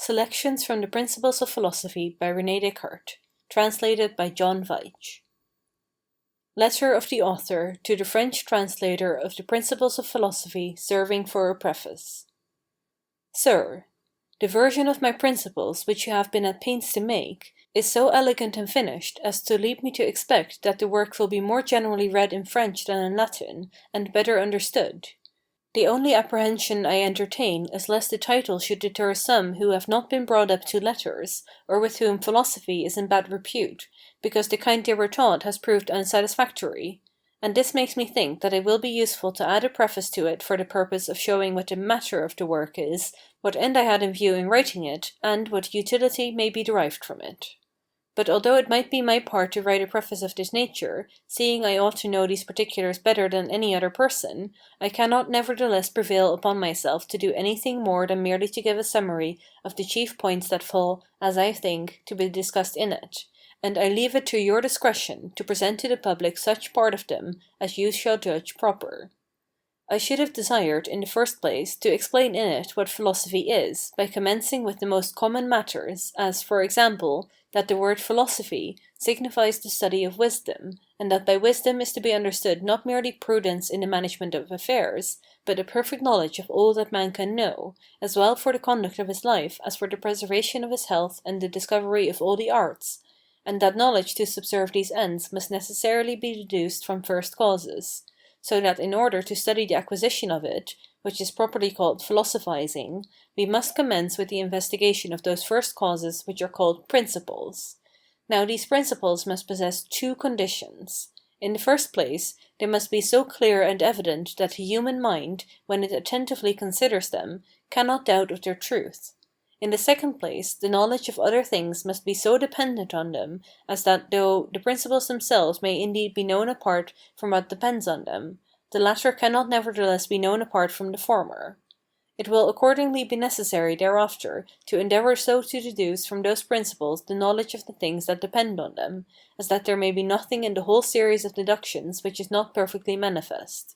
Selections from the Principles of Philosophy by René Descartes, translated by John Veitch. Letter of the Author to the French translator of the Principles of Philosophy serving for a preface. Sir, the version of my principles which you have been at pains to make is so elegant and finished as to lead me to expect that the work will be more generally read in French than in Latin, and better understood. The only apprehension I entertain is lest the title should deter some who have not been brought up to letters, or with whom philosophy is in bad repute, because the kind they were taught has proved unsatisfactory. And this makes me think that it will be useful to add a preface to it for the purpose of showing what the matter of the work is, what end I had in view in writing it, and what utility may be derived from it. But although it might be my part to write a preface of this nature, seeing I ought to know these particulars better than any other person, I cannot nevertheless prevail upon myself to do anything more than merely to give a summary of the chief points that fall, as I think, to be discussed in it, and I leave it to your discretion to present to the public such part of them as you shall judge proper. I should have desired, in the first place, to explain in it what philosophy is, by commencing with the most common matters, as, for example, that the word philosophy signifies the study of wisdom, and that by wisdom is to be understood not merely prudence in the management of affairs, but a perfect knowledge of all that man can know, as well for the conduct of his life as for the preservation of his health and the discovery of all the arts, and that knowledge to subserve these ends must necessarily be deduced from first causes, so that in order to study the acquisition of it, which is properly called philosophizing, we must commence with the investigation of those first causes which are called principles. Now these principles must possess two conditions. In the first place, they must be so clear and evident that the human mind, when it attentively considers them, cannot doubt of their truth. In the second place, the knowledge of other things must be so dependent on them, as that though the principles themselves may indeed be known apart from what depends on them, the latter cannot nevertheless be known apart from the former. It will accordingly be necessary thereafter to endeavour so to deduce from those principles the knowledge of the things that depend on them, as that there may be nothing in the whole series of deductions which is not perfectly manifest.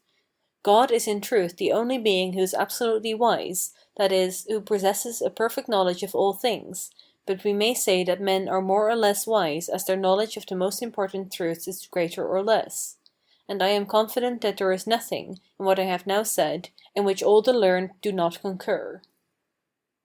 God is in truth the only being who is absolutely wise, that is, who possesses a perfect knowledge of all things, but we may say that men are more or less wise as their knowledge of the most important truths is greater or less. And I am confident that there is nothing, in what I have now said, in which all the learned do not concur.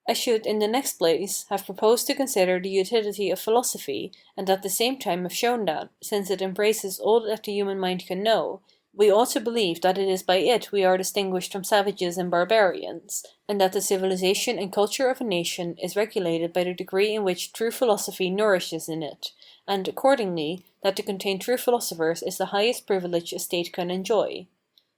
I should, in the next place, have proposed to consider the utility of philosophy, and at the same time have shown that, since it embraces all that the human mind can know, we ought to believe that it is by it we are distinguished from savages and barbarians, and that the civilization and culture of a nation is regulated by the degree in which true philosophy nourishes in it, and, accordingly, that to contain true philosophers is the highest privilege a state can enjoy.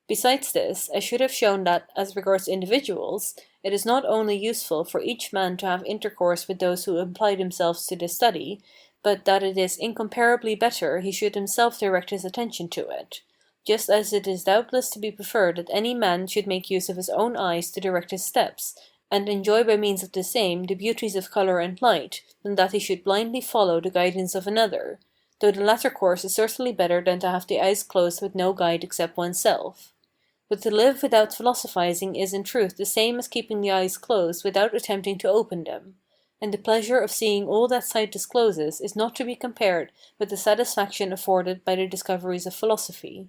Besides this, I should have shown that, as regards individuals, it is not only useful for each man to have intercourse with those who apply themselves to this study, but that it is incomparably better he should himself direct his attention to it, just as it is doubtless to be preferred that any man should make use of his own eyes to direct his steps, and enjoy by means of the same the beauties of colour and light, than that he should blindly follow the guidance of another, though the latter course is certainly better than to have the eyes closed with no guide except oneself. But to live without philosophizing is in truth the same as keeping the eyes closed without attempting to open them, and the pleasure of seeing all that sight discloses is not to be compared with the satisfaction afforded by the discoveries of philosophy.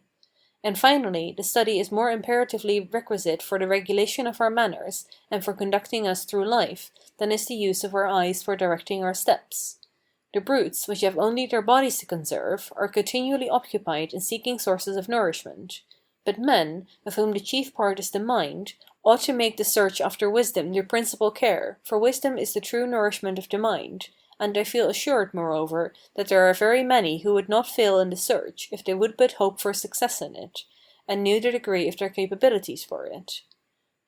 And finally, the study is more imperatively requisite for the regulation of our manners, and for conducting us through life, than is the use of our eyes for directing our steps. The brutes, which have only their bodies to conserve, are continually occupied in seeking sources of nourishment. But men, of whom the chief part is the mind, ought to make the search after wisdom their principal care, for wisdom is the true nourishment of the mind, and I feel assured, moreover, that there are very many who would not fail in the search, if they would but hope for success in it, and knew the degree of their capabilities for it.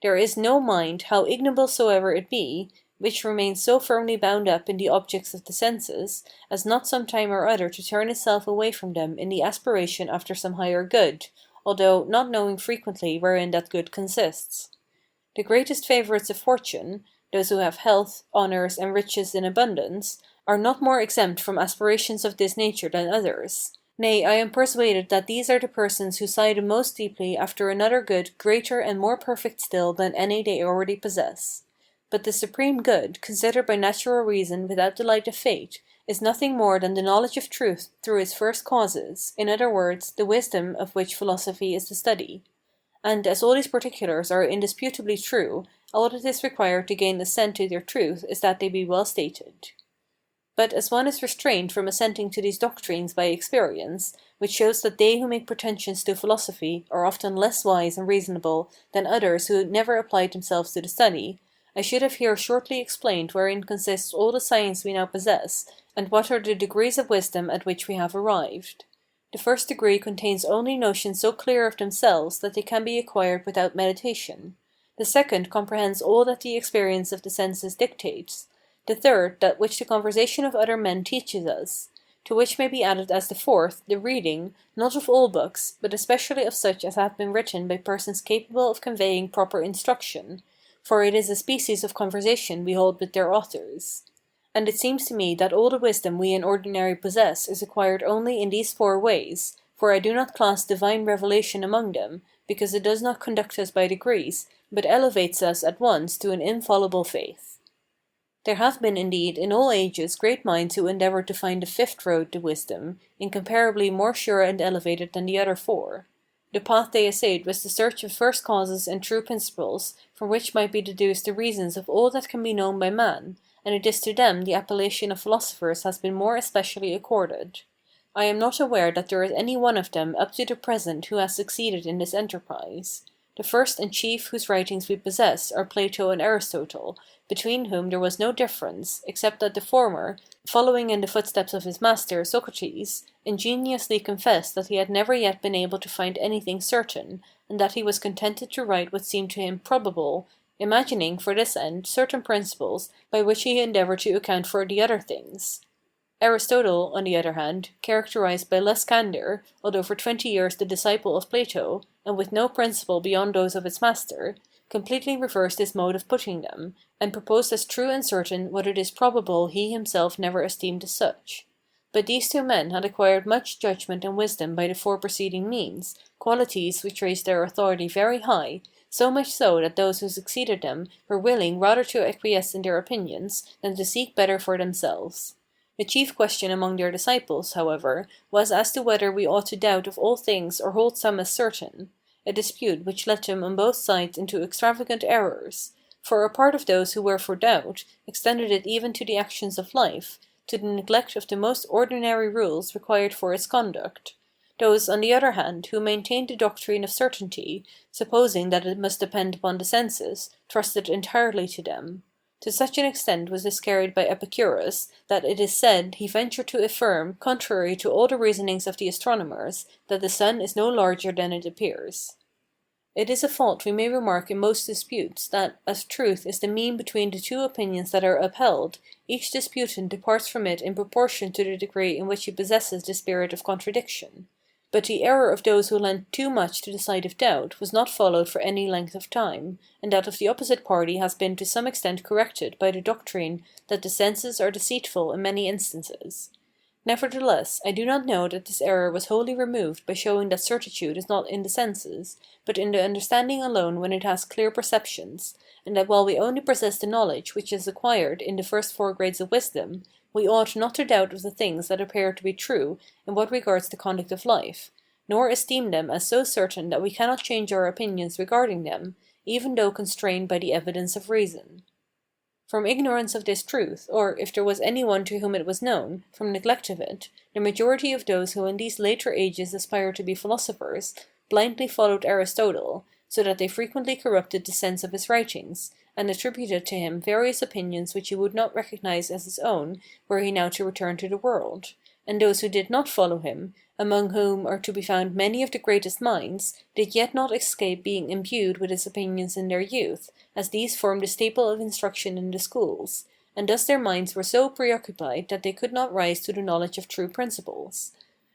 There is no mind, how ignoble soever it be, which remains so firmly bound up in the objects of the senses, as not some time or other to turn itself away from them in the aspiration after some higher good, although not knowing frequently wherein that good consists. The greatest favourites of fortune, those who have health, honours, and riches in abundance, are not more exempt from aspirations of this nature than others. Nay, I am persuaded that these are the persons who sigh the most deeply after another good greater and more perfect still than any they already possess. but the supreme good, considered by natural reason without the light of fate, is nothing more than the knowledge of truth through its first causes, in other words, the wisdom of which philosophy is the study. And as all these particulars are indisputably true, all that is required to gain assent to their truth is that they be well stated. But as one is restrained from assenting to these doctrines by experience, which shows that they who make pretensions to philosophy are often less wise and reasonable than others who never applied themselves to the study, I should have here shortly explained wherein consists all the science we now possess, and what are the degrees of wisdom at which we have arrived. The first degree contains only notions so clear of themselves that they can be acquired without meditation. The second comprehends all that the experience of the senses dictates. The third, that which the conversation of other men teaches us. To which may be added as the fourth, the reading, not of all books, but especially of such as have been written by persons capable of conveying proper instruction, for it is a species of conversation we hold with their authors. And it seems to me that all the wisdom we in ordinary possess is acquired only in these four ways, for I do not class divine revelation among them, because it does not conduct us by degrees, but elevates us at once to an infallible faith. There have been indeed in all ages great minds who endeavored to find the fifth road to wisdom, incomparably more sure and elevated than the other four. The path they essayed was the search of first causes and true principles, from which might be deduced the reasons of all that can be known by man, and it is to them the appellation of philosophers has been more especially accorded. I am not aware that there is any one of them up to the present who has succeeded in this enterprise. The first and chief whose writings we possess are Plato and Aristotle, between whom there was no difference, except that the former, following in the footsteps of his master, Socrates, ingenuously confessed that he had never yet been able to find anything certain, and that he was contented to write what seemed to him probable, imagining for this end certain principles by which he endeavored to account for the other things. Aristotle, on the other hand, characterized by less candor, although for 20 years the disciple of Plato, and with no principle beyond those of its master, completely reversed his mode of putting them, and proposed as true and certain what it is probable he himself never esteemed as such. But these two men had acquired much judgment and wisdom by the four preceding means, qualities which raised their authority very high, so much so that those who succeeded them were willing rather to acquiesce in their opinions than to seek better for themselves. The chief question among their disciples, however, was as to whether we ought to doubt of all things or hold some as certain, a dispute which led them on both sides into extravagant errors, for a part of those who were for doubt extended it even to the actions of life, to the neglect of the most ordinary rules required for its conduct. Those, on the other hand, who maintained the doctrine of certainty, supposing that it must depend upon the senses, trusted entirely to them. To such an extent was this carried by Epicurus, that it is said he ventured to affirm, contrary to all the reasonings of the astronomers, that the sun is no larger than it appears. It is a fault we may remark in most disputes, that, as truth is the mean between the two opinions that are upheld, each disputant departs from it in proportion to the degree in which he possesses the spirit of contradiction. But the error of those who lent too much to the side of doubt was not followed for any length of time, and that of the opposite party has been to some extent corrected by the doctrine that the senses are deceitful in many instances. Nevertheless, I do not know that this error was wholly removed by showing that certitude is not in the senses, but in the understanding alone when it has clear perceptions, and that while we only possess the knowledge which is acquired in the first four grades of wisdom, we ought not to doubt of the things that appear to be true in what regards the conduct of life, nor esteem them as so certain that we cannot change our opinions regarding them, even though constrained by the evidence of reason. From ignorance of this truth, or, if there was any one to whom it was known, from neglect of it, the majority of those who in these later ages aspired to be philosophers blindly followed Aristotle, so that they frequently corrupted the sense of his writings, and attributed to him various opinions which he would not recognize as his own were he now to return to the world; and those who did not follow him, among whom are to be found many of the greatest minds, did yet not escape being imbued with his opinions in their youth, as these formed the staple of instruction in the schools, and thus their minds were so preoccupied that they could not rise to the knowledge of true principles.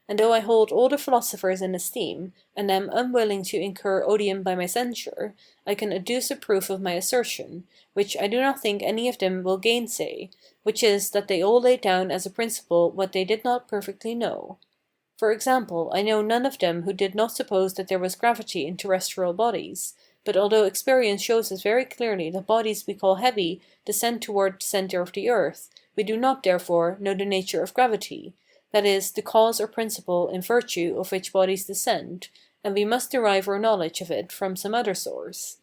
And though I hold all the philosophers in esteem, and am unwilling to incur odium by my censure, I can adduce a proof of my assertion, which I do not think any of them will gainsay, which is, that they all laid down as a principle what they did not perfectly know. For example, I know none of them who did not suppose that there was gravity in terrestrial bodies, but although experience shows us very clearly that bodies we call heavy descend toward the center of the earth, we do not, therefore, know the nature of gravity, that is, the cause or principle in virtue of which bodies descend, and we must derive our knowledge of it from some other source.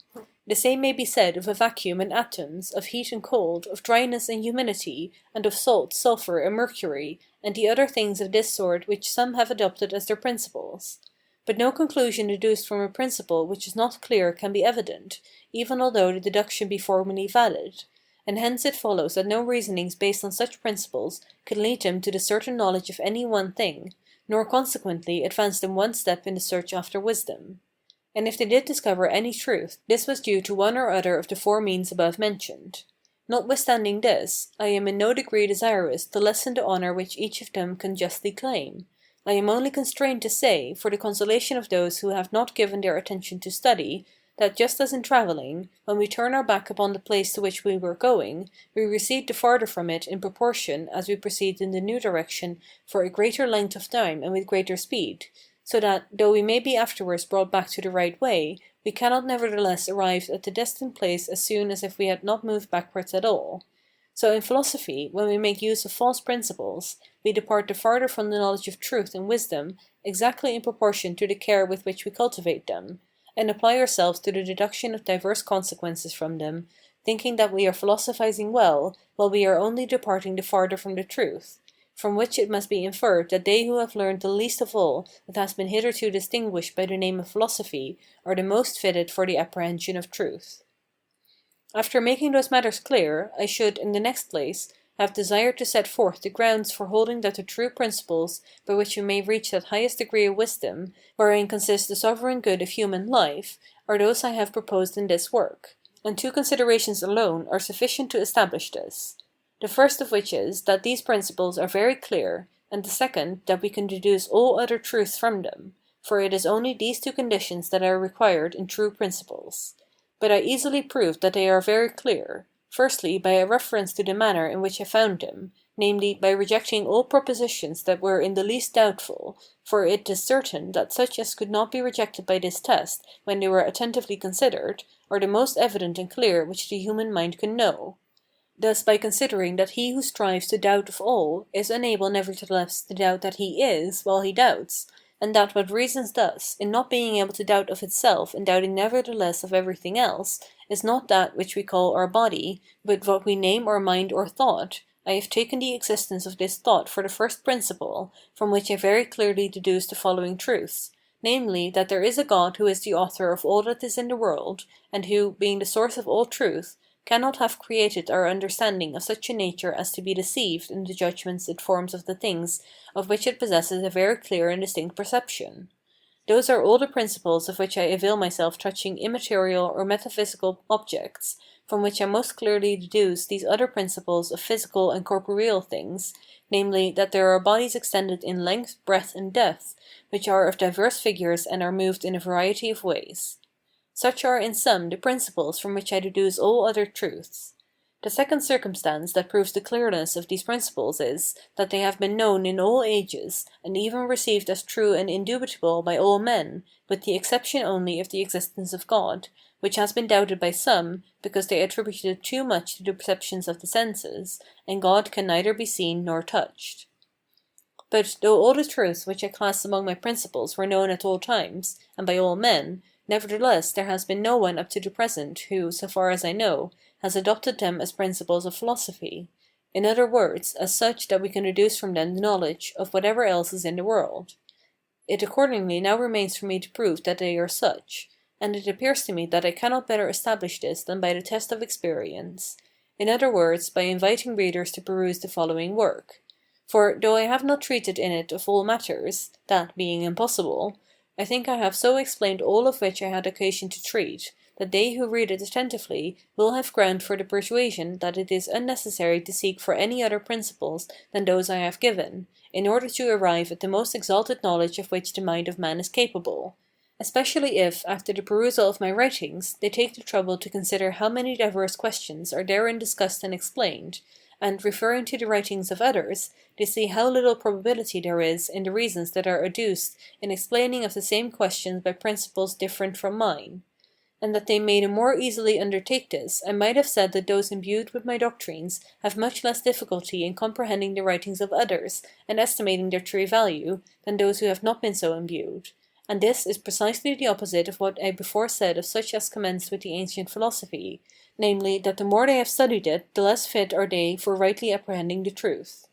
The same may be said of a vacuum and atoms, of heat and cold, of dryness and humidity, and of salt, sulphur, and mercury, and the other things of this sort which some have adopted as their principles. But no conclusion deduced from a principle which is not clear can be evident, even although the deduction be formally valid, and hence it follows that no reasonings based on such principles can lead them to the certain knowledge of any one thing, nor consequently advance them one step in the search after wisdom. And if they did discover any truth, this was due to one or other of the four means above mentioned. Notwithstanding this, I am in no degree desirous to lessen the honor which each of them can justly claim. I am only constrained to say, for the consolation of those who have not given their attention to study, that just as in travelling, when we turn our back upon the place to which we were going, we recede the farther from it in proportion as we proceed in the new direction for a greater length of time and with greater speed, so that, though we may be afterwards brought back to the right way, we cannot nevertheless arrive at the destined place as soon as if we had not moved backwards at all. So in philosophy, when we make use of false principles, we depart the farther from the knowledge of truth and wisdom exactly in proportion to the care with which we cultivate them, and apply ourselves to the deduction of diverse consequences from them, thinking that we are philosophizing well, while we are only departing the farther from the truth, from which it must be inferred that they who have learned the least of all that has been hitherto distinguished by the name of philosophy are the most fitted for the apprehension of truth. After making those matters clear, I should, in the next place, have desired to set forth the grounds for holding that the true principles by which we may reach that highest degree of wisdom, wherein consists the sovereign good of human life, are those I have proposed in this work, and two considerations alone are sufficient to establish this. The first of which is, that these principles are very clear, and the second, that we can deduce all other truths from them, for it is only these two conditions that are required in true principles. But I easily proved that they are very clear, firstly by a reference to the manner in which I found them, namely by rejecting all propositions that were in the least doubtful, for it is certain that such as could not be rejected by this test, when they were attentively considered, are the most evident and clear which the human mind can know. Thus by considering that he who strives to doubt of all is unable nevertheless to doubt that he is while he doubts, and that what reasons thus, in not being able to doubt of itself and doubting nevertheless of everything else, is not that which we call our body, but what we name our mind or thought, I have taken the existence of this thought for the first principle, from which I very clearly deduce the following truths, namely, that there is a God who is the author of all that is in the world, and who, being the source of all truth, cannot have created our understanding of such a nature as to be deceived in the judgments it forms of the things of which it possesses a very clear and distinct perception. Those are all the principles of which I avail myself touching immaterial or metaphysical objects, from which I most clearly deduce these other principles of physical and corporeal things, namely, that there are bodies extended in length, breadth, and depth, which are of diverse figures and are moved in a variety of ways. Such are in sum the principles from which I deduce all other truths. The second circumstance that proves the clearness of these principles is, that they have been known in all ages, and even received as true and indubitable by all men, with the exception only of the existence of God, which has been doubted by some, because they attributed too much to the perceptions of the senses, and God can neither be seen nor touched. But though all the truths which I class among my principles were known at all times, and by all men, nevertheless there has been no one up to the present who, so far as I know, has adopted them as principles of philosophy, in other words, as such that we can deduce from them the knowledge of whatever else is in the world. It accordingly now remains for me to prove that they are such, and it appears to me that I cannot better establish this than by the test of experience, in other words, by inviting readers to peruse the following work. For, though I have not treated in it of all matters, that being impossible, I think I have so explained all of which I had occasion to treat, that they who read it attentively will have ground for the persuasion that it is unnecessary to seek for any other principles than those I have given, in order to arrive at the most exalted knowledge of which the mind of man is capable, especially if, after the perusal of my writings, they take the trouble to consider how many diverse questions are therein discussed and explained, and, referring to the writings of others, they see how little probability there is in the reasons that are adduced in explaining of the same questions by principles different from mine. and that they may the more easily undertake this, I might have said that those imbued with my doctrines have much less difficulty in comprehending the writings of others and estimating their true value than those who have not been so imbued. And this is precisely the opposite of what I before said of such as commenced with the ancient philosophy, namely, that the more they have studied it, the less fit are they for rightly apprehending the truth.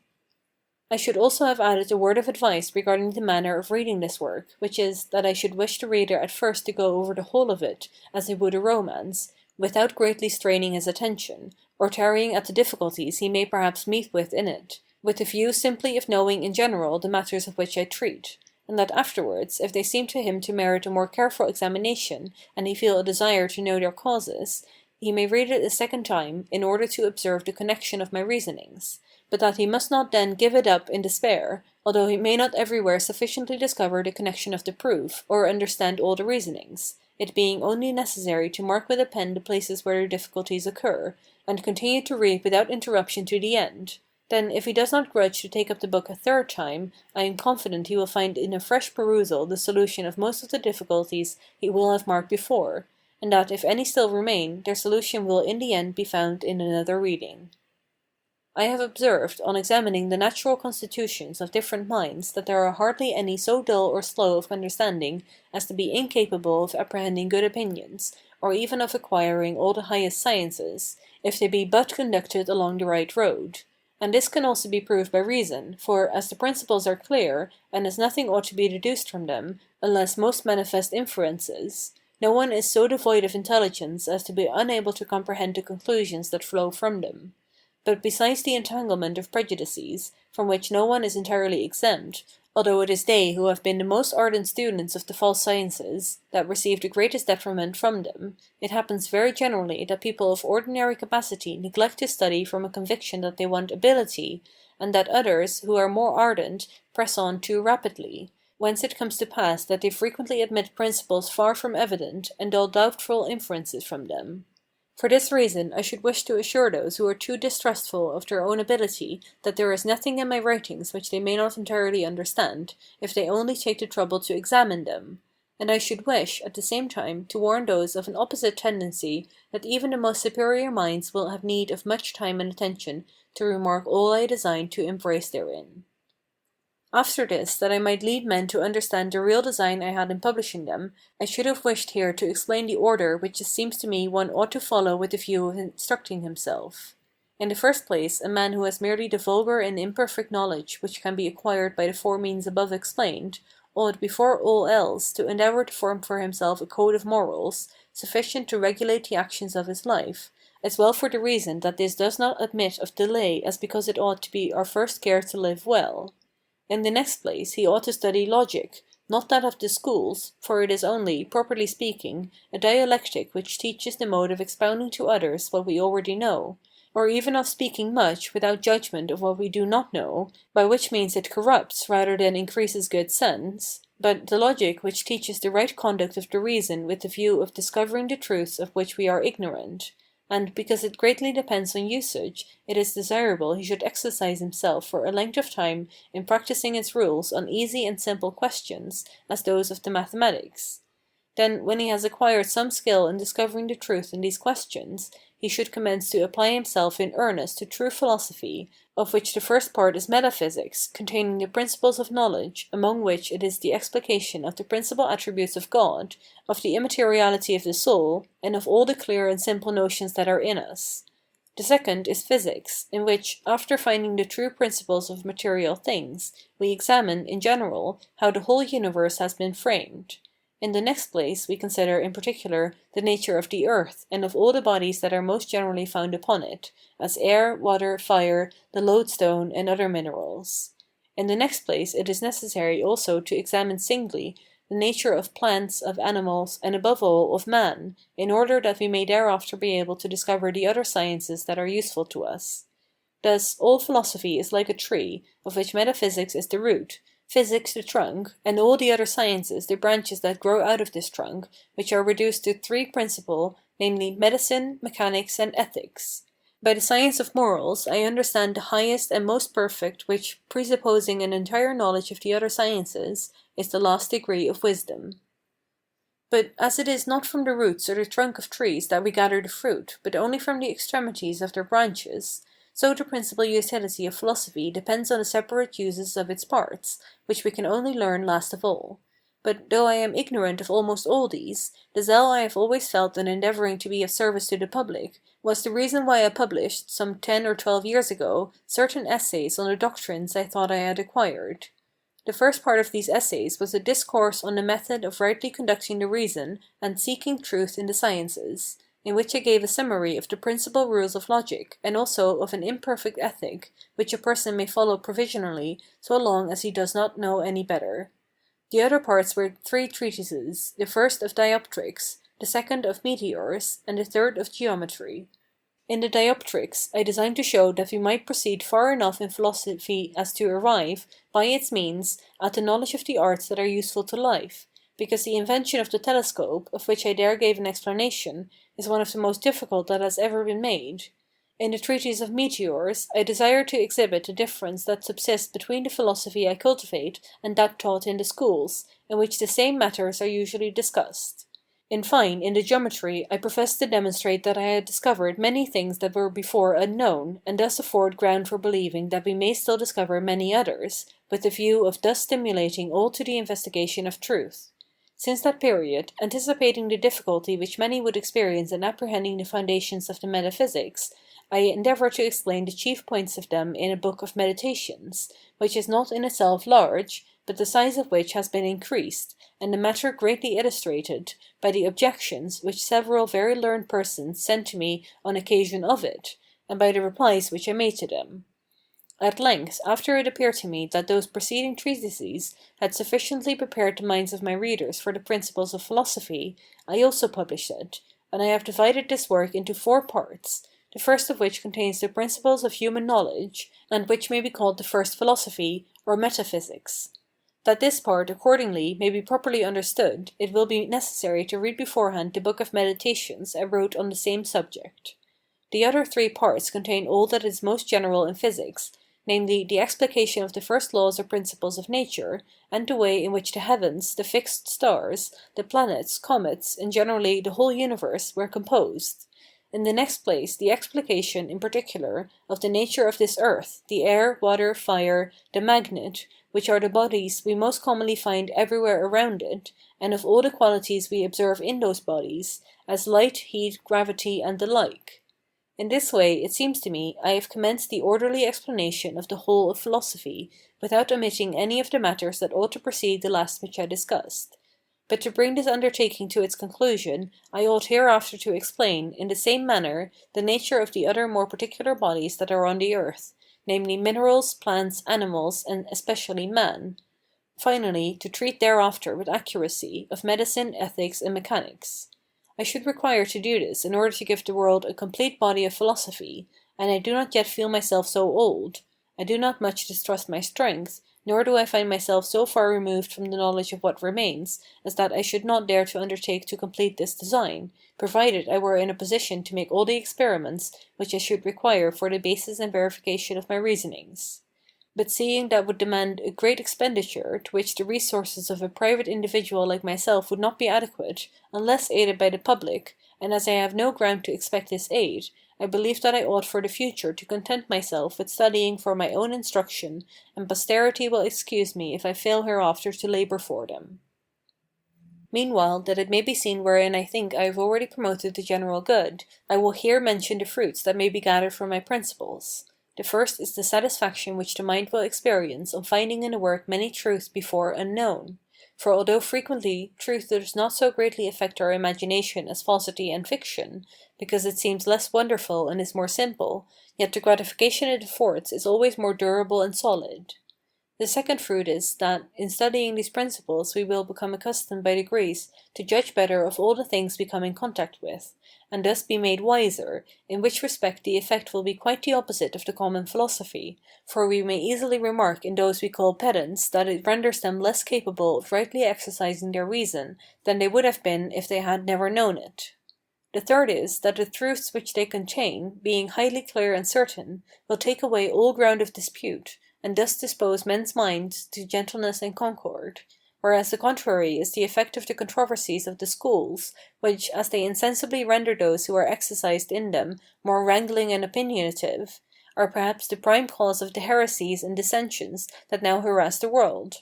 I should also have added a word of advice regarding the manner of reading this work, which is, that I should wish the reader at first to go over the whole of it, as he would a romance, without greatly straining his attention, or tarrying at the difficulties he may perhaps meet with in it, with the view simply of knowing in general the matters of which I treat, and that afterwards, if they seem to him to merit a more careful examination, and he feel a desire to know their causes, he may read it a second time, in order to observe the connection of my reasonings, but that he must not then give it up in despair, although he may not everywhere sufficiently discover the connection of the proof, or understand all the reasonings, it being only necessary to mark with a pen the places where the difficulties occur, and continue to read without interruption to the end. Then, if he does not grudge to take up the book a third time, I am confident he will find in a fresh perusal the solution of most of the difficulties he will have marked before, and that if any still remain, their solution will in the end be found in another reading. I have observed, on examining the natural constitutions of different minds, that there are hardly any so dull or slow of understanding as to be incapable of apprehending good opinions, or even of acquiring all the highest sciences, if they be but conducted along the right road. And this can also be proved by reason, for, as the principles are clear, and as nothing ought to be deduced from them, unless most manifest inferences, no one is so devoid of intelligence as to be unable to comprehend the conclusions that flow from them. But besides the entanglement of prejudices, from which no one is entirely exempt, although it is they who have been the most ardent students of the false sciences that receive the greatest detriment from them, it happens very generally that people of ordinary capacity neglect to study from a conviction that they want ability, and that others, who are more ardent, press on too rapidly, whence it comes to pass that they frequently admit principles far from evident, and draw doubtful inferences from them. For this reason I should wish to assure those who are too distrustful of their own ability that there is nothing in my writings which they may not entirely understand, if they only take the trouble to examine them; and I should wish, at the same time, to warn those of an opposite tendency that even the most superior minds will have need of much time and attention to remark all I design to embrace therein. After this, that I might lead men to understand the real design I had in publishing them, I should have wished here to explain the order which it seems to me one ought to follow with the view of instructing himself. In the first place, a man who has merely the vulgar and imperfect knowledge which can be acquired by the four means above explained, ought before all else to endeavor to form for himself a code of morals, sufficient to regulate the actions of his life, as well for the reason that this does not admit of delay as because it ought to be our first care to live well. In the next place, he ought to study logic, not that of the schools, for it is only, properly speaking, a dialectic which teaches the mode of expounding to others what we already know, or even of speaking much without judgment of what we do not know, by which means it corrupts rather than increases good sense, but the logic which teaches the right conduct of the reason with the view of discovering the truths of which we are ignorant. And, because it greatly depends on usage, it is desirable he should exercise himself for a length of time in practising its rules on easy and simple questions, as those of the mathematics. Then, when he has acquired some skill in discovering the truth in these questions, he should commence to apply himself in earnest to true philosophy, of which the first part is metaphysics, containing the principles of knowledge, among which it is the explication of the principal attributes of God, of the immateriality of the soul, and of all the clear and simple notions that are in us. The second is physics, in which, after finding the true principles of material things, we examine, in general, how the whole universe has been framed. In the next place, we consider, in particular, the nature of the earth, and of all the bodies that are most generally found upon it, as air, water, fire, the lodestone, and other minerals. In the next place, it is necessary also to examine singly the nature of plants, of animals, and above all of man, in order that we may thereafter be able to discover the other sciences that are useful to us. Thus, all philosophy is like a tree, of which metaphysics is the root, physics the trunk, and all the other sciences the branches that grow out of this trunk, which are reduced to three principal, namely medicine, mechanics, and ethics. By the science of morals I understand the highest and most perfect, which, presupposing an entire knowledge of the other sciences, is the last degree of wisdom. But as it is not from the roots or the trunk of trees that we gather the fruit, but only from the extremities of their branches, so the principal utility of philosophy depends on the separate uses of its parts, which we can only learn last of all. But though I am ignorant of almost all these, the zeal I have always felt in endeavouring to be of service to the public was the reason why I published, some 10 or 12 years ago, certain essays on the doctrines I thought I had acquired. The first part of these essays was a discourse on the method of rightly conducting the reason and seeking truth in the sciences, in which I gave a summary of the principal rules of logic and also of an imperfect ethic which a person may follow provisionally so long as he does not know any better. The other parts were 3 treatises, the first of dioptrics, the second of meteors, and the third of geometry. In the dioptrics, I designed to show that we might proceed far enough in philosophy as to arrive, by its means, at the knowledge of the arts that are useful to life, because the invention of the telescope, of which I there gave an explanation, is one of the most difficult that has ever been made. In the treatise of meteors, I desire to exhibit the difference that subsists between the philosophy I cultivate and that taught in the schools, in which the same matters are usually discussed. In fine, in the geometry, I professed to demonstrate that I had discovered many things that were before unknown, and thus afford ground for believing that we may still discover many others, with the view of thus stimulating all to the investigation of truth. Since that period, anticipating the difficulty which many would experience in apprehending the foundations of the metaphysics, I endeavour to explain the chief points of them in a book of meditations, which is not in itself large, but the size of which has been increased, and the matter greatly illustrated, by the objections which several very learned persons sent to me on occasion of it, and by the replies which I made to them. At length, after it appeared to me that those preceding treatises had sufficiently prepared the minds of my readers for the principles of philosophy, I also published it, and I have divided this work into 4 parts, the first of which contains the principles of human knowledge, and which may be called the first philosophy, or metaphysics. That this part, accordingly, may be properly understood, it will be necessary to read beforehand the book of meditations I wrote on the same subject. The other 3 parts contain all that is most general in physics, namely the explication of the first laws or principles of nature, and the way in which the heavens, the fixed stars, the planets, comets, and generally the whole universe were composed. In the next place, the explication, in particular, of the nature of this earth, the air, water, fire, the magnet, which are the bodies we most commonly find everywhere around it, and of all the qualities we observe in those bodies, as light, heat, gravity, and the like. In this way, it seems to me, I have commenced the orderly explanation of the whole of philosophy, without omitting any of the matters that ought to precede the last which I discussed. But to bring this undertaking to its conclusion, I ought hereafter to explain, in the same manner, the nature of the other more particular bodies that are on the earth, namely minerals, plants, animals, and especially man. Finally, to treat thereafter with accuracy of medicine, ethics, and mechanics. I should require to do this in order to give the world a complete body of philosophy, and I do not yet feel myself so old. I do not much distrust my strength, nor do I find myself so far removed from the knowledge of what remains, as that I should not dare to undertake to complete this design, provided I were in a position to make all the experiments which I should require for the basis and verification of my reasonings. But seeing that would demand a great expenditure, to which the resources of a private individual like myself would not be adequate, unless aided by the public, and as I have no ground to expect this aid, I believe that I ought for the future to content myself with studying for my own instruction, and posterity will excuse me if I fail hereafter to labour for them. Meanwhile, that it may be seen wherein I think I have already promoted the general good, I will here mention the fruits that may be gathered from my principles. The first is the satisfaction which the mind will experience on finding in a work many truths before unknown. For although frequently truth does not so greatly affect our imagination as falsity and fiction, because it seems less wonderful and is more simple, yet the gratification it affords is always more durable and solid. The second fruit is, that, in studying these principles we will become accustomed by degrees to judge better of all the things we come in contact with, and thus be made wiser, in which respect the effect will be quite the opposite of the common philosophy, for we may easily remark in those we call pedants that it renders them less capable of rightly exercising their reason than they would have been if they had never known it. The third is, that the truths which they contain, being highly clear and certain, will take away all ground of dispute, and thus dispose men's minds to gentleness and concord, whereas the contrary is the effect of the controversies of the schools, which, as they insensibly render those who are exercised in them more wrangling and opinionative, are perhaps the prime cause of the heresies and dissensions that now harass the world.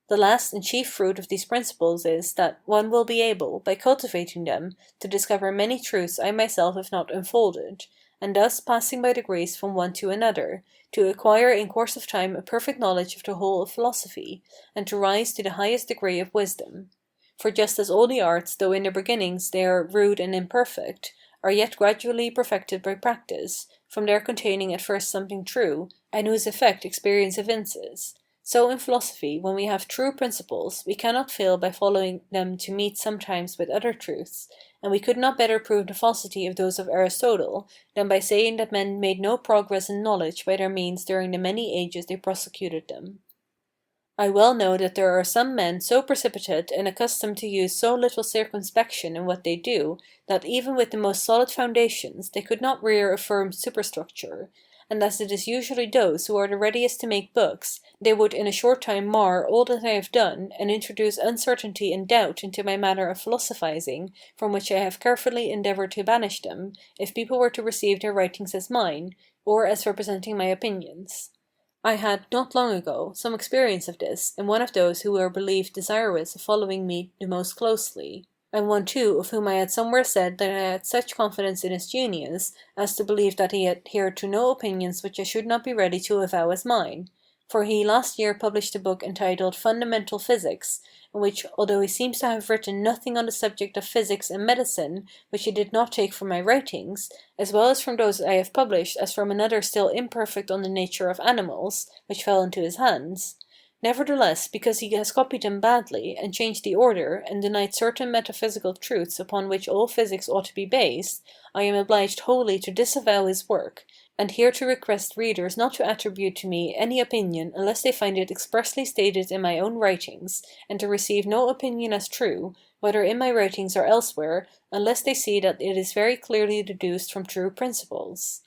The last and chief fruit of these principles is, that one will be able, by cultivating them, to discover many truths I myself have not unfolded, and thus, passing by degrees from one to another, to acquire in course of time a perfect knowledge of the whole of philosophy, and to rise to the highest degree of wisdom. For just as all the arts, though in their beginnings they are rude and imperfect, are yet gradually perfected by practice, from their containing at first something true, and whose effect experience evinces, so in philosophy, when we have true principles, we cannot fail by following them to meet sometimes with other truths, and we could not better prove the falsity of those of Aristotle than by saying that men made no progress in knowledge by their means during the many ages they prosecuted them. I well know that there are some men so precipitate and accustomed to use so little circumspection in what they do, that even with the most solid foundations they could not rear a firm superstructure, and as it is usually those who are the readiest to make books, they would in a short time mar all that I have done, and introduce uncertainty and doubt into my manner of philosophizing, from which I have carefully endeavored to banish them, if people were to receive their writings as mine, or as representing my opinions. I had, not long ago, some experience of this in one of those who were believed desirous of following me the most closely, and one too of whom I had somewhere said that I had such confidence in his genius as to believe that he adhered to no opinions which I should not be ready to avow as mine, for he last year published a book entitled Fundamental Physics, in which, although he seems to have written nothing on the subject of physics and medicine which he did not take from my writings, as well as from those I have published as from another still imperfect on the nature of animals, which fell into his hands, nevertheless, because he has copied them badly, and changed the order, and denied certain metaphysical truths upon which all physics ought to be based, I am obliged wholly to disavow his work, and here to request readers not to attribute to me any opinion unless they find it expressly stated in my own writings, and to receive no opinion as true, whether in my writings or elsewhere, unless they see that it is very clearly deduced from true principles.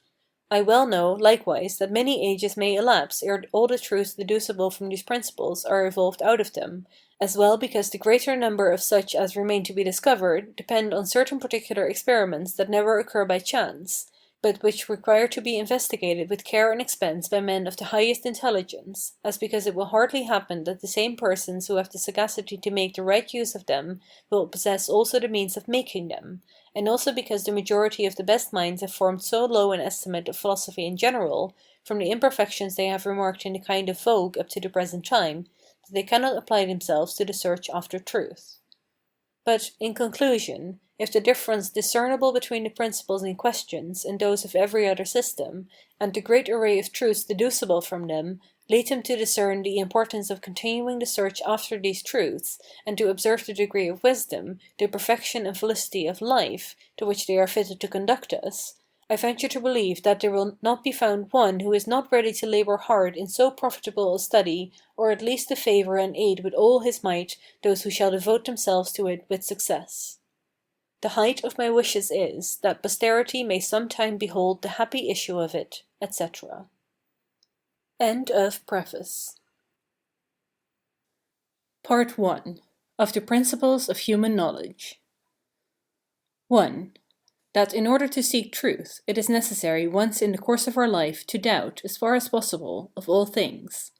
I well know, likewise, that many ages may elapse ere all the truths deducible from these principles are evolved out of them, as well because the greater number of such as remain to be discovered depend on certain particular experiments that never occur by chance, but which require to be investigated with care and expense by men of the highest intelligence, as because it will hardly happen that the same persons who have the sagacity to make the right use of them will possess also the means of making them, and also because the majority of the best minds have formed so low an estimate of philosophy in general, from the imperfections they have remarked in the kind of vogue up to the present time, that they cannot apply themselves to the search after truth. But, in conclusion, if the difference discernible between the principles in questions and those of every other system, and the great array of truths deducible from them, lead them to discern the importance of continuing the search after these truths, and to observe the degree of wisdom, the perfection and felicity of life, to which they are fitted to conduct us, I venture to believe that there will not be found one who is not ready to labor hard in so profitable a study, or at least to favor and aid with all his might those who shall devote themselves to it with success. The height of my wishes is, that posterity may some time behold the happy issue of it, etc. End of Preface. Part 1. Of the Principles of Human Knowledge. 1. That in order to seek truth, it is necessary once in the course of our life to doubt, as far as possible, of all things.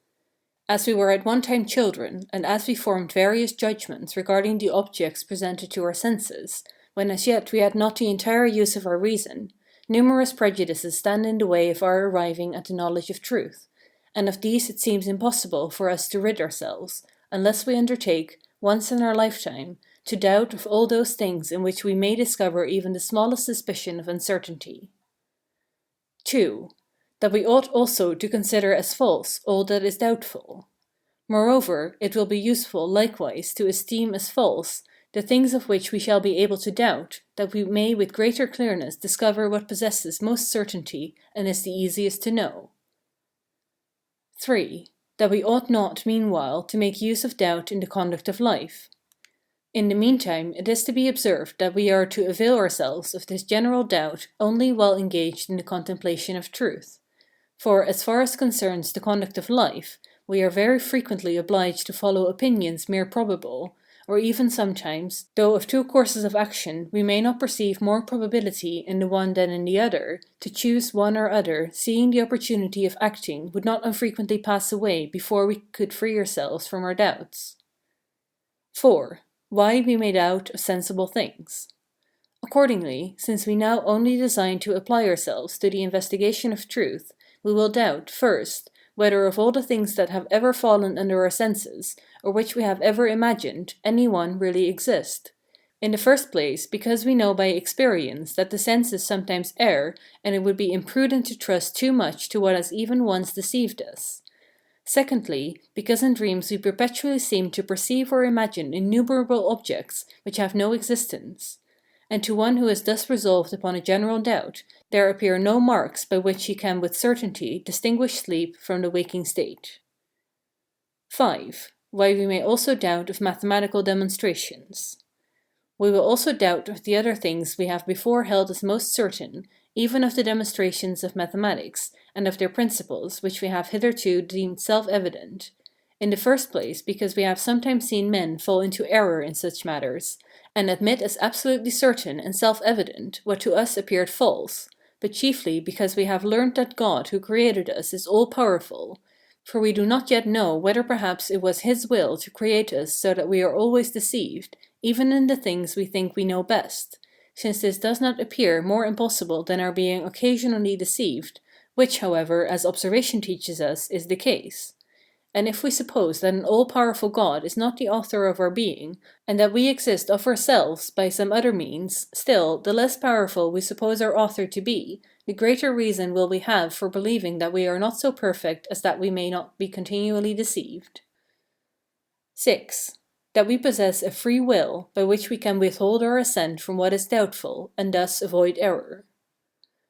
As we were at one time children, and as we formed various judgments regarding the objects presented to our senses, when as yet we had not the entire use of our reason, numerous prejudices stand in the way of our arriving at the knowledge of truth, and of these it seems impossible for us to rid ourselves, unless we undertake, once in our lifetime, to doubt of all those things in which we may discover even the smallest suspicion of uncertainty. 2. That we ought also to consider as false all that is doubtful. Moreover, it will be useful likewise to esteem as false the things of which we shall be able to doubt, that we may with greater clearness discover what possesses most certainty and is the easiest to know. 3. That we ought not meanwhile to make use of doubt in the conduct of life. In the meantime, it is to be observed that we are to avail ourselves of this general doubt only while engaged in the contemplation of truth. For, as far as concerns the conduct of life, we are very frequently obliged to follow opinions mere probable, or even sometimes, though of two courses of action we may not perceive more probability in the one than in the other, to choose one or other, seeing the opportunity of acting would not unfrequently pass away before we could free ourselves from our doubts. 4. Why we may doubt of sensible things. Accordingly, since we now only design to apply ourselves to the investigation of truth, we will doubt, first, whether of all the things that have ever fallen under our senses, or which we have ever imagined, any one really exist. In the first place, because we know by experience that the senses sometimes err, and it would be imprudent to trust too much to what has even once deceived us. Secondly, because in dreams we perpetually seem to perceive or imagine innumerable objects which have no existence. And to one who is thus resolved upon a general doubt, there appear no marks by which he can with certainty distinguish sleep from the waking state. 5. Why we may also doubt of mathematical demonstrations. We will also doubt of the other things we have before held as most certain, even of the demonstrations of mathematics, and of their principles, which we have hitherto deemed self-evident. In the first place, because we have sometimes seen men fall into error in such matters, and admit as absolutely certain and self-evident what to us appeared false, but chiefly because we have learnt that God who created us is all-powerful, for we do not yet know whether perhaps it was His will to create us so that we are always deceived, even in the things we think we know best, since this does not appear more impossible than our being occasionally deceived, which, however, as observation teaches us, is the case. And if we suppose that an all-powerful God is not the author of our being, and that we exist of ourselves by some other means, still, the less powerful we suppose our author to be, the greater reason will we have for believing that we are not so perfect as that we may not be continually deceived. 6. That we possess a free will, by which we can withhold our assent from what is doubtful, and thus avoid error.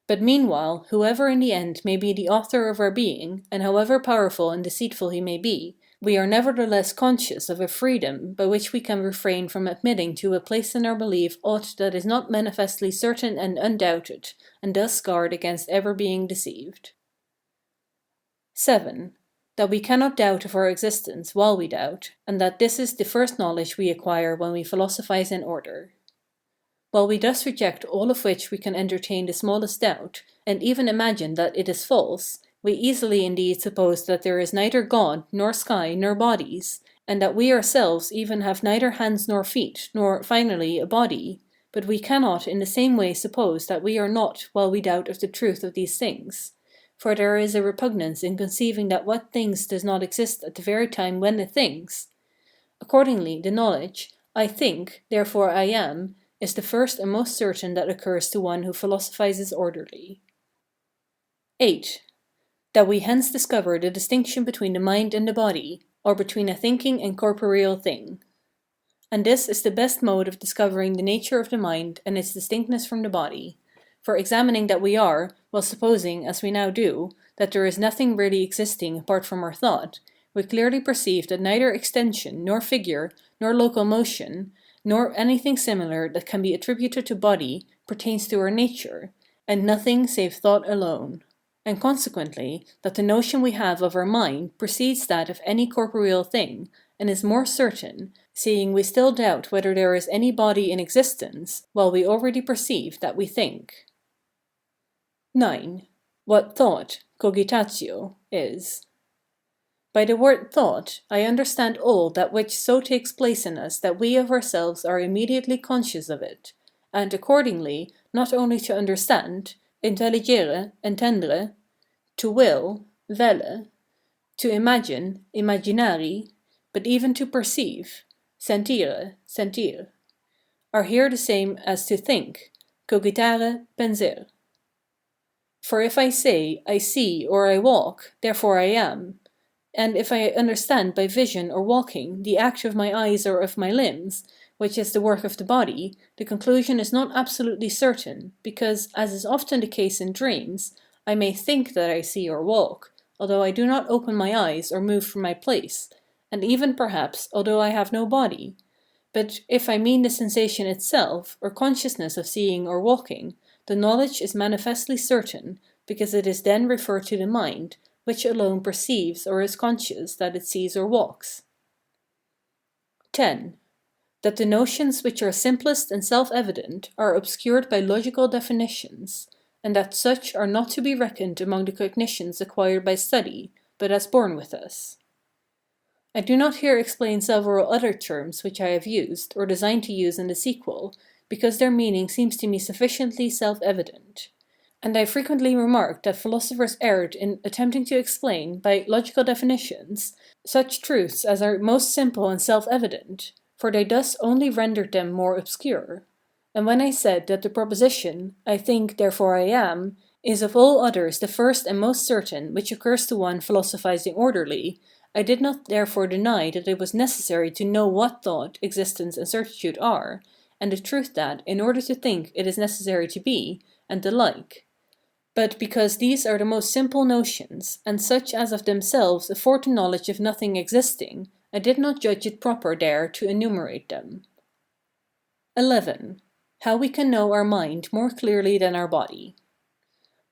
But meanwhile, whoever in the end may be the author of our being, and however powerful and deceitful he may be, we are nevertheless conscious of a freedom by which we can refrain from admitting to a place in our belief aught that is not manifestly certain and undoubted, and thus guard against ever being deceived. 7. That we cannot doubt of our existence while we doubt, and that this is the first knowledge we acquire when we philosophize in order. While we thus reject all of which we can entertain the smallest doubt, and even imagine that it is false, we easily indeed suppose that there is neither God, nor sky, nor bodies, and that we ourselves even have neither hands nor feet, nor, finally, a body, but we cannot in the same way suppose that we are not while we doubt of the truth of these things. For there is a repugnance in conceiving that what thinks does not exist at the very time when it thinks. Accordingly, the knowledge, I think, therefore I am, is the first and most certain that occurs to one who philosophizes orderly. 8. That we hence discover the distinction between the mind and the body, or between a thinking and corporeal thing. And this is the best mode of discovering the nature of the mind and its distinctness from the body. For examining that we are, while supposing, as we now do, that there is nothing really existing apart from our thought, we clearly perceive that neither extension, nor figure, nor local motion, nor anything similar that can be attributed to body, pertains to our nature, and nothing save thought alone. And consequently, that the notion we have of our mind precedes that of any corporeal thing, and is more certain, seeing we still doubt whether there is any body in existence, while we already perceive that we think. 9. What thought, cogitatio, is. By the word thought, I understand all that which so takes place in us that we of ourselves are immediately conscious of it, and accordingly, not only to understand, intelligere, entendre, to will, velle, to imagine, imaginari, but even to perceive, sentire, sentir, are here the same as to think, cogitare, penser. For if I say, I see or I walk, therefore I am, and if I understand by vision or walking the act of my eyes or of my limbs, which is the work of the body, the conclusion is not absolutely certain, because, as is often the case in dreams, I may think that I see or walk, although I do not open my eyes or move from my place, and even perhaps although I have no body. But if I mean the sensation itself, or consciousness of seeing or walking, the knowledge is manifestly certain, because it is then referred to the mind, which alone perceives or is conscious that it sees or walks. 10. That the notions which are simplest and self-evident are obscured by logical definitions, and that such are not to be reckoned among the cognitions acquired by study, but as born with us. I do not here explain several other terms which I have used, or design to use in the sequel, because their meaning seems to me sufficiently self-evident. And I frequently remark that philosophers erred in attempting to explain, by logical definitions, such truths as are most simple and self-evident, for they thus only rendered them more obscure. And when I said that the proposition, I think, therefore I am, is of all others the first and most certain which occurs to one philosophizing orderly, I did not therefore deny that it was necessary to know what thought, existence, and certitude are, and the truth that, in order to think, it is necessary to be, and the like. But because these are the most simple notions, and such as of themselves afford the knowledge of nothing existing, I did not judge it proper there to enumerate them. 11. How we can know our mind more clearly than our body.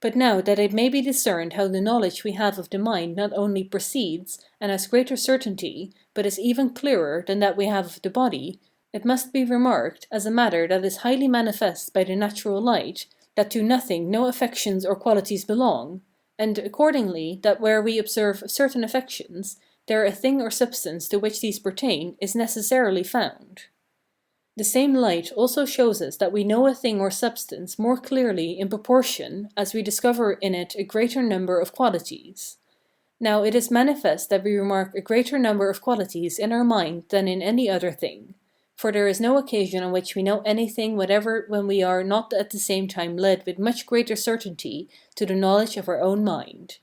But now that it may be discerned how the knowledge we have of the mind not only precedes, and has greater certainty, but is even clearer than that we have of the body, it must be remarked, as a matter that is highly manifest by the natural light, that to nothing no affections or qualities belong, and accordingly that where we observe certain affections, there a thing or substance to which these pertain is necessarily found. The same light also shows us that we know a thing or substance more clearly in proportion as we discover in it a greater number of qualities. Now it is manifest that we remark a greater number of qualities in our mind than in any other thing, for there is no occasion on which we know anything whatever when we are not at the same time led with much greater certainty to the knowledge of our own mind.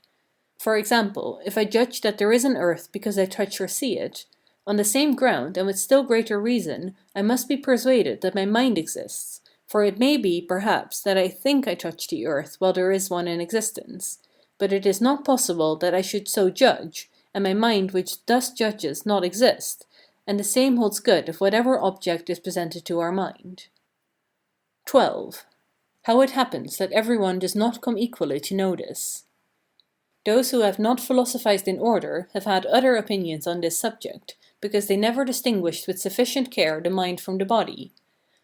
For example, if I judge that there is an earth because I touch or see it, on the same ground, and with still greater reason, I must be persuaded that my mind exists, for it may be, perhaps, that I think I touch the earth while there is one in existence, but it is not possible that I should so judge, and my mind which thus judges not exist, and the same holds good of whatever object is presented to our mind. 12. How it happens that everyone does not come equally to know this. Those who have not philosophized in order have had other opinions on this subject, because they never distinguished with sufficient care the mind from the body.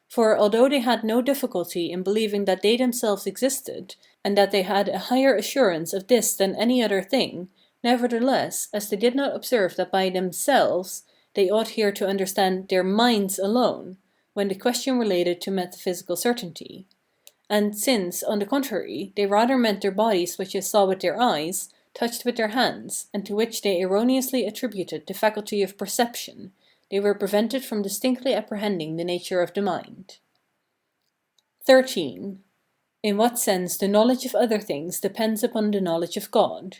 For although they had no difficulty in believing that they themselves existed, and that they had a higher assurance of this than any other thing, nevertheless, as they did not observe that by themselves, they ought here to understand their minds alone, when the question related to metaphysical certainty. And since, on the contrary, they rather meant their bodies which they saw with their eyes, touched with their hands, and to which they erroneously attributed the faculty of perception, they were prevented from distinctly apprehending the nature of the mind. 13. In what sense the knowledge of other things depends upon the knowledge of God.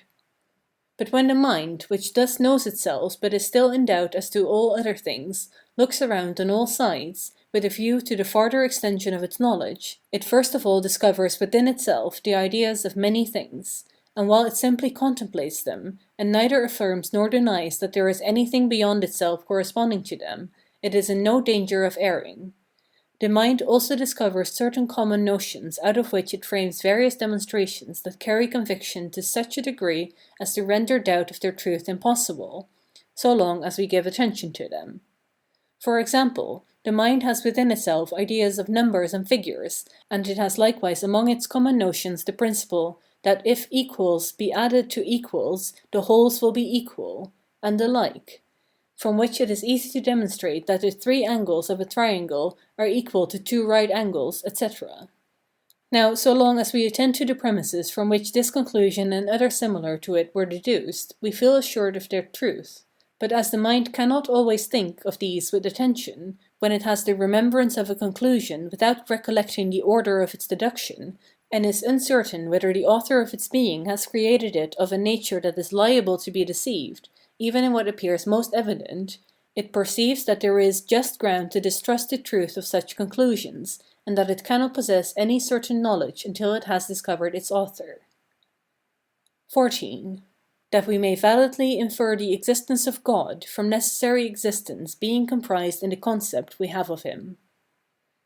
But when the mind, which thus knows itself but is still in doubt as to all other things, looks around on all sides, with a view to the farther extension of its knowledge, it first of all discovers within itself the ideas of many things, and while it simply contemplates them, and neither affirms nor denies that there is anything beyond itself corresponding to them, it is in no danger of erring. The mind also discovers certain common notions out of which it frames various demonstrations that carry conviction to such a degree as to render doubt of their truth impossible, so long as we give attention to them. For example, the mind has within itself ideas of numbers and figures, and it has likewise among its common notions the principle that if equals be added to equals, the wholes will be equal, and the like, from which it is easy to demonstrate that the 3 angles of a triangle are equal to 2 right angles, etc. Now, so long as we attend to the premises from which this conclusion and other similar to it were deduced, we feel assured of their truth. But as the mind cannot always think of these with attention, when it has the remembrance of a conclusion without recollecting the order of its deduction, and is uncertain whether the author of its being has created it of a nature that is liable to be deceived, even in what appears most evident, it perceives that there is just ground to distrust the truth of such conclusions, and that it cannot possess any certain knowledge until it has discovered its author. 14. That we may validly infer the existence of God from necessary existence being comprised in the concept we have of him.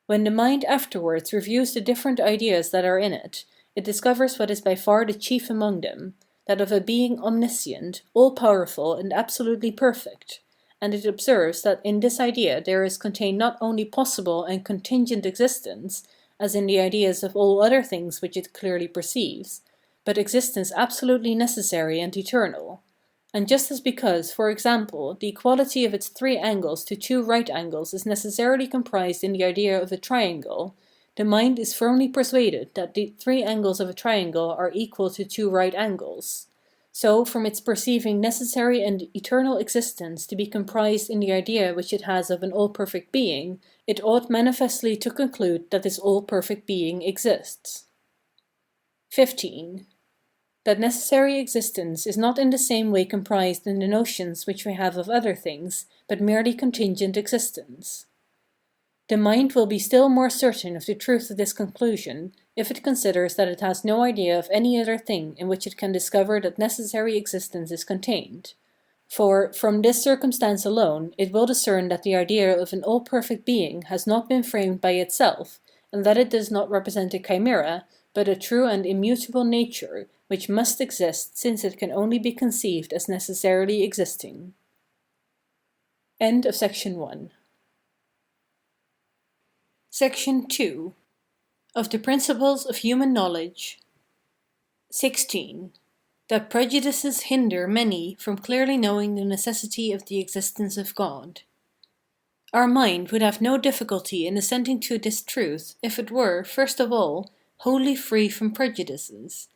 When the mind afterwards reviews the different ideas that are in it, it discovers what is by far the chief among them, that of a being omniscient, all-powerful and absolutely perfect, and it observes that in this idea there is contained not only possible and contingent existence, as in the ideas of all other things which it clearly perceives, but existence absolutely necessary and eternal. And just as because, for example, the equality of its three angles to two right angles is necessarily comprised in the idea of a triangle, the mind is firmly persuaded that the three angles of a triangle are equal to two right angles. So, from its perceiving necessary and eternal existence to be comprised in the idea which it has of an all-perfect being, it ought manifestly to conclude that this all-perfect being exists. 15. That necessary existence is not in the same way comprised in the notions which we have of other things, but merely contingent existence. The mind will be still more certain of the truth of this conclusion if it considers that it has no idea of any other thing in which it can discover that necessary existence is contained. For, from this circumstance alone, it will discern that the idea of an all-perfect being has not been framed by itself, and that it does not represent a chimera, but a true and immutable nature, which must exist since it can only be conceived as necessarily existing. End of section 1. Section 2. Of the Principles of Human Knowledge. 16. That prejudices hinder many from clearly knowing the necessity of the existence of God. Our mind would have no difficulty in assenting to this truth if it were, first of all, wholly free from prejudices.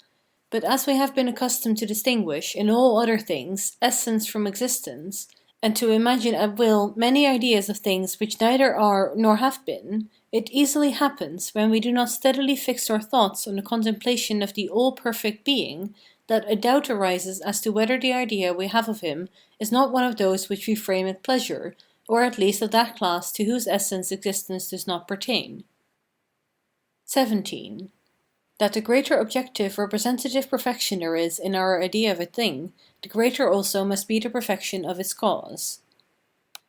But as we have been accustomed to distinguish, in all other things, essence from existence, and to imagine at will many ideas of things which neither are nor have been, it easily happens, when we do not steadily fix our thoughts on the contemplation of the all-perfect being, that a doubt arises as to whether the idea we have of him is not one of those which we frame at pleasure, or at least of that class to whose essence existence does not pertain. 17. That the greater objective representative perfection there is in our idea of a thing, the greater also must be the perfection of its cause.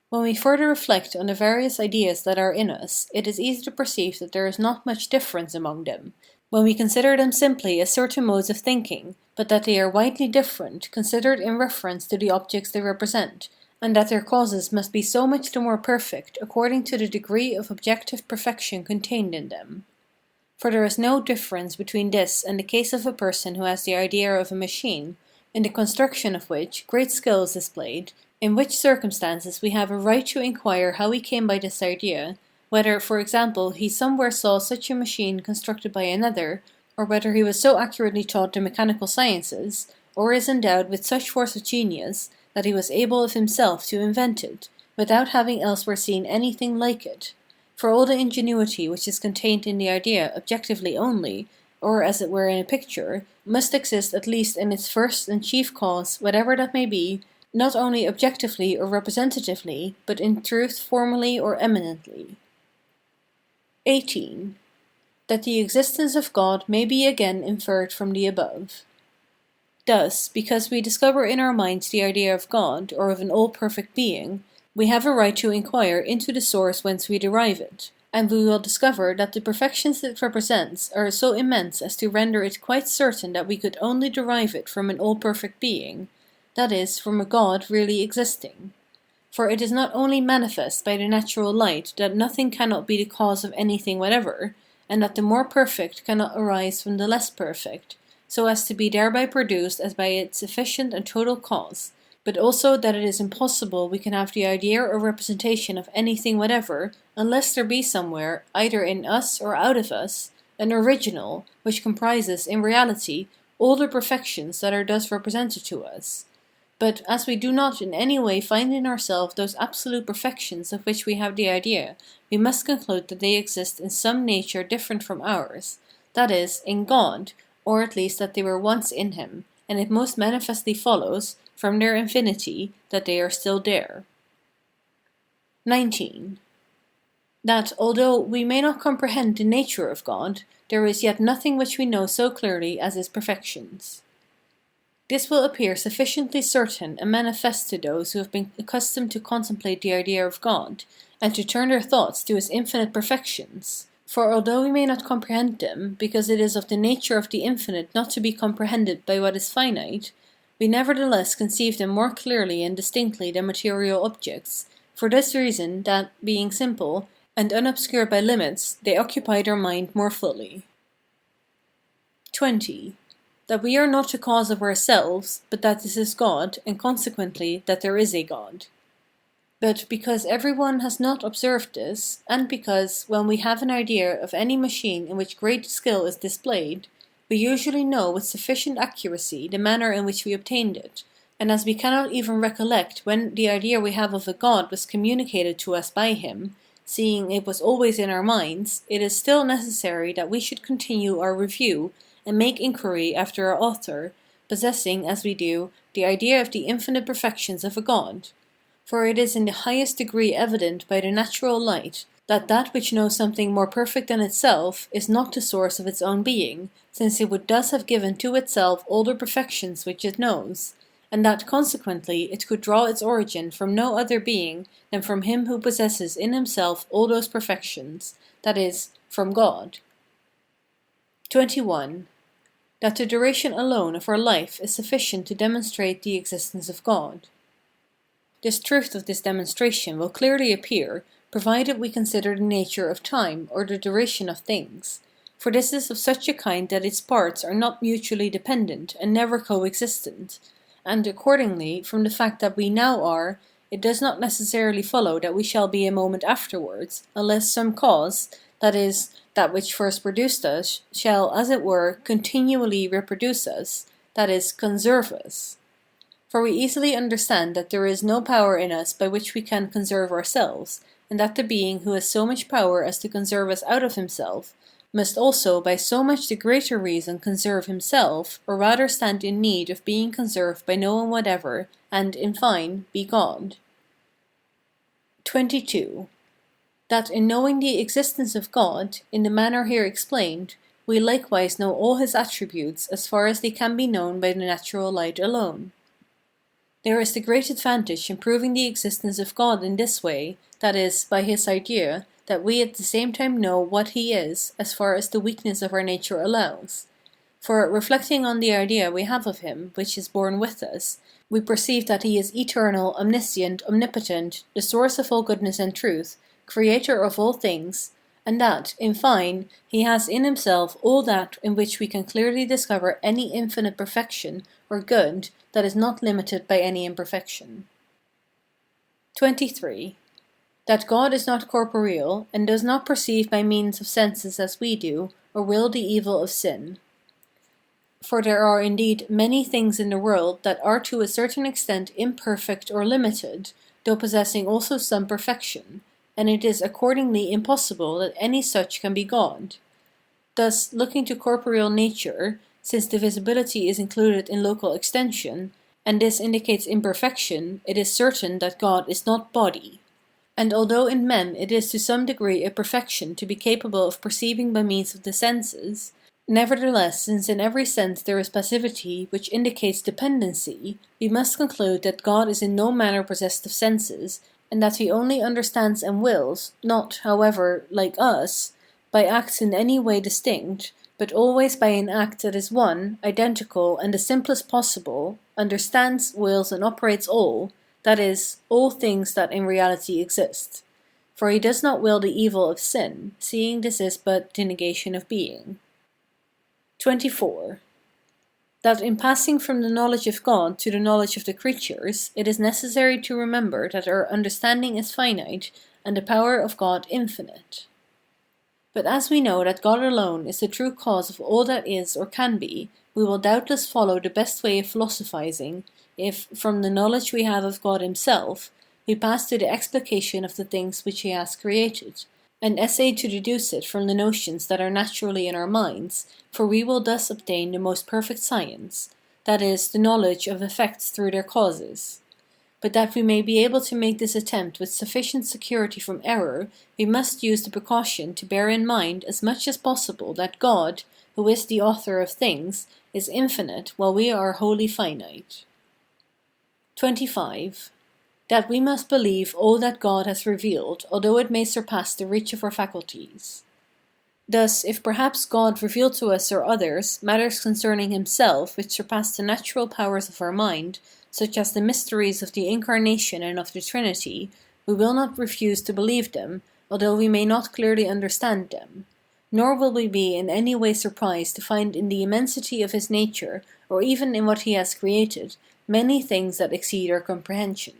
When we further reflect on the various ideas that are in us, it is easy to perceive that there is not much difference among them, when we consider them simply as certain modes of thinking, but that they are widely different, considered in reference to the objects they represent, and that their causes must be so much the more perfect according to the degree of objective perfection contained in them. For there is no difference between this and the case of a person who has the idea of a machine, in the construction of which great skill is displayed, in which circumstances we have a right to inquire how he came by this idea, whether, for example, he somewhere saw such a machine constructed by another, or whether he was so accurately taught the mechanical sciences, or is endowed with such force of genius, that he was able of himself to invent it, without having elsewhere seen anything like it. For all the ingenuity which is contained in the idea objectively only, or as it were in a picture, must exist at least in its first and chief cause, whatever that may be, not only objectively or representatively, but in truth formally or eminently. 18. That the existence of God may be again inferred from the above. Thus, because we discover in our minds the idea of God, or of an all-perfect being, we have a right to inquire into the source whence we derive it, and we will discover that the perfections it represents are so immense as to render it quite certain that we could only derive it from an all-perfect being, that is, from a God really existing. For it is not only manifest by the natural light that nothing cannot be the cause of anything whatever, and that the more perfect cannot arise from the less perfect, so as to be thereby produced as by its efficient and total cause, but also that it is impossible we can have the idea or representation of anything whatever, unless there be somewhere, either in us or out of us, an original, which comprises, in reality, all the perfections that are thus represented to us. But, as we do not in any way find in ourselves those absolute perfections of which we have the idea, we must conclude that they exist in some nature different from ours, that is, in God, or at least that they were once in him, and it most manifestly follows, from their infinity, that they are still there. 19. That, although we may not comprehend the nature of God, there is yet nothing which we know so clearly as his perfections. This will appear sufficiently certain and manifest to those who have been accustomed to contemplate the idea of God, and to turn their thoughts to his infinite perfections. For although we may not comprehend them, because it is of the nature of the infinite not to be comprehended by what is finite, we nevertheless conceive them more clearly and distinctly than material objects, for this reason, that, being simple, and unobscured by limits, they occupy our mind more fully. 20. That we are not the cause of ourselves, but that this is God, and consequently that there is a God. But because everyone has not observed this, and because, when we have an idea of any machine in which great skill is displayed, we usually know with sufficient accuracy the manner in which we obtained it, and as we cannot even recollect when the idea we have of a God was communicated to us by him, seeing it was always in our minds, it is still necessary that we should continue our review and make inquiry after our author, possessing, as we do, the idea of the infinite perfections of a God. For it is in the highest degree evident by the natural light that that which knows something more perfect than itself is not the source of its own being, since it would thus have given to itself all the perfections which it knows, and that consequently it could draw its origin from no other being than from him who possesses in himself all those perfections, that is, from God. 21. That the duration alone of our life is sufficient to demonstrate the existence of God. This truth of this demonstration will clearly appear, provided we consider the nature of time or the duration of things, for this is of such a kind that its parts are not mutually dependent and never coexistent, and accordingly, from the fact that we now are, it does not necessarily follow that we shall be a moment afterwards, unless some cause, that is, that which first produced us, shall, as it were, continually reproduce us, that is, conserve us. For we easily understand that there is no power in us by which we can conserve ourselves, and that the being who has so much power as to conserve us out of himself, must also by so much the greater reason conserve himself, or rather stand in need of being conserved by no one whatever, and, in fine, be God. 22. That in knowing the existence of God, in the manner here explained, we likewise know all his attributes as far as they can be known by the natural light alone. There is the great advantage in proving the existence of God in this way, that is, by his idea, that we at the same time know what he is, as far as the weakness of our nature allows. For, reflecting on the idea we have of him, which is born with us, we perceive that he is eternal, omniscient, omnipotent, the source of all goodness and truth, creator of all things, and that, in fine, he has in himself all that in which we can clearly discover any infinite perfection or good that is not limited by any imperfection. 23. That God is not corporeal, and does not perceive by means of senses as we do, or will the evil of sin. For there are indeed many things in the world that are to a certain extent imperfect or limited, though possessing also some perfection, and it is accordingly impossible that any such can be God. Thus, looking to corporeal nature, since divisibility is included in local extension, and this indicates imperfection, it is certain that God is not body. And although in men it is to some degree a perfection to be capable of perceiving by means of the senses, nevertheless, since in every sense there is passivity which indicates dependency, we must conclude that God is in no manner possessed of senses, and that he only understands and wills, not, however, like us, by acts in any way distinct, but always by an act that is one, identical, and the simplest possible, understands, wills, and operates all, that is, all things that in reality exist. For he does not will the evil of sin, seeing this is but the negation of being. 24. That in passing from the knowledge of God to the knowledge of the creatures, it is necessary to remember that our understanding is finite, and the power of God infinite. But as we know that God alone is the true cause of all that is or can be, we will doubtless follow the best way of philosophizing, if, from the knowledge we have of God himself, we pass to the explication of the things which he has created, and essay to deduce it from the notions that are naturally in our minds, for we will thus obtain the most perfect science, that is, the knowledge of effects through their causes. But that we may be able to make this attempt with sufficient security from error, we must use the precaution to bear in mind as much as possible that God, who is the author of things, is infinite while we are wholly finite. 25. That we must believe all that God has revealed, although it may surpass the reach of our faculties. Thus, if perhaps God revealed to us or others matters concerning himself which surpass the natural powers of our mind, such as the mysteries of the Incarnation and of the Trinity, we will not refuse to believe them, although we may not clearly understand them. Nor will we be in any way surprised to find in the immensity of his nature, or even in what he has created, many things that exceed our comprehension.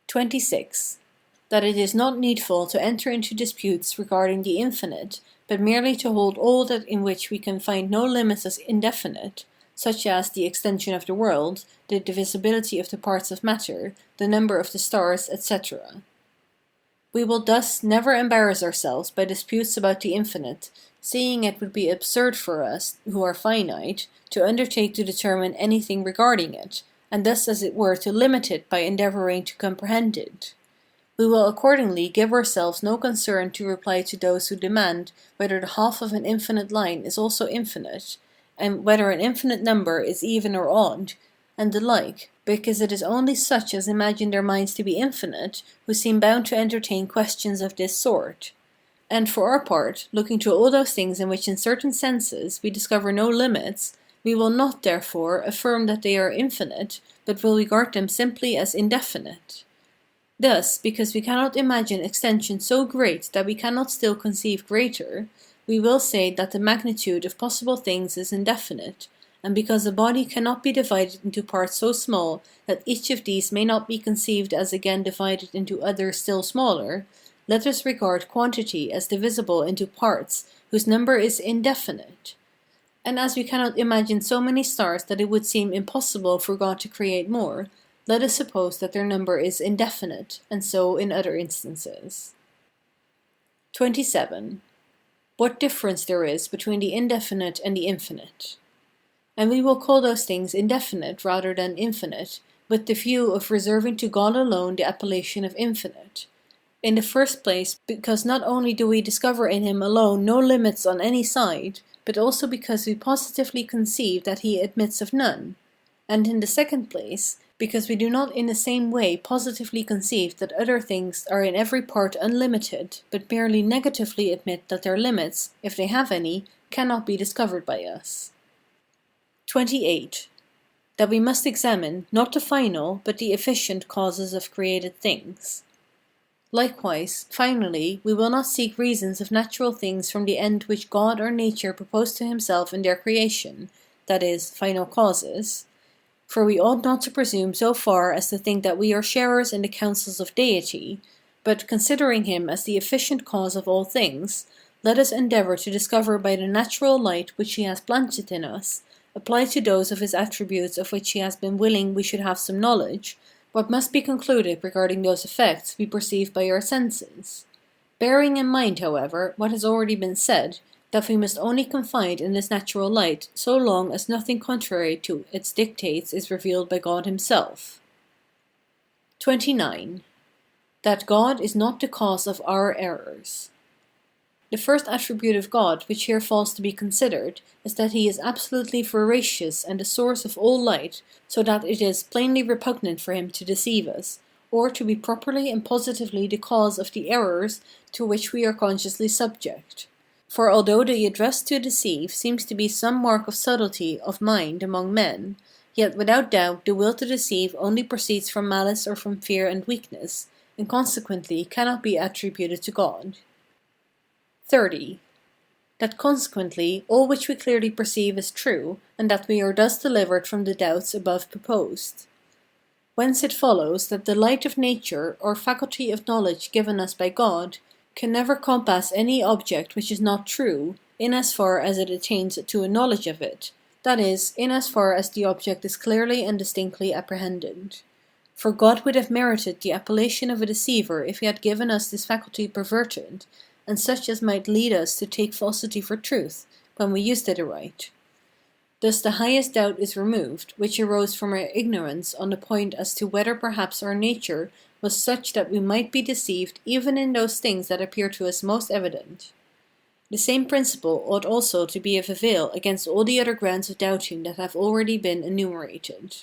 26. That it is not needful to enter into disputes regarding the infinite, but merely to hold all that in which we can find no limits as indefinite, such as the extension of the world, the divisibility of the parts of matter, the number of the stars, etc. We will thus never embarrass ourselves by disputes about the infinite, seeing it would be absurd for us, who are finite, to undertake to determine anything regarding it, and thus as it were to limit it by endeavoring to comprehend it. We will accordingly give ourselves no concern to reply to those who demand whether the half of an infinite line is also infinite, and whether an infinite number is even or odd, and the like, because it is only such as imagine their minds to be infinite who seem bound to entertain questions of this sort. And for our part, looking to all those things in which in certain senses we discover no limits, we will not, therefore, affirm that they are infinite, but will regard them simply as indefinite. Thus, because we cannot imagine extension so great that we cannot still conceive greater, we will say that the magnitude of possible things is indefinite, and because a body cannot be divided into parts so small that each of these may not be conceived as again divided into others still smaller, let us regard quantity as divisible into parts whose number is indefinite. And as we cannot imagine so many stars that it would seem impossible for God to create more, let us suppose that their number is indefinite, and so in other instances. 27. What difference there is between the indefinite and the infinite. And we will call those things indefinite rather than infinite, with the view of reserving to God alone the appellation of infinite. In the first place, because not only do we discover in him alone no limits on any side, but also because we positively conceive that he admits of none. And in the second place, because we do not in the same way positively conceive that other things are in every part unlimited, but merely negatively admit that their limits, if they have any, cannot be discovered by us. 28. That we must examine, not the final, but the efficient causes of created things. Likewise, finally, we will not seek reasons of natural things from the end which God or nature proposed to himself in their creation, that is, final causes. For we ought not to presume so far as to think that we are sharers in the counsels of deity, but considering him as the efficient cause of all things, let us endeavor to discover by the natural light which he has planted in us, applied to those of his attributes of which he has been willing we should have some knowledge, what must be concluded regarding those effects we perceive by our senses. Bearing in mind, however, what has already been said, that we must only confide in this natural light so long as nothing contrary to its dictates is revealed by God himself. 29. That God is not the cause of our errors. The first attribute of God which here falls to be considered is that he is absolutely veracious and the source of all light, so that it is plainly repugnant for him to deceive us, or to be properly and positively the cause of the errors to which we are consciously subject. For although the address to deceive seems to be some mark of subtlety of mind among men, yet without doubt the will to deceive only proceeds from malice or from fear and weakness, and consequently cannot be attributed to God. 30. That consequently all which we clearly perceive is true, and that we are thus delivered from the doubts above proposed. Whence it follows that the light of nature, or faculty of knowledge given us by God, can never compass any object which is not true, in as far as it attains to a knowledge of it, that is, in as far as the object is clearly and distinctly apprehended. For God would have merited the appellation of a deceiver if he had given us this faculty perverted, and such as might lead us to take falsity for truth, when we used it aright. Thus the highest doubt is removed, which arose from our ignorance on the point as to whether perhaps our nature was such that we might be deceived even in those things that appear to us most evident. The same principle ought also to be of avail against all the other grounds of doubting that have already been enumerated.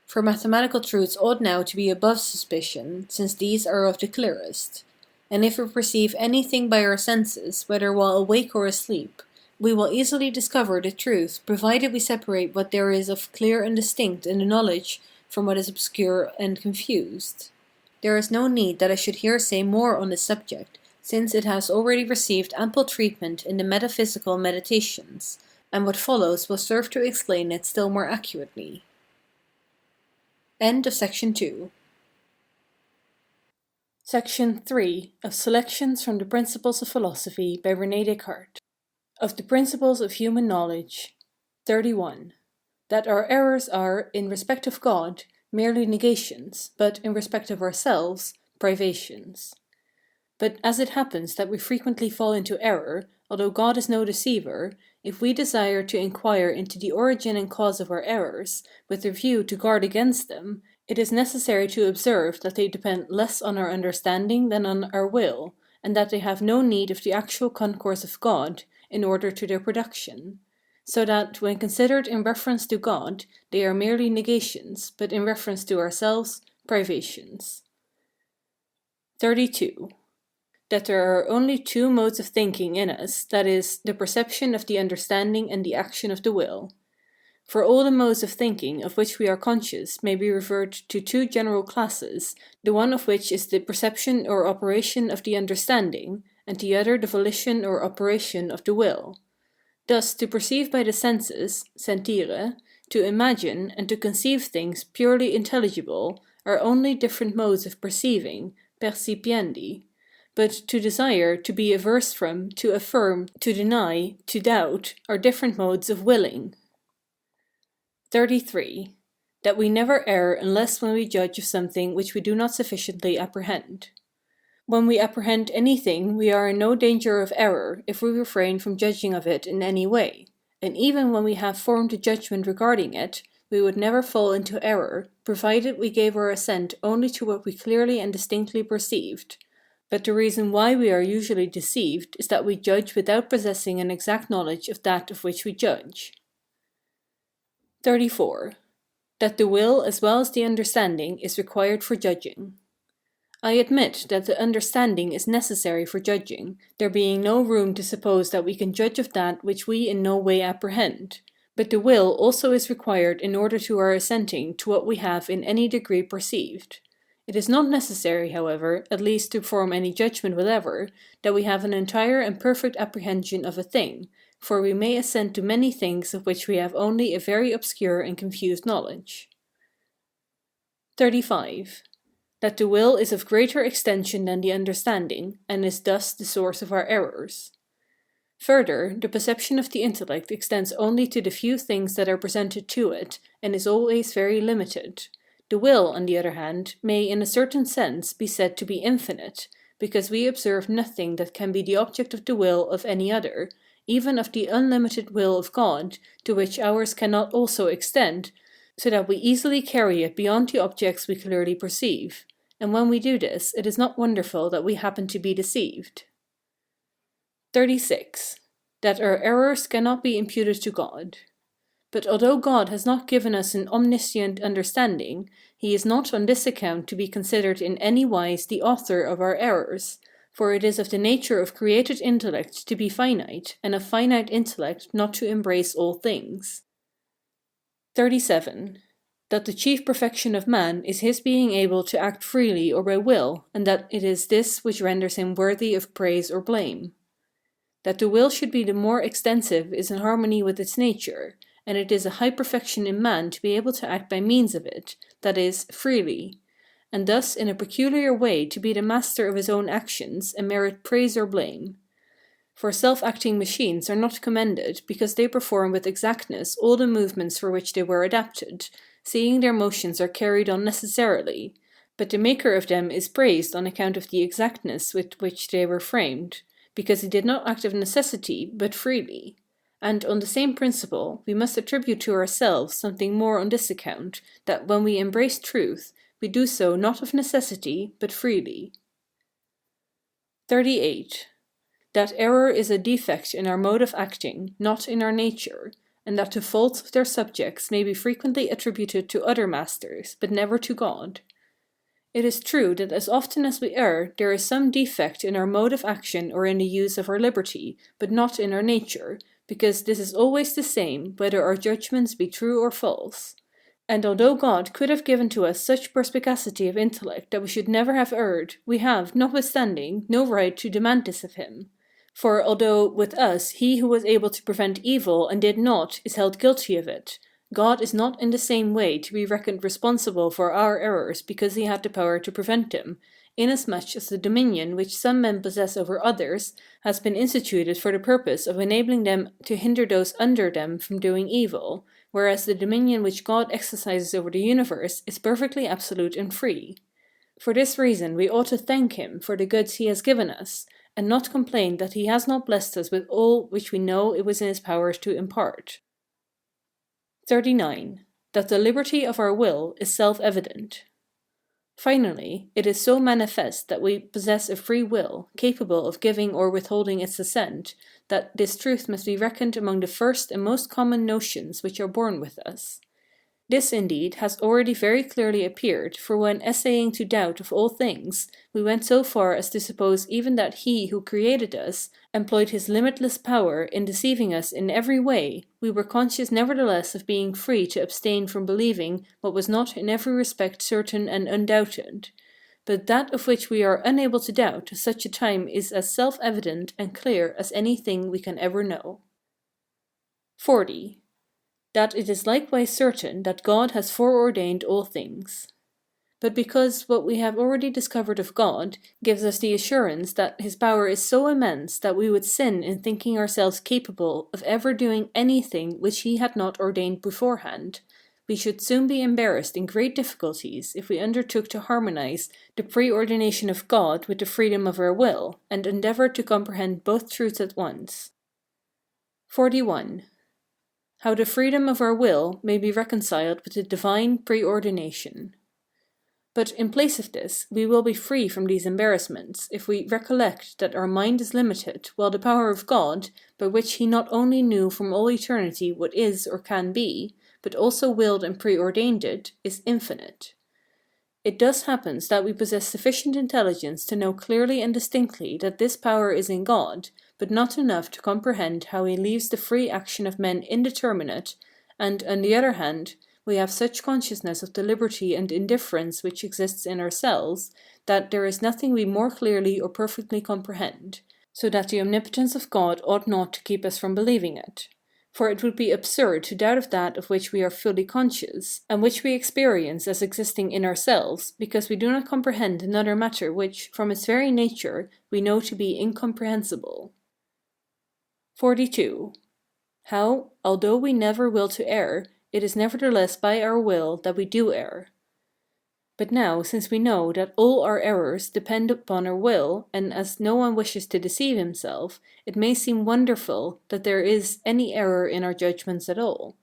For mathematical truths ought now to be above suspicion, since these are of the clearest. and if we perceive anything by our senses, whether while awake or asleep, we will easily discover the truth, provided we separate what there is of clear and distinct in the knowledge from what is obscure and confused. There is no need that I should here say more on this subject, since it has already received ample treatment in the metaphysical meditations, and what follows will serve to explain it still more accurately. End of section 2. Section 3 of Selections from the Principles of Philosophy by René Descartes. Of the Principles of Human Knowledge. 31. That our errors are, in respect of God, merely negations, but in respect of ourselves, privations. But as it happens that we frequently fall into error, although God is no deceiver, if we desire to inquire into the origin and cause of our errors, with a view to guard against them, it is necessary to observe that they depend less on our understanding than on our will, and that they have no need of the actual concourse of God in order to their production. So that, when considered in reference to God, they are merely negations, but in reference to ourselves, privations. 32. That there are only two modes of thinking in us, that is, the perception of the understanding and the action of the will. For all the modes of thinking of which we are conscious may be referred to two general classes, the one of which is the perception or operation of the understanding, and the other the volition or operation of the will. Thus, to perceive by the senses, sentire, to imagine, and to conceive things purely intelligible, are only different modes of perceiving, percipiendi. But to desire, to be averse from, to affirm, to deny, to doubt, are different modes of willing. 33. That we never err unless when we judge of something which we do not sufficiently apprehend. When we apprehend anything, we are in no danger of error if we refrain from judging of it in any way, and even when we have formed a judgment regarding it, we would never fall into error, provided we gave our assent only to what we clearly and distinctly perceived. But the reason why we are usually deceived is that we judge without possessing an exact knowledge of that of which we judge. 34. That the will as well as the understanding is required for judging. I admit that the understanding is necessary for judging, there being no room to suppose that we can judge of that which we in no way apprehend. But the will also is required in order to our assenting to what we have in any degree perceived. It is not necessary, however, at least to form any judgment whatever, that we have an entire and perfect apprehension of a thing, for we may assent to many things of which we have only a very obscure and confused knowledge. 35. That the will is of greater extension than the understanding, and is thus the source of our errors. Further, the perception of the intellect extends only to the few things that are presented to it, and is always very limited. The will, on the other hand, may in a certain sense be said to be infinite, because we observe nothing that can be the object of the will of any other, even of the unlimited will of God, to which ours cannot also extend, so that we easily carry it beyond the objects we clearly perceive, and when we do this, it is not wonderful that we happen to be deceived. 36. That our errors cannot be imputed to God. But although God has not given us an omniscient understanding, he is not on this account to be considered in any wise the author of our errors, for it is of the nature of created intellect to be finite, and of finite intellect not to embrace all things. 37. That the chief perfection of man is his being able to act freely or by will, and that it is this which renders him worthy of praise or blame. That the will should be the more extensive is in harmony with its nature, and it is a high perfection in man to be able to act by means of it, that is, freely, and thus in a peculiar way to be the master of his own actions and merit praise or blame. For self-acting machines are not commended because they perform with exactness all the movements for which they were adapted, seeing their motions are carried on necessarily, but the maker of them is praised on account of the exactness with which they were framed, because he did not act of necessity, but freely. And on the same principle, we must attribute to ourselves something more on this account, that when we embrace truth, we do so not of necessity, but freely. 38. That error is a defect in our mode of acting, not in our nature, and that the faults of their subjects may be frequently attributed to other masters, but never to God. It is true that as often as we err, there is some defect in our mode of action or in the use of our liberty, but not in our nature, because this is always the same, whether our judgments be true or false. And although God could have given to us such perspicacity of intellect that we should never have erred, we have, notwithstanding, no right to demand this of him. For although, with us, he who was able to prevent evil and did not is held guilty of it, God is not in the same way to be reckoned responsible for our errors because he had the power to prevent them, inasmuch as the dominion which some men possess over others has been instituted for the purpose of enabling them to hinder those under them from doing evil, whereas the dominion which God exercises over the universe is perfectly absolute and free. For this reason we ought to thank him for the goods he has given us, and not complain that he has not blessed us with all which we know it was in his power to impart. 39. That the liberty of our will is self-evident. Finally, it is so manifest that we possess a free will, capable of giving or withholding its assent, that this truth must be reckoned among the first and most common notions which are born with us. This, indeed, has already very clearly appeared, for when essaying to doubt of all things, we went so far as to suppose even that he who created us employed his limitless power in deceiving us in every way, we were conscious nevertheless of being free to abstain from believing what was not in every respect certain and undoubted. But that of which we are unable to doubt at such a time is as self-evident and clear as anything we can ever know. 40. That it is likewise certain that God has foreordained all things. But because what we have already discovered of God gives us the assurance that his power is so immense that we would sin in thinking ourselves capable of ever doing anything which he had not ordained beforehand, we should soon be embarrassed in great difficulties if we undertook to harmonize the preordination of God with the freedom of our will, and endeavor to comprehend both truths at once. 41. How the freedom of our will may be reconciled with the divine preordination. But in place of this, we will be free from these embarrassments, if we recollect that our mind is limited, while the power of God, by which he not only knew from all eternity what is or can be, but also willed and preordained it, is infinite. It thus happens that we possess sufficient intelligence to know clearly and distinctly that this power is in God, but not enough to comprehend how he leaves the free action of men indeterminate, and, on the other hand, we have such consciousness of the liberty and indifference which exists in ourselves, that there is nothing we more clearly or perfectly comprehend, so that the omnipotence of God ought not to keep us from believing it. For it would be absurd to doubt of that of which we are fully conscious, and which we experience as existing in ourselves, because we do not comprehend another matter which, from its very nature, we know to be incomprehensible. 42. How, although we never will to err, it is nevertheless by our will that we do err. But now, since we know that all our errors depend upon our will, and as no one wishes to deceive himself, it may seem wonderful that there is any error in our judgments at all.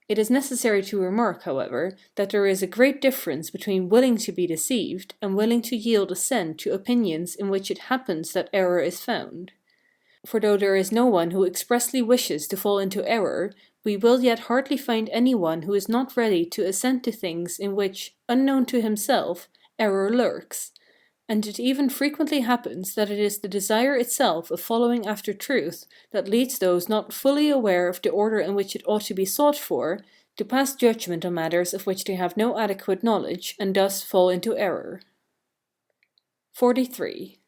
It is necessary to remark, however, that there is a great difference between willing to be deceived and willing to yield assent to opinions in which it happens that error is found. For though there is no one who expressly wishes to fall into error, we will yet hardly find any one who is not ready to assent to things in which, unknown to himself, error lurks. And it even frequently happens that it is the desire itself of following after truth that leads those not fully aware of the order in which it ought to be sought for, to pass judgment on matters of which they have no adequate knowledge, and thus fall into error. 43.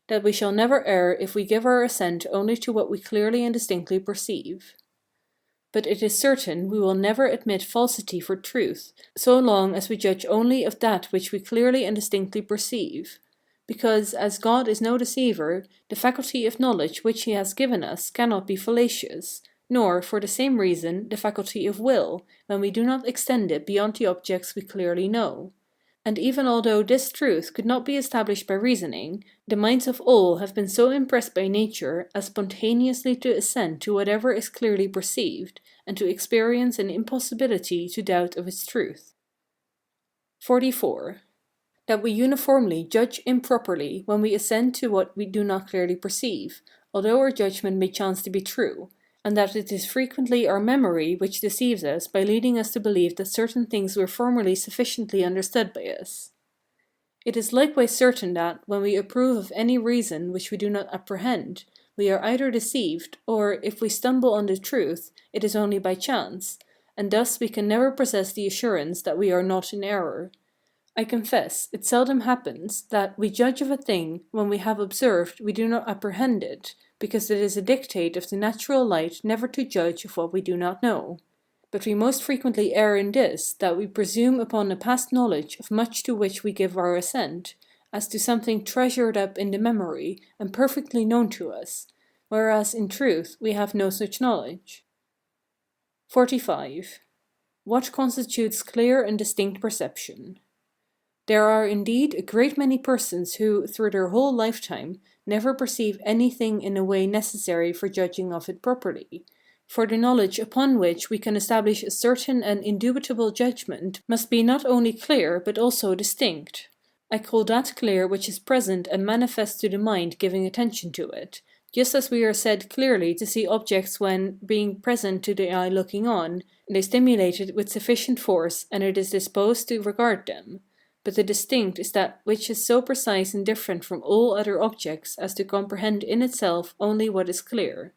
That we shall never err if we give our assent only to what we clearly and distinctly perceive. But it is certain we will never admit falsity for truth, so long as we judge only of that which we clearly and distinctly perceive. Because, as God is no deceiver, the faculty of knowledge which he has given us cannot be fallacious, nor, for the same reason, the faculty of will, when we do not extend it beyond the objects we clearly know. And even although this truth could not be established by reasoning, the minds of all have been so impressed by nature as spontaneously to assent to whatever is clearly perceived, and to experience an impossibility to doubt of its truth. 44. That we uniformly judge improperly when we assent to what we do not clearly perceive, although our judgment may chance to be true, and that it is frequently our memory which deceives us by leading us to believe that certain things were formerly sufficiently understood by us. It is likewise certain that, when we approve of any reason which we do not apprehend, we are either deceived, or, if we stumble on the truth, it is only by chance, and thus we can never possess the assurance that we are not in error. I confess, it seldom happens that we judge of a thing when we have observed we do not apprehend it, because it is a dictate of the natural light never to judge of what we do not know. But we most frequently err in this, that we presume upon a past knowledge of much to which we give our assent, as to something treasured up in the memory and perfectly known to us, whereas in truth we have no such knowledge. 45. What constitutes clear and distinct perception? There are indeed a great many persons who, through their whole lifetime, never perceive anything in a way necessary for judging of it properly. For the knowledge upon which we can establish a certain and indubitable judgment must be not only clear but also distinct. I call that clear which is present and manifest to the mind giving attention to it, just as we are said clearly to see objects when, being present to the eye looking on, they stimulate it with sufficient force and it is disposed to regard them. But the distinct is that which is so precise and different from all other objects as to comprehend in itself only what is clear.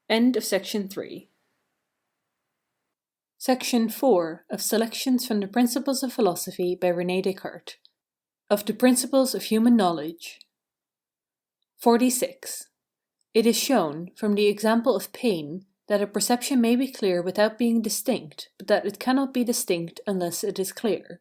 End of section 3. Section 4 of Selections from the Principles of Philosophy by René Descartes. Of the Principles of Human Knowledge. 46. It is shown, from the example of pain, that a perception may be clear without being distinct, but that it cannot be distinct unless it is clear.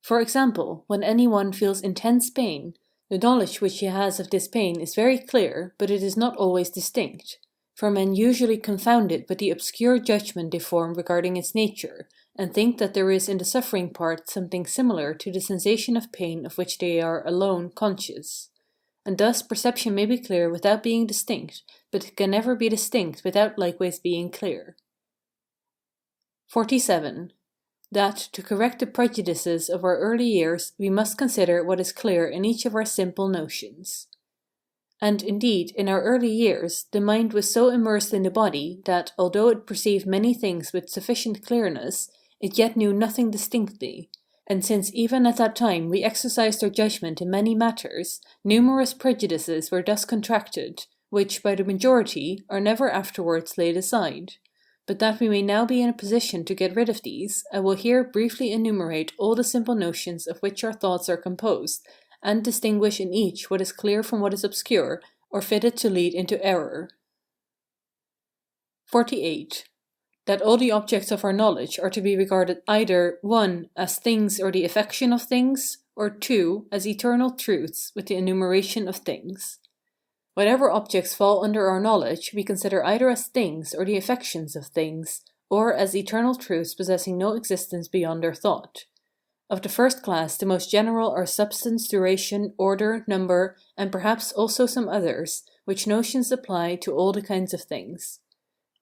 For example, when anyone feels intense pain, the knowledge which he has of this pain is very clear, but it is not always distinct. For men usually confound it with the obscure judgment they form regarding its nature, and think that there is in the suffering part something similar to the sensation of pain of which they are alone conscious. And thus perception may be clear without being distinct, but it can never be distinct without likewise being clear. 47. That, to correct the prejudices of our early years, we must consider what is clear in each of our simple notions. And indeed, in our early years, the mind was so immersed in the body that, although it perceived many things with sufficient clearness, it yet knew nothing distinctly. And since even at that time we exercised our judgment in many matters, numerous prejudices were thus contracted, which, by the majority, are never afterwards laid aside. But that we may now be in a position to get rid of these, I will here briefly enumerate all the simple notions of which our thoughts are composed, and distinguish in each what is clear from what is obscure, or fitted to lead into error. 48. That all the objects of our knowledge are to be regarded either 1. As things or the affection of things, or 2. As eternal truths with the enumeration of things. Whatever objects fall under our knowledge we consider either as things or the affections of things, or as eternal truths possessing no existence beyond our thought. Of the first class, the most general are substance, duration, order, number, and perhaps also some others, which notions apply to all the kinds of things.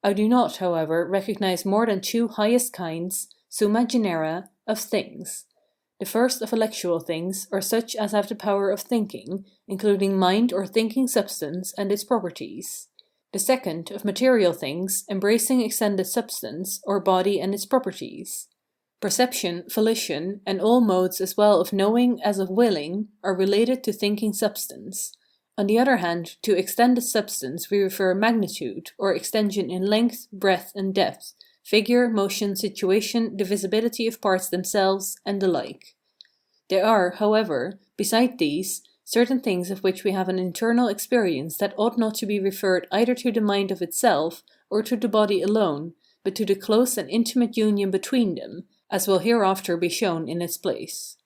I do not, however, recognize more than 2 highest kinds, summa genera, of things. The first of intellectual things are such as have the power of thinking, including mind or thinking substance and its properties. The second of material things, embracing extended substance, or body and its properties. Perception, volition, and all modes as well of knowing as of willing, are related to thinking substance. On the other hand, to extended substance we refer magnitude, or extension in length, breadth, and depth, figure, motion, situation, the visibility of parts themselves, and the like. There are, however, beside these, certain things of which we have an internal experience that ought not to be referred either to the mind of itself, or to the body alone, but to the close and intimate union between them, as will hereafter be shown in its place.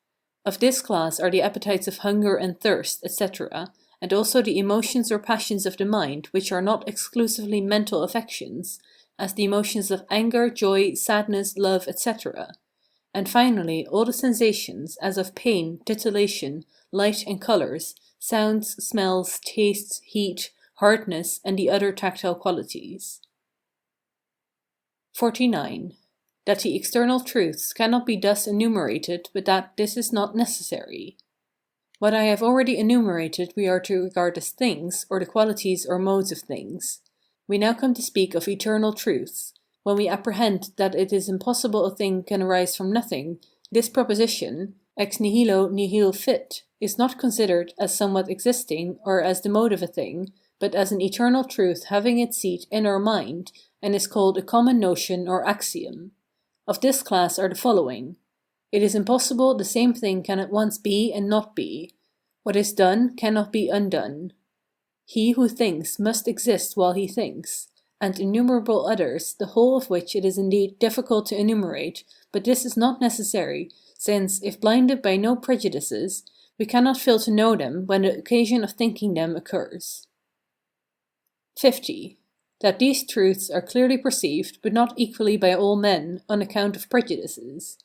Of this class are the appetites of hunger and thirst, etc., and also the emotions or passions of the mind, which are not exclusively mental affections, as the emotions of anger, joy, sadness, love, etc. And finally, all the sensations, as of pain, titillation, light and colors, sounds, smells, tastes, heat, hardness, and the other tactile qualities. 49. That the external truths cannot be thus enumerated, but that this is not necessary. What I have already enumerated we are to regard as things, or the qualities or modes of things. We now come to speak of eternal truths. When we apprehend that it is impossible a thing can arise from nothing, this proposition, Ex nihilo nihil fit is not considered as somewhat existing or as the mode of a thing, but as an eternal truth having its seat in our mind, and is called a common notion or axiom. Of this class are the following. It is impossible the same thing can at once be and not be. What is done cannot be undone. He who thinks must exist while he thinks, and innumerable others, the whole of which it is indeed difficult to enumerate, but this is not necessary, since, if blinded by no prejudices, we cannot fail to know them when the occasion of thinking them occurs. 50. That these truths are clearly perceived, but not equally by all men, on account of prejudices.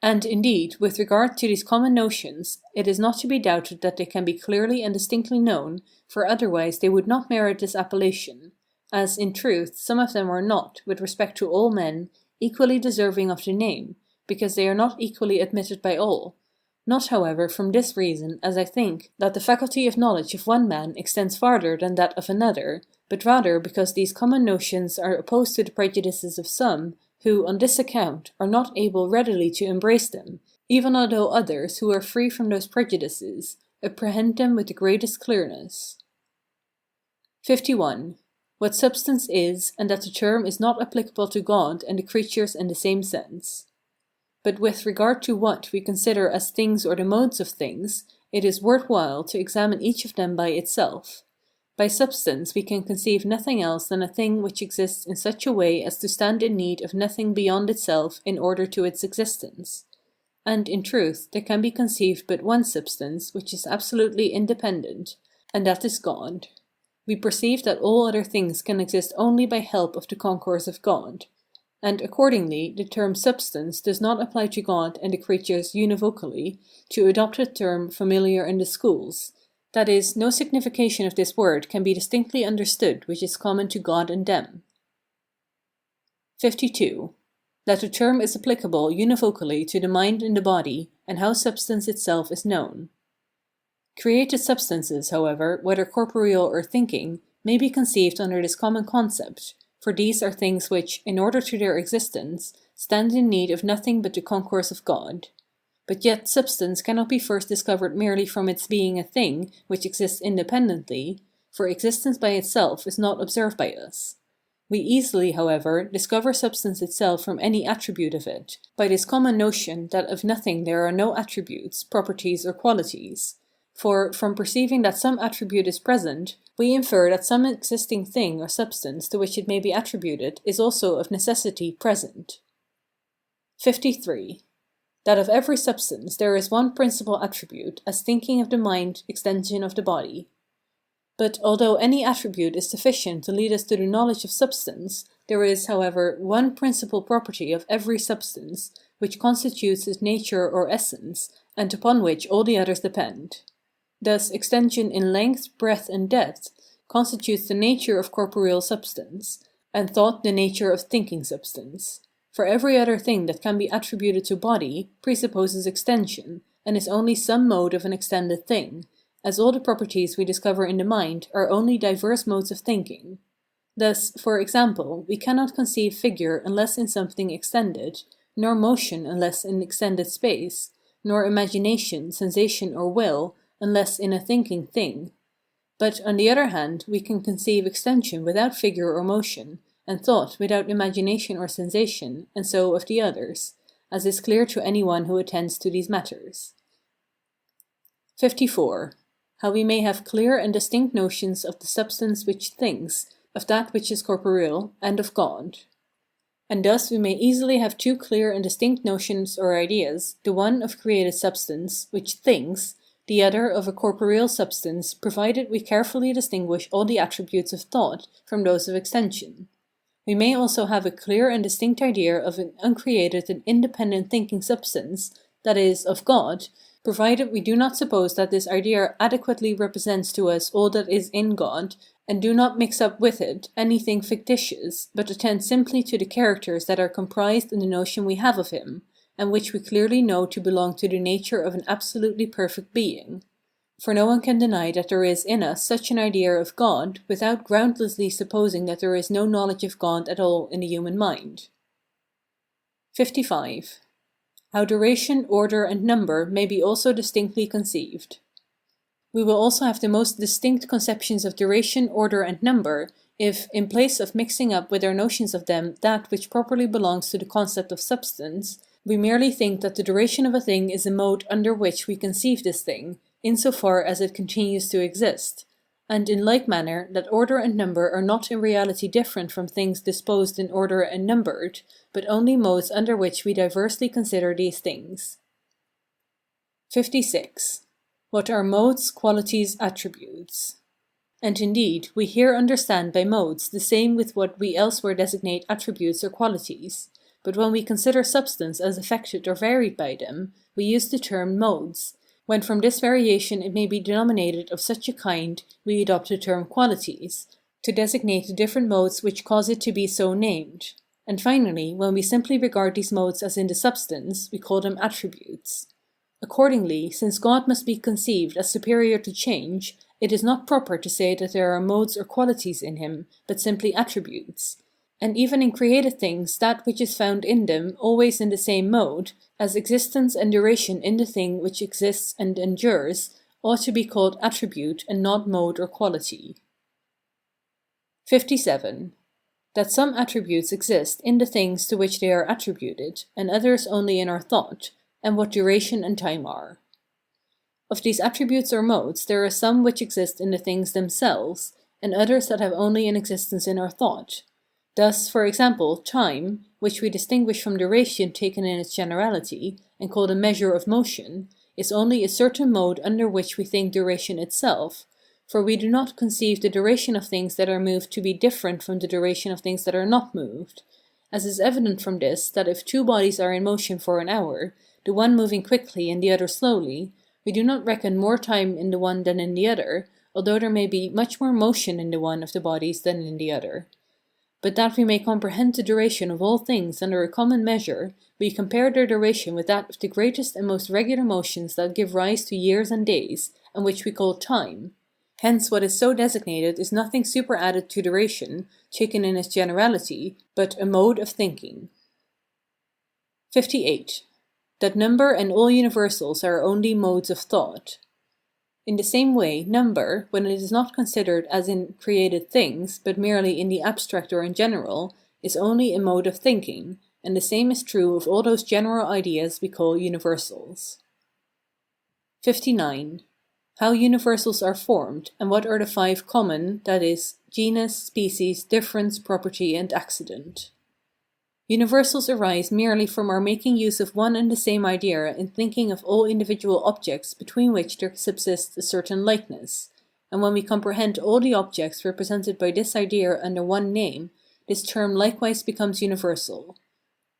And, indeed, with regard to these common notions, it is not to be doubted that they can be clearly and distinctly known, for otherwise they would not merit this appellation, as, in truth, some of them are not, with respect to all men, equally deserving of the name, because they are not equally admitted by all. Not, however, from this reason, as I think, that the faculty of knowledge of one man extends farther than that of another, but rather because these common notions are opposed to the prejudices of some, who, on this account, are not able readily to embrace them, even although others, who are free from those prejudices, apprehend them with the greatest clearness. 51. What substance is, and that the term is not applicable to God and the creatures in the same sense. But with regard to what we consider as things or the modes of things, it is worthwhile to examine each of them by itself. By substance we can conceive nothing else than a thing which exists in such a way as to stand in need of nothing beyond itself in order to its existence. And, in truth, there can be conceived but one substance which is absolutely independent, and that is God. We perceive that all other things can exist only by help of the concourse of God. And accordingly, the term substance does not apply to God and the creatures univocally, to adopt a term familiar in the schools. That is, no signification of this word can be distinctly understood which is common to God and them. 52. That the term is applicable univocally to the mind and the body, and how substance itself is known. Created substances, however, whether corporeal or thinking, may be conceived under this common concept, for these are things which, in order to their existence, stand in need of nothing but the concourse of God. But yet substance cannot be first discovered merely from its being a thing which exists independently, for existence by itself is not observed by us. We easily, however, discover substance itself from any attribute of it, by this common notion that of nothing there are no attributes, properties, or qualities. For, from perceiving that some attribute is present, we infer that some existing thing or substance to which it may be attributed is also of necessity present. 53. That of every substance there is one principal attribute, as thinking of the mind, extension of the body. But although any attribute is sufficient to lead us to the knowledge of substance, there is, however, one principal property of every substance, which constitutes its nature or essence, and upon which all the others depend. Thus, extension in length, breadth, and depth constitutes the nature of corporeal substance, and thought the nature of thinking substance. For every other thing that can be attributed to body presupposes extension, and is only some mode of an extended thing, as all the properties we discover in the mind are only diverse modes of thinking. Thus, for example, we cannot conceive figure unless in something extended, nor motion unless in extended space, nor imagination, sensation, or will unless in a thinking thing. But, on the other hand, we can conceive extension without figure or motion, and thought without imagination or sensation, and so of the others, as is clear to any one who attends to these matters. 54. How we may have clear and distinct notions of the substance which thinks, of that which is corporeal, and of God. And thus we may easily have two clear and distinct notions or ideas, the one of created substance, which thinks, the other of a corporeal substance, provided we carefully distinguish all the attributes of thought from those of extension. We may also have a clear and distinct idea of an uncreated and independent thinking substance, that is, of God, provided we do not suppose that this idea adequately represents to us all that is in God, and do not mix up with it anything fictitious, but attend simply to the characters that are comprised in the notion we have of him, and which we clearly know to belong to the nature of an absolutely perfect being. For no one can deny that there is in us such an idea of God, without groundlessly supposing that there is no knowledge of God at all in the human mind. 55. how duration, order, and number may be also distinctly conceived. We will also have the most distinct conceptions of duration, order, and number if, in place of mixing up with our notions of them that which properly belongs to the concept of substance, we merely think that the duration of a thing is a mode under which we conceive this thing, insofar as it continues to exist, and in like manner that order and number are not in reality different from things disposed in order and numbered, but only modes under which we diversely consider these things. 56. What are modes, qualities, attributes? And indeed, we here understand by modes the same with what we elsewhere designate attributes or qualities, but when we consider substance as affected or varied by them, we use the term modes. When from this variation it may be denominated of such a kind, we adopt the term qualities, to designate the different modes which cause it to be so named. And finally, when we simply regard these modes as in the substance, we call them attributes. Accordingly, since God must be conceived as superior to change, it is not proper to say that there are modes or qualities in him, but simply attributes. And even in created things, that which is found in them always in the same mode, as existence and duration in the thing which exists and endures, ought to be called attribute and not mode or quality. 57. That some attributes exist in the things to which they are attributed, and others only in our thought, and what duration and time are. Of these attributes or modes, there are some which exist in the things themselves, and others that have only an existence in our thought. Thus, for example, time, which we distinguish from duration taken in its generality, and call the measure of motion, is only a certain mode under which we think duration itself, for we do not conceive the duration of things that are moved to be different from the duration of things that are not moved. As is evident from this, that if two bodies are in motion for an hour, the one moving quickly and the other slowly, we do not reckon more time in the one than in the other, although there may be much more motion in the one of the bodies than in the other. But that we may comprehend the duration of all things under a common measure, we compare their duration with that of the greatest and most regular motions that give rise to years and days, and which we call time. Hence what is so designated is nothing superadded to duration, taken in its generality, but a mode of thinking. 58. That number and all universals are only modes of thought. In the same way, number, when it is not considered as in created things, but merely in the abstract or in general, is only a mode of thinking, and the same is true of all those general ideas we call universals. 59. How universals are formed, and what are the five common, that is, genus, species, difference, property, and accident. Universals arise merely from our making use of one and the same idea in thinking of all individual objects between which there subsists a certain likeness, and when we comprehend all the objects represented by this idea under one name, this term likewise becomes universal.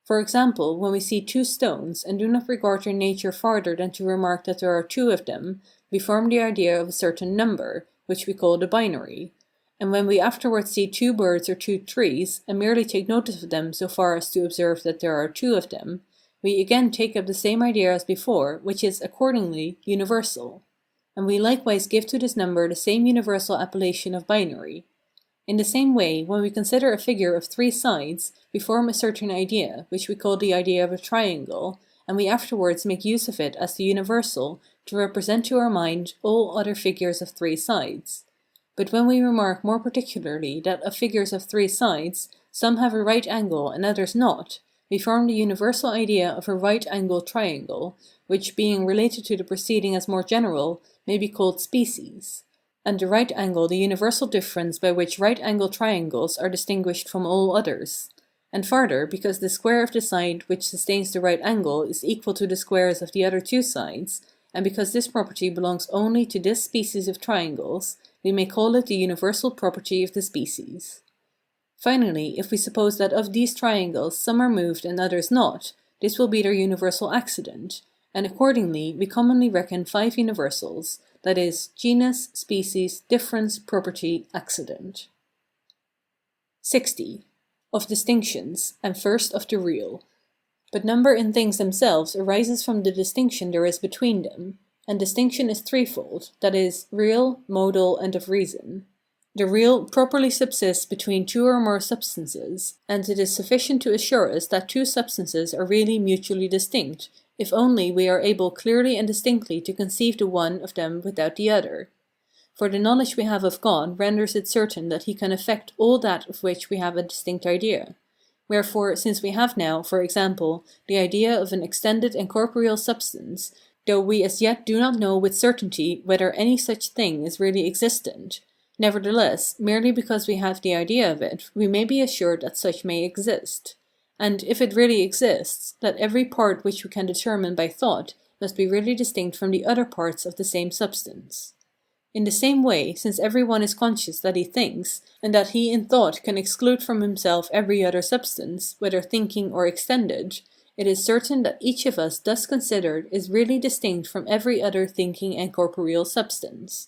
For example, when we see two stones and do not regard their nature farther than to remark that there are two of them, we form the idea of a certain number, which we call the binary. And when we afterwards see two birds or two trees, and merely take notice of them so far as to observe that there are two of them, we again take up the same idea as before, which is accordingly universal. And we likewise give to this number the same universal appellation of binary. In the same way, when we consider a figure of three sides, we form a certain idea, which we call the idea of a triangle, and we afterwards make use of it as the universal to represent to our mind all other figures of three sides. But when we remark more particularly that of figures of three sides, some have a right angle and others not, we form the universal idea of a right-angled triangle, which, being related to the preceding as more general, may be called species, and the right angle the universal difference by which right-angled triangles are distinguished from all others. And farther, because the square of the side which sustains the right angle is equal to the squares of the other two sides, and because this property belongs only to this species of triangles, we may call it the universal property of the species. Finally, if we suppose that of these triangles some are moved and others not, this will be their universal accident, and accordingly we commonly reckon five universals, that is, genus, species, difference, property, accident. 60. Of distinctions, and first of the real. But number in things themselves arises from the distinction there is between them, and distinction is threefold, that is, real, modal, and of reason. The real properly subsists between two or more substances, and it is sufficient to assure us that two substances are really mutually distinct, if only we are able clearly and distinctly to conceive the one of them without the other. For the knowledge we have of God renders it certain that he can effect all that of which we have a distinct idea. Wherefore, since we have now, for example, the idea of an extended and corporeal substance, though we as yet do not know with certainty whether any such thing is really existent, nevertheless, merely because we have the idea of it, we may be assured that such may exist. And if it really exists, that every part which we can determine by thought must be really distinct from the other parts of the same substance. In the same way, since every one is conscious that he thinks, and that he in thought can exclude from himself every other substance, whether thinking or extended, it is certain that each of us thus considered is really distinct from every other thinking and corporeal substance.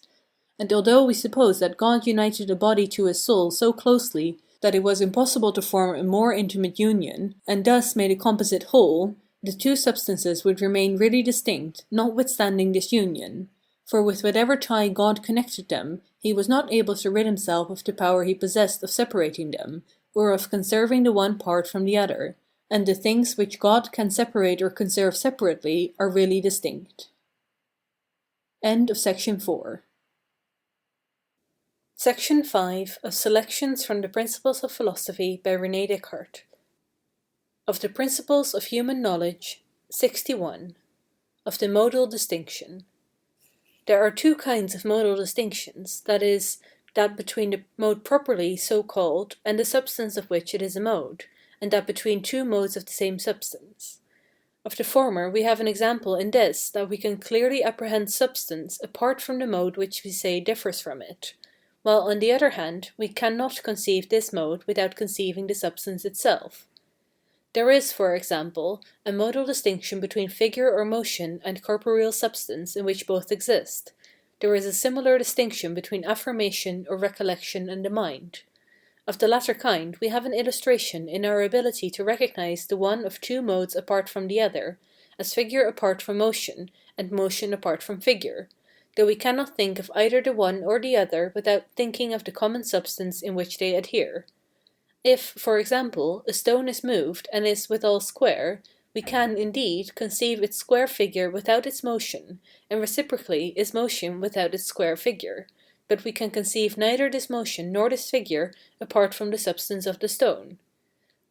And although we suppose that God united a body to a soul so closely that it was impossible to form a more intimate union, and thus made a composite whole, the two substances would remain really distinct, notwithstanding this union. For with whatever tie God connected them, he was not able to rid himself of the power he possessed of separating them, or of conserving the one part from the other, and the things which God can separate or conserve separately are really distinct. End of section 4. Section 5 of Selections from the Principles of Philosophy by René Descartes. Of the Principles of Human Knowledge, 61. Of the Modal Distinction. There are two kinds of modal distinctions, that is, that between the mode properly so called and the substance of which it is a mode, and that between two modes of the same substance. Of the former we have an example in this, that we can clearly apprehend substance apart from the mode which we say differs from it, while on the other hand we cannot conceive this mode without conceiving the substance itself. There is, for example, a modal distinction between figure or motion and corporeal substance in which both exist. There is a similar distinction between affirmation or recollection and the mind. Of the latter kind we have an illustration in our ability to recognize the one of two modes apart from the other, as figure apart from motion, and motion apart from figure, though we cannot think of either the one or the other without thinking of the common substance in which they adhere. If, for example, a stone is moved and is withal square, we can, indeed, conceive its square figure without its motion, and reciprocally its motion without its square figure, but we can conceive neither this motion nor this figure apart from the substance of the stone.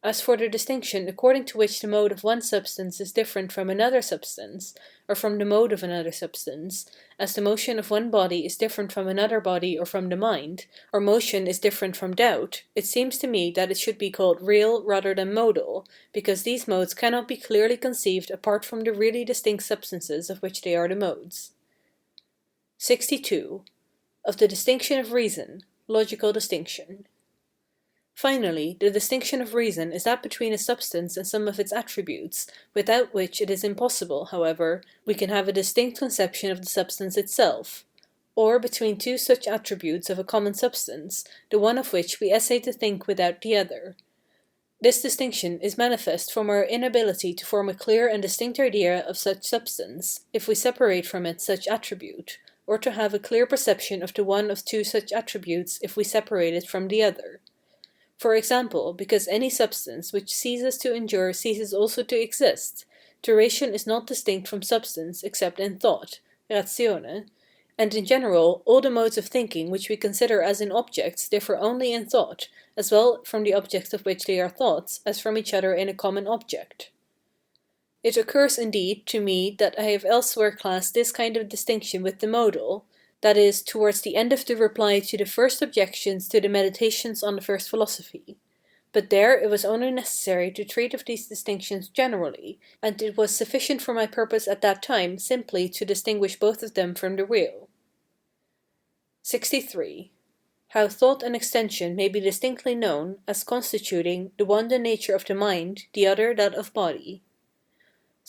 As for the distinction according to which the mode of one substance is different from another substance, or from the mode of another substance, as the motion of one body is different from another body or from the mind, or motion is different from doubt, it seems to me that it should be called real rather than modal, because these modes cannot be clearly conceived apart from the really distinct substances of which they are the modes. 62. Of the distinction of reason, logical distinction. Finally, the distinction of reason is that between a substance and some of its attributes, without which it is impossible, however, we can have a distinct conception of the substance itself, or between two such attributes of a common substance, the one of which we essay to think without the other. This distinction is manifest from our inability to form a clear and distinct idea of such substance, if we separate from it such attribute, or to have a clear perception of the one of two such attributes if we separate it from the other. For example, because any substance which ceases to endure ceases also to exist, duration is not distinct from substance except in thought, ratione, and in general all the modes of thinking which we consider as in objects differ only in thought, as well from the objects of which they are thoughts as from each other in a common object. It occurs indeed to me that I have elsewhere classed this kind of distinction with the modal, that is, towards the end of the reply to the first objections to the Meditations on the First Philosophy. But there it was only necessary to treat of these distinctions generally, and it was sufficient for my purpose at that time simply to distinguish both of them from the real. 63. How thought and extension may be distinctly known, as constituting, the one the nature of the mind, the other that of body.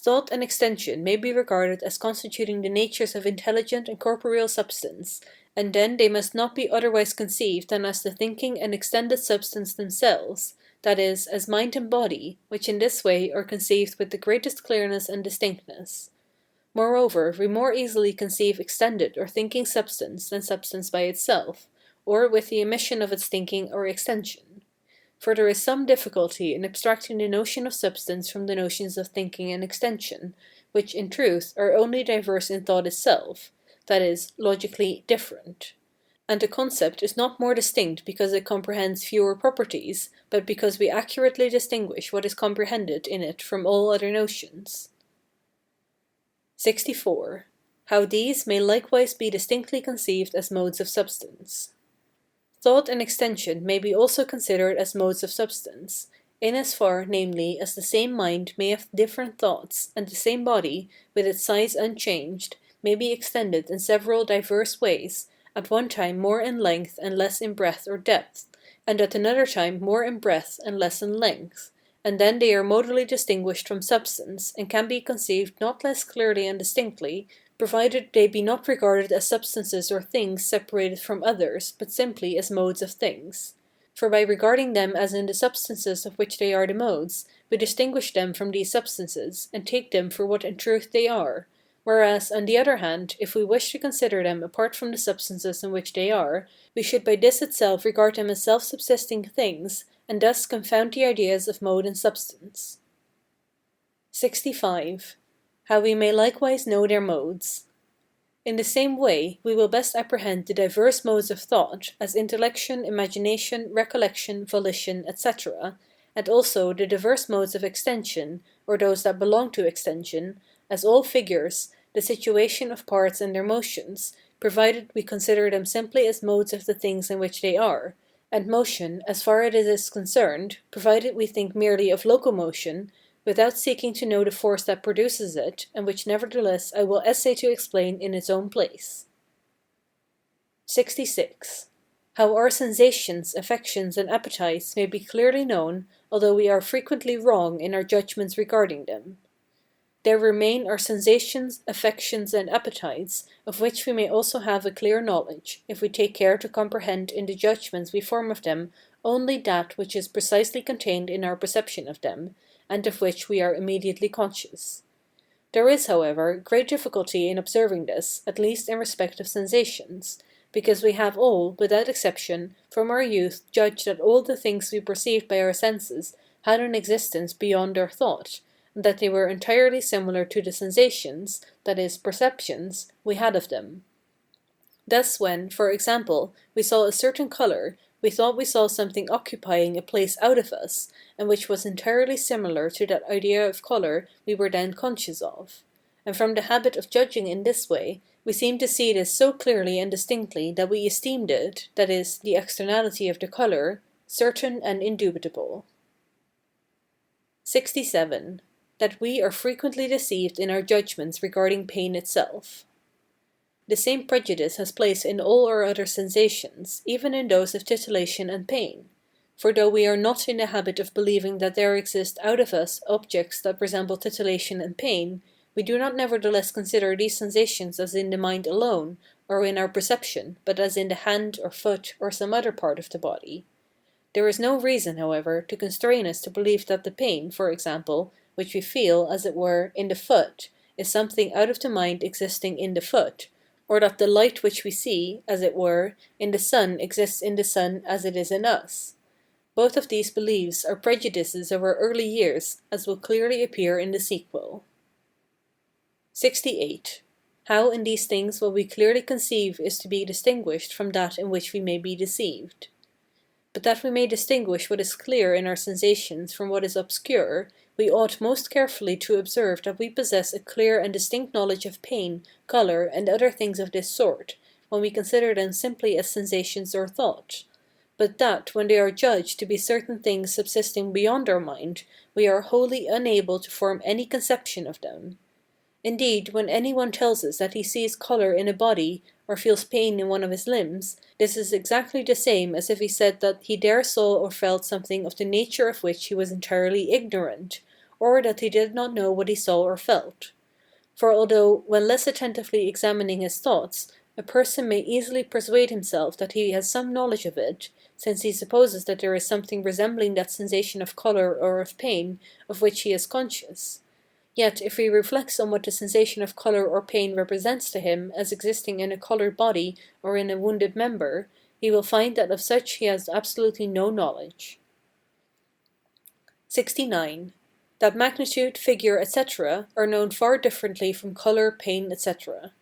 Thought and extension may be regarded as constituting the natures of intelligent and corporeal substance, and then they must not be otherwise conceived than as the thinking and extended substance themselves, that is, as mind and body, which in this way are conceived with the greatest clearness and distinctness. Moreover, we more easily conceive extended or thinking substance than substance by itself, or with the omission of its thinking or extension. For there is some difficulty in abstracting the notion of substance from the notions of thinking and extension, which in truth are only diverse in thought itself, that is, logically different. And the concept is not more distinct because it comprehends fewer properties, but because we accurately distinguish what is comprehended in it from all other notions. 64. How these may likewise be distinctly conceived as modes of substance. Thought and extension may be also considered as modes of substance, in as far, namely, as the same mind may have different thoughts, and the same body, with its size unchanged, may be extended in several diverse ways, at one time more in length and less in breadth or depth, and at another time more in breadth and less in length, and then they are modally distinguished from substance, and can be conceived not less clearly and distinctly, provided they be not regarded as substances or things separated from others, but simply as modes of things. For by regarding them as in the substances of which they are the modes, we distinguish them from these substances, and take them for what in truth they are, whereas, on the other hand, if we wish to consider them apart from the substances in which they are, we should by this itself regard them as self-subsisting things, and thus confound the ideas of mode and substance. 65. How we may likewise know their modes. In the same way, we will best apprehend the diverse modes of thought, as intellection, imagination, recollection, volition, etc., and also the diverse modes of extension, or those that belong to extension, as all figures, the situation of parts and their motions, provided we consider them simply as modes of the things in which they are, and motion, as far as it is concerned, provided we think merely of locomotion, without seeking to know the force that produces it, and which nevertheless I will essay to explain in its own place. 66. How our sensations, affections, and appetites may be clearly known, although we are frequently wrong in our judgments regarding them. There remain our sensations, affections, and appetites, of which we may also have a clear knowledge, if we take care to comprehend in the judgments we form of them only that which is precisely contained in our perception of them, and of which we are immediately conscious. There is, however, great difficulty in observing this, at least in respect of sensations, because we have all, without exception, from our youth judged that all the things we perceived by our senses had an existence beyond our thought, and that they were entirely similar to the sensations, that is, perceptions, we had of them. Thus when, for example, we saw a certain color, we thought we saw something occupying a place out of us, and which was entirely similar to that idea of color we were then conscious of. And from the habit of judging in this way, we seemed to see this so clearly and distinctly that we esteemed it, that is, the externality of the color, certain and indubitable. 67. That we are frequently deceived in our judgments regarding pain itself. The same prejudice has place in all our other sensations, even in those of titillation and pain. For though we are not in the habit of believing that there exist out of us objects that resemble titillation and pain, we do not nevertheless consider these sensations as in the mind alone, or in our perception, but as in the hand or foot or some other part of the body. There is no reason, however, to constrain us to believe that the pain, for example, which we feel, as it were, in the foot, is something out of the mind existing in the foot, or that the light which we see, as it were, in the sun exists in the sun as it is in us. Both of these beliefs are prejudices of our early years, as will clearly appear in the sequel. 68. How in these things what we clearly conceive is to be distinguished from that in which we may be deceived. But that we may distinguish what is clear in our sensations from what is obscure, we ought most carefully to observe that we possess a clear and distinct knowledge of pain, color, and other things of this sort, when we consider them simply as sensations or thought; but that, when they are judged to be certain things subsisting beyond our mind, we are wholly unable to form any conception of them. Indeed, when any one tells us that he sees color in a body, or feels pain in one of his limbs, this is exactly the same as if he said that he there saw or felt something of the nature of which he was entirely ignorant, or that he did not know what he saw or felt. For although, when less attentively examining his thoughts, a person may easily persuade himself that he has some knowledge of it, since he supposes that there is something resembling that sensation of color or of pain of which he is conscious, yet if he reflects on what the sensation of color or pain represents to him as existing in a colored body or in a wounded member, he will find that of such he has absolutely no knowledge. 69. that magnitude, figure, etc. are known far differently from colour, pain, etc.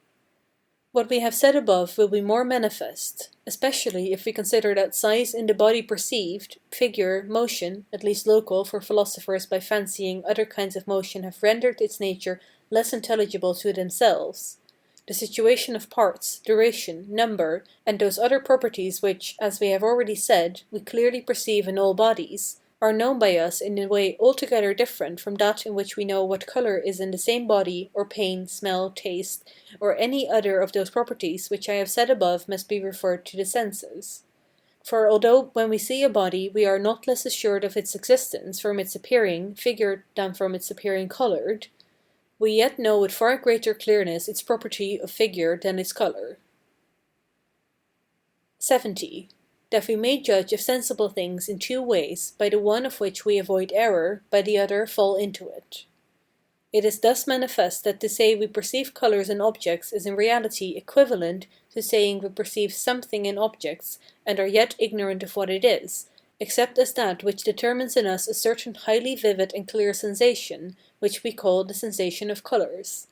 What we have said above will be more manifest, especially if we consider that size in the body perceived, figure, motion, at least local, for philosophers by fancying other kinds of motion have rendered its nature less intelligible to themselves. The situation of parts, duration, number, and those other properties which, as we have already said, we clearly perceive in all bodies, are known by us in a way altogether different from that in which we know what colour is in the same body, or pain, smell, taste, or any other of those properties which I have said above must be referred to the senses. For although when we see a body we are not less assured of its existence from its appearing figured than from its appearing coloured, we yet know with far greater clearness its property of figure than its colour. 70. That we may judge of sensible things in two ways, by the one of which we avoid error, by the other fall into it. It is thus manifest that to say we perceive colours in objects is in reality equivalent to saying we perceive something in objects and are yet ignorant of what it is, except as that which determines in us a certain highly vivid and clear sensation, which we call the sensation of colours.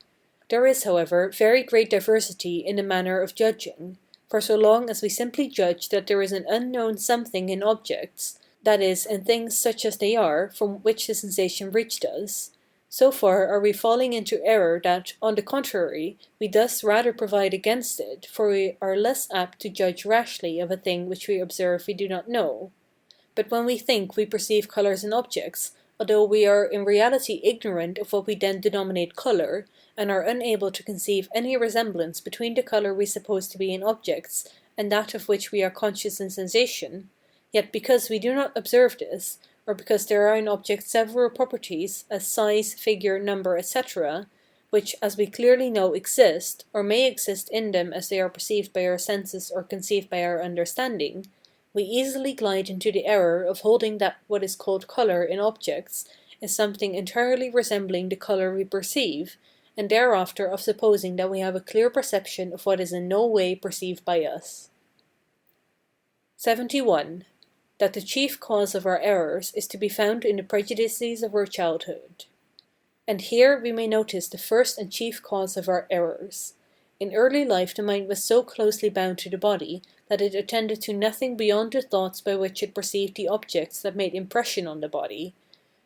There is, however, very great diversity in the manner of judging. For so long as we simply judge that there is an unknown something in objects, that is, in things such as they are, from which the sensation reached us, so far are we falling into error that, on the contrary, we thus rather provide against it, for we are less apt to judge rashly of a thing which we observe we do not know. But when we think we perceive colours in objects, although we are in reality ignorant of what we then denominate colour, and are unable to conceive any resemblance between the colour we suppose to be in objects and that of which we are conscious in sensation, yet because we do not observe this, or because there are in objects several properties, as size, figure, number, etc., which, as we clearly know, exist, or may exist in them as they are perceived by our senses or conceived by our understanding, we easily glide into the error of holding that what is called colour in objects is something entirely resembling the colour we perceive, and thereafter of supposing that we have a clear perception of what is in no way perceived by us. 71. That the chief cause of our errors is to be found in the prejudices of our childhood. And here we may notice the first and chief cause of our errors. In early life the mind was so closely bound to the body that it attended to nothing beyond the thoughts by which it perceived the objects that made impression on the body,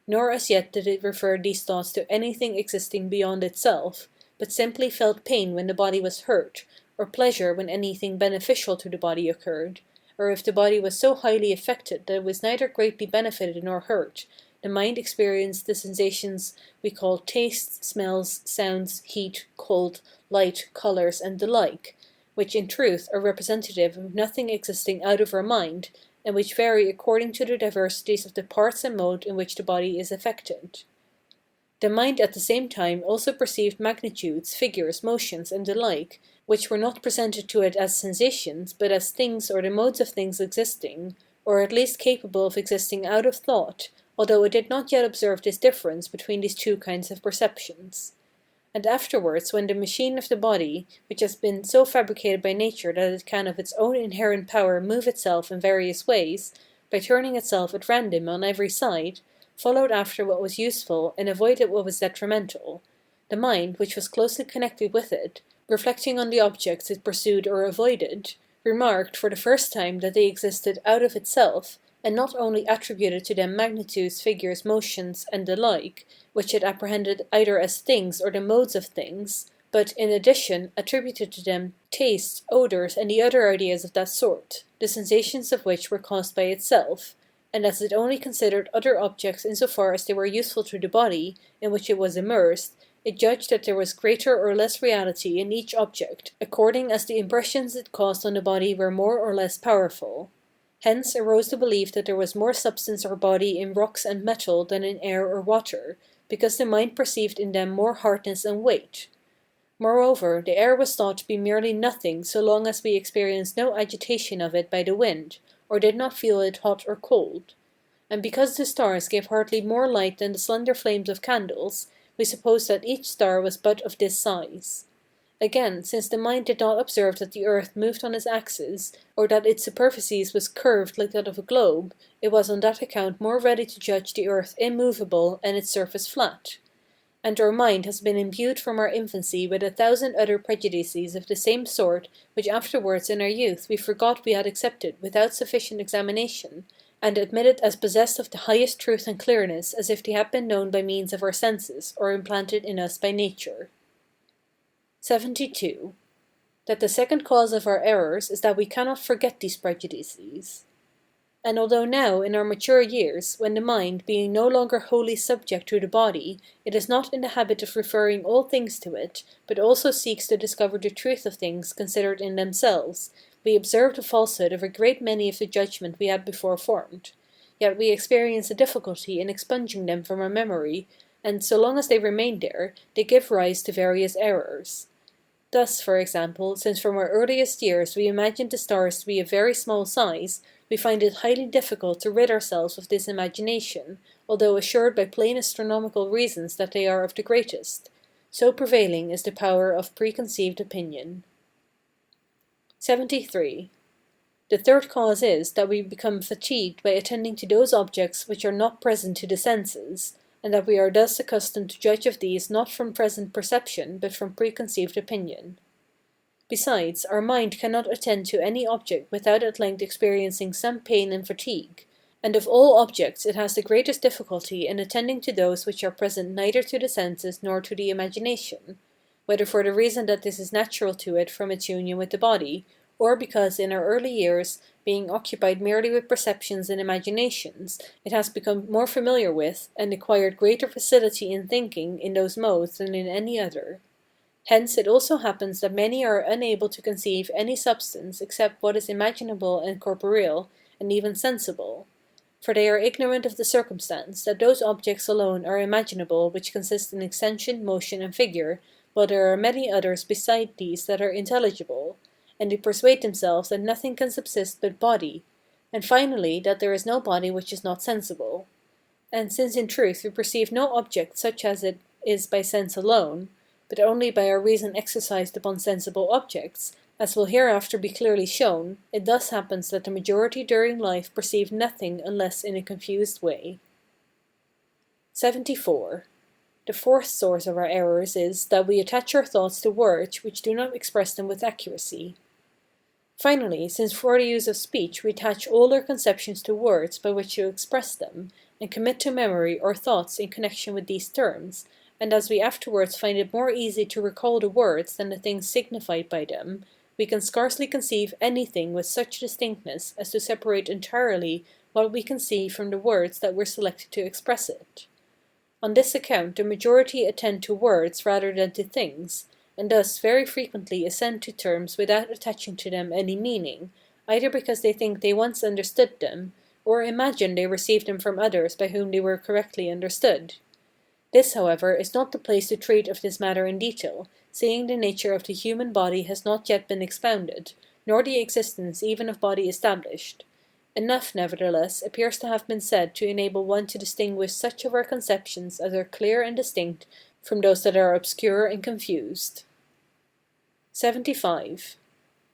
nor as yet did it refer these thoughts to anything existing beyond itself, but simply felt pain when the body was hurt, or pleasure when anything beneficial to the body occurred, or if the body was so highly affected that it was neither greatly benefited nor hurt, the mind experienced the sensations we call tastes, smells, sounds, heat, cold, light, colours, and the like, which in truth are representative of nothing existing out of our mind, and which vary according to the diversities of the parts and mode in which the body is affected. The mind at the same time also perceived magnitudes, figures, motions, and the like, which were not presented to it as sensations, but as things or the modes of things existing, or at least capable of existing out of thought, although it did not yet observe this difference between these two kinds of perceptions. And afterwards, when the machine of the body, which has been so fabricated by nature that it can of its own inherent power move itself in various ways, by turning itself at random on every side, followed after what was useful and avoided what was detrimental, the mind, which was closely connected with it, reflecting on the objects it pursued or avoided, remarked for the first time that they existed out of itself, and not only attributed to them magnitudes, figures, motions, and the like, which it apprehended either as things or the modes of things, but, in addition, attributed to them tastes, odours, and the other ideas of that sort, the sensations of which were caused by itself, and as it only considered other objects in so far as they were useful to the body, in which it was immersed, it judged that there was greater or less reality in each object, according as the impressions it caused on the body were more or less powerful. Hence arose the belief that there was more substance or body in rocks and metal than in air or water, because the mind perceived in them more hardness and weight. Moreover, the air was thought to be merely nothing so long as we experienced no agitation of it by the wind, or did not feel it hot or cold. And because the stars gave hardly more light than the slender flames of candles, we supposed that each star was but of this size. Again, since the mind did not observe that the earth moved on its axis, or that its superficies was curved like that of a globe, it was on that account more ready to judge the earth immovable and its surface flat. And our mind has been imbued from our infancy with 1,000 other prejudices of the same sort which afterwards in our youth we forgot we had accepted without sufficient examination, and admitted as possessed of the highest truth and clearness as if they had been known by means of our senses or implanted in us by nature. 72. That the second cause of our errors is that we cannot forget these prejudices. And although now, in our mature years, when the mind, being no longer wholly subject to the body, it is not in the habit of referring all things to it, but also seeks to discover the truth of things considered in themselves, we observe the falsehood of a great many of the judgment we had before formed. Yet we experience a difficulty in expunging them from our memory, and so long as they remain there, they give rise to various errors. Thus, for example, since from our earliest years we imagined the stars to be of very small size, we find it highly difficult to rid ourselves of this imagination, although assured by plain astronomical reasons that they are of the greatest. So prevailing is the power of preconceived opinion. 73. The third cause is that we become fatigued by attending to those objects which are not present to the senses, and that we are thus accustomed to judge of these not from present perception but from preconceived opinion. Besides, our mind cannot attend to any object without at length experiencing some pain and fatigue, and of all objects it has the greatest difficulty in attending to those which are present neither to the senses nor to the imagination, whether for the reason that this is natural to it from its union with the body, or because in our early years, being occupied merely with perceptions and imaginations, it has become more familiar with, and acquired greater facility in thinking in those modes than in any other. Hence it also happens that many are unable to conceive any substance except what is imaginable and corporeal, and even sensible. For they are ignorant of the circumstance that those objects alone are imaginable which consist in extension, motion, and figure, while there are many others beside these that are intelligible, and they persuade themselves that nothing can subsist but body, and finally that there is no body which is not sensible. And since in truth we perceive no object such as it is by sense alone, but only by our reason exercised upon sensible objects, as will hereafter be clearly shown, it thus happens that the majority during life perceive nothing unless in a confused way. 74. The fourth source of our errors is that we attach our thoughts to words which do not express them with accuracy. Finally, since for the use of speech we attach all our conceptions to words by which to express them, and commit to memory our thoughts in connection with these terms, and as we afterwards find it more easy to recall the words than the things signified by them, we can scarcely conceive anything with such distinctness as to separate entirely what we conceive from the words that were selected to express it. On this account the majority attend to words rather than to things, and thus very frequently assent to terms without attaching to them any meaning, either because they think they once understood them, or imagine they received them from others by whom they were correctly understood. This, however, is not the place to treat of this matter in detail, seeing the nature of the human body has not yet been expounded, nor the existence even of body established. Enough, nevertheless, appears to have been said to enable one to distinguish such of our conceptions as are clear and distinct from those that are obscure and confused. 75.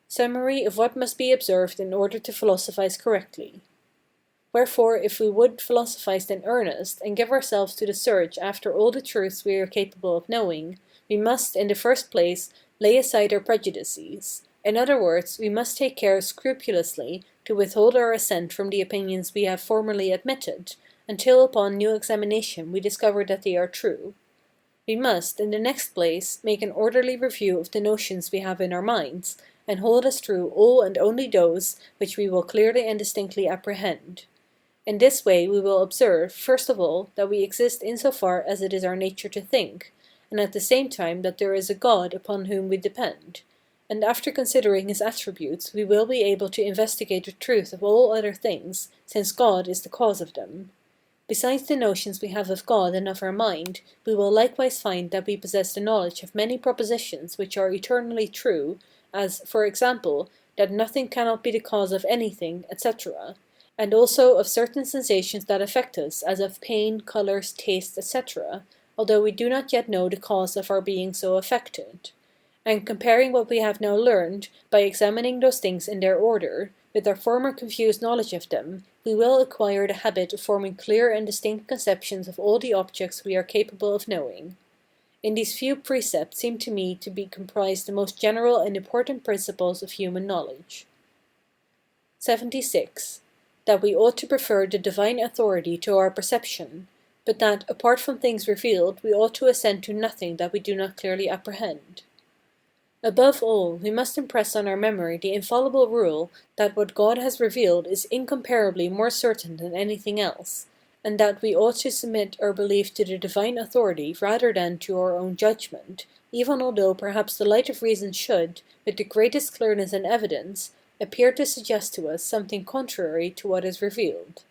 Summary of what must be observed in order to philosophize correctly. Wherefore, if we would philosophize in earnest, and give ourselves to the search after all the truths we are capable of knowing, we must, in the first place, lay aside our prejudices. In other words, we must take care scrupulously to withhold our assent from the opinions we have formerly admitted, until upon new examination we discover that they are true. We must, in the next place, make an orderly review of the notions we have in our minds, and hold as true all and only those which we will clearly and distinctly apprehend. In this way we will observe, first of all, that we exist in so far as it is our nature to think, and at the same time that there is a God upon whom we depend. And after considering his attributes, we will be able to investigate the truth of all other things, since God is the cause of them. Besides the notions we have of God and of our mind, we will likewise find that we possess the knowledge of many propositions which are eternally true, as, for example, that nothing cannot be the cause of anything, etc., and also of certain sensations that affect us, as of pain, colors, tastes, etc., although we do not yet know the cause of our being so affected. and comparing what we have now learned, by examining those things in their order, with our former confused knowledge of them, we will acquire the habit of forming clear and distinct conceptions of all the objects we are capable of knowing. In these few precepts seem to me to be comprised the most general and important principles of human knowledge. 76. That we ought to prefer the divine authority to our perception, but that, apart from things revealed, we ought to assent to nothing that we do not clearly apprehend. Above all, we must impress on our memory the infallible rule that what God has revealed is incomparably more certain than anything else, and that we ought to submit our belief to the divine authority rather than to our own judgment, even although perhaps the light of reason should, with the greatest clearness and evidence, appear to suggest to us something contrary to what is revealed.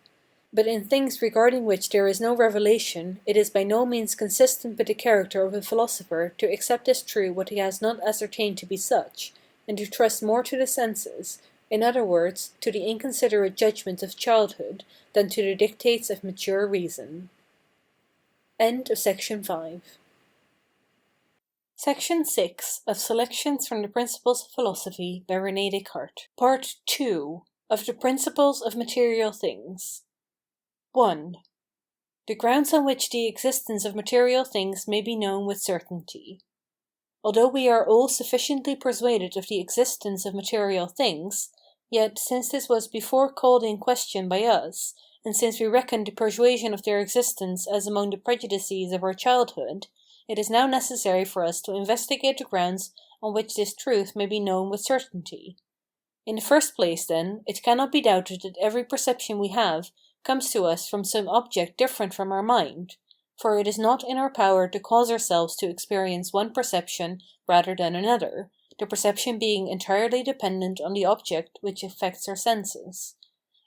But in things regarding which there is no revelation, it is by no means consistent with the character of a philosopher to accept as true what he has not ascertained to be such, and to trust more to the senses, in other words, to the inconsiderate judgment of childhood, than to the dictates of mature reason. End of Section 5. Section 6 of Selections from the Principles of Philosophy by René Descartes. Part 2 of the Principles of Material Things. 1. The grounds on which the existence of material things may be known with certainty. Although we are all sufficiently persuaded of the existence of material things, yet, since this was before called in question by us, and since we reckon the persuasion of their existence as among the prejudices of our childhood, it is now necessary for us to investigate the grounds on which this truth may be known with certainty. In the first place, then, it cannot be doubted that every perception we have comes to us from some object different from our mind, for it is not in our power to cause ourselves to experience one perception rather than another, the perception being entirely dependent on the object which affects our senses.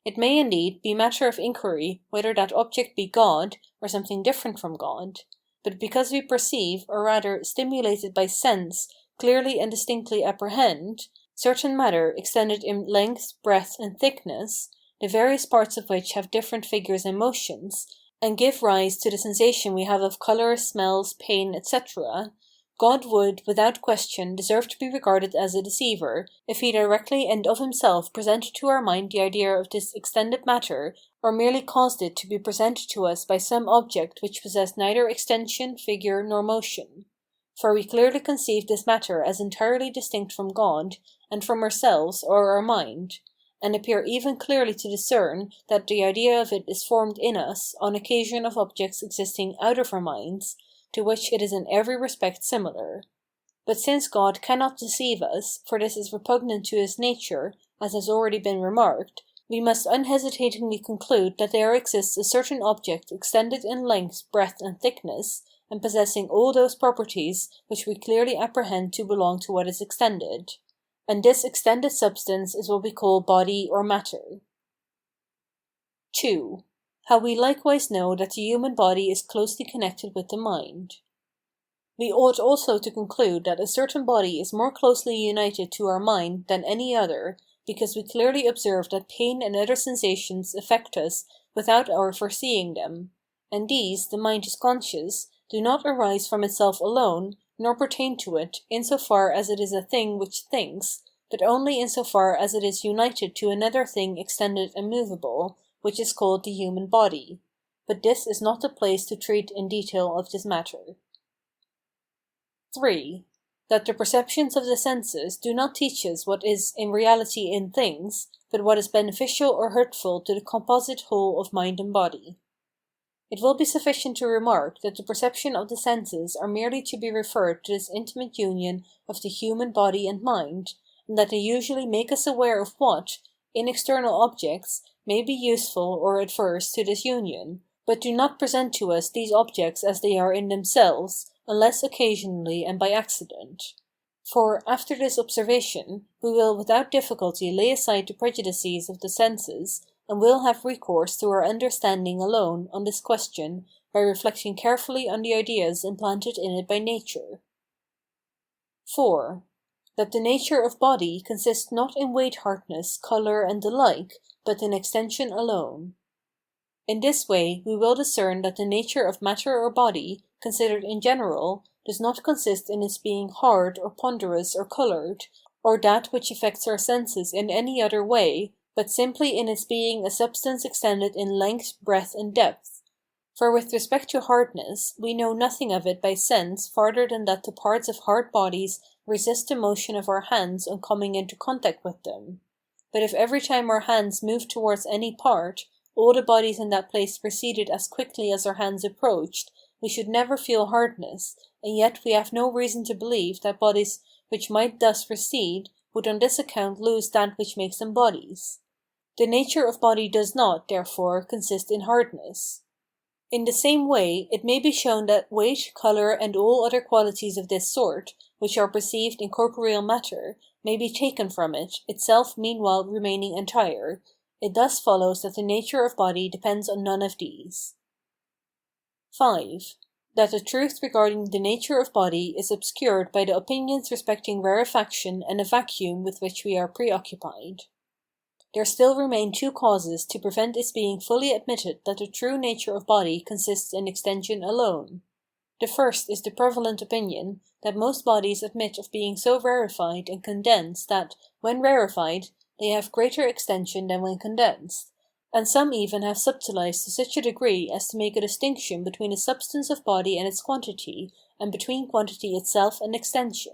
It may, indeed, be matter of inquiry whether that object be God, or something different from God, but because we perceive, or rather, stimulated by sense, clearly and distinctly apprehend, certain matter extended in length, breadth, and thickness, the various parts of which have different figures and motions, and give rise to the sensation we have of colour, smells, pain, etc., God would, without question, deserve to be regarded as a deceiver, if he directly and of himself presented to our mind the idea of this extended matter, or merely caused it to be presented to us by some object which possessed neither extension, figure, nor motion. For we clearly conceive this matter as entirely distinct from God, and from ourselves or our mind, and appear even clearly to discern that the idea of it is formed in us on occasion of objects existing out of our minds, to which it is in every respect similar. But since God cannot deceive us, for this is repugnant to his nature, as has already been remarked, we must unhesitatingly conclude that there exists a certain object extended in length, breadth, and thickness, and possessing all those properties which we clearly apprehend to belong to what is extended. And this extended substance is what we call body or matter. 2. How we likewise know that the human body is closely connected with the mind. We ought also to conclude that a certain body is more closely united to our mind than any other, because we clearly observe that pain and other sensations affect us without our foreseeing them, and these, the mind is conscious, do not arise from itself alone, nor pertain to it, in so far as it is a thing which thinks, but only in so far as it is united to another thing extended and movable, which is called the human body. But this is not the place to treat in detail of this matter. 3. That the perceptions of the senses do not teach us what is in reality in things, but what is beneficial or hurtful to the composite whole of mind and body. It will be sufficient to remark that the perception of the senses are merely to be referred to this intimate union of the human body and mind, and that they usually make us aware of what, in external objects, may be useful or adverse to this union, but do not present to us these objects as they are in themselves, unless occasionally and by accident. For, after this observation, we will without difficulty lay aside the prejudices of the senses, and will have recourse to our understanding alone on this question by reflecting carefully on the ideas implanted in it by nature. 4. That the nature of body consists not in weight, hardness, colour, and the like, but in extension alone. In this way we will discern that the nature of matter or body, considered in general, does not consist in its being hard or ponderous or coloured, or that which affects our senses in any other way, but simply in its being a substance extended in length, breadth, and depth. For with respect to hardness, we know nothing of it by sense farther than that the parts of hard bodies resist the motion of our hands on coming into contact with them. But if every time our hands moved towards any part, all the bodies in that place proceeded as quickly as our hands approached, we should never feel hardness, and yet we have no reason to believe that bodies which might thus recede would on this account lose that which makes them bodies. The nature of body does not, therefore, consist in hardness. In the same way, it may be shown that weight, colour, and all other qualities of this sort, which are perceived in corporeal matter, may be taken from it, itself meanwhile remaining entire. It thus follows that the nature of body depends on none of these. 5. That the truth regarding the nature of body is obscured by the opinions respecting rarefaction and a vacuum with which we are preoccupied. There still remain two causes to prevent its being fully admitted that the true nature of body consists in extension alone. The first is the prevalent opinion that most bodies admit of being so rarefied and condensed that, when rarefied, they have greater extension than when condensed, and some even have subtilized to such a degree as to make a distinction between the substance of body and its quantity, and between quantity itself and extension.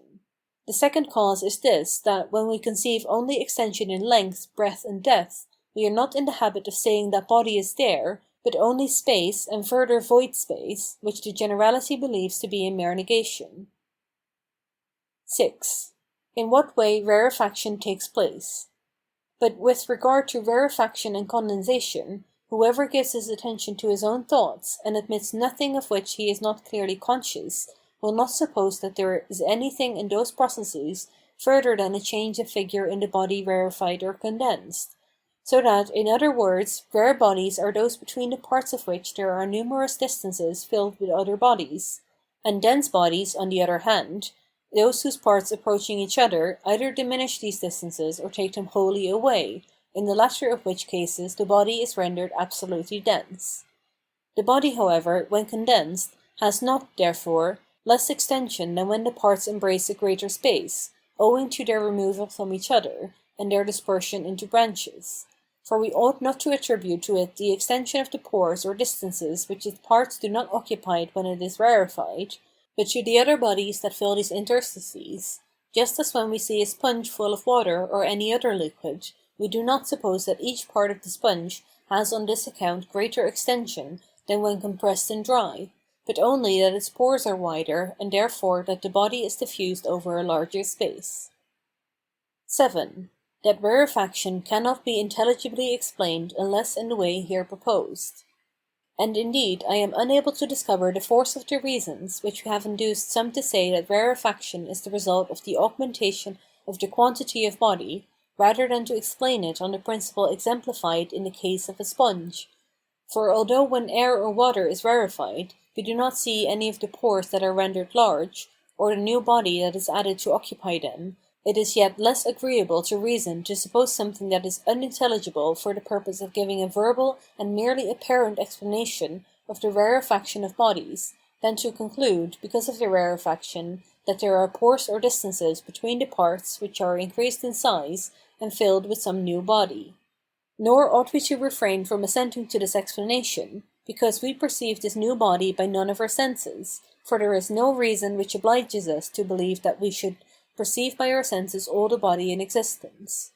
The second cause is this, that when we conceive only extension in length, breadth, and depth, we are not in the habit of saying that body is there, but only space, and further void space, which the generality believes to be a mere negation. 6. In what way rarefaction takes place. But with regard to rarefaction and condensation, whoever gives his attention to his own thoughts, and admits nothing of which he is not clearly conscious, will not suppose that there is anything in those processes further than a change of figure in the body rarefied or condensed. So that, in other words, rare bodies are those between the parts of which there are numerous distances filled with other bodies, and dense bodies, on the other hand, those whose parts approaching each other either diminish these distances or take them wholly away, in the latter of which cases the body is rendered absolutely dense. The body, however, when condensed, has not, therefore, less extension than when the parts embrace a greater space, owing to their removal from each other, and their dispersion into branches. For we ought not to attribute to it the extension of the pores or distances which its parts do not occupy when it is rarefied, but to the other bodies that fill these interstices, just as when we see a sponge full of water or any other liquid, we do not suppose that each part of the sponge has on this account greater extension than when compressed and dry, but only that its pores are wider, and therefore that the body is diffused over a larger space. 7. That rarefaction cannot be intelligibly explained unless in the way here proposed. And indeed I am unable to discover the force of the reasons which have induced some to say that rarefaction is the result of the augmentation of the quantity of body, rather than to explain it on the principle exemplified in the case of a sponge. For although when air or water is rarefied, we do not see any of the pores that are rendered large, or the new body that is added to occupy them, it is yet less agreeable to reason to suppose something that is unintelligible for the purpose of giving a verbal and merely apparent explanation of the rarefaction of bodies, than to conclude, because of the rarefaction, that there are pores or distances between the parts which are increased in size and filled with some new body. Nor ought we to refrain from assenting to this explanation, because we perceive this new body by none of our senses, for there is no reason which obliges us to believe that we should perceive by our senses all the body in existence.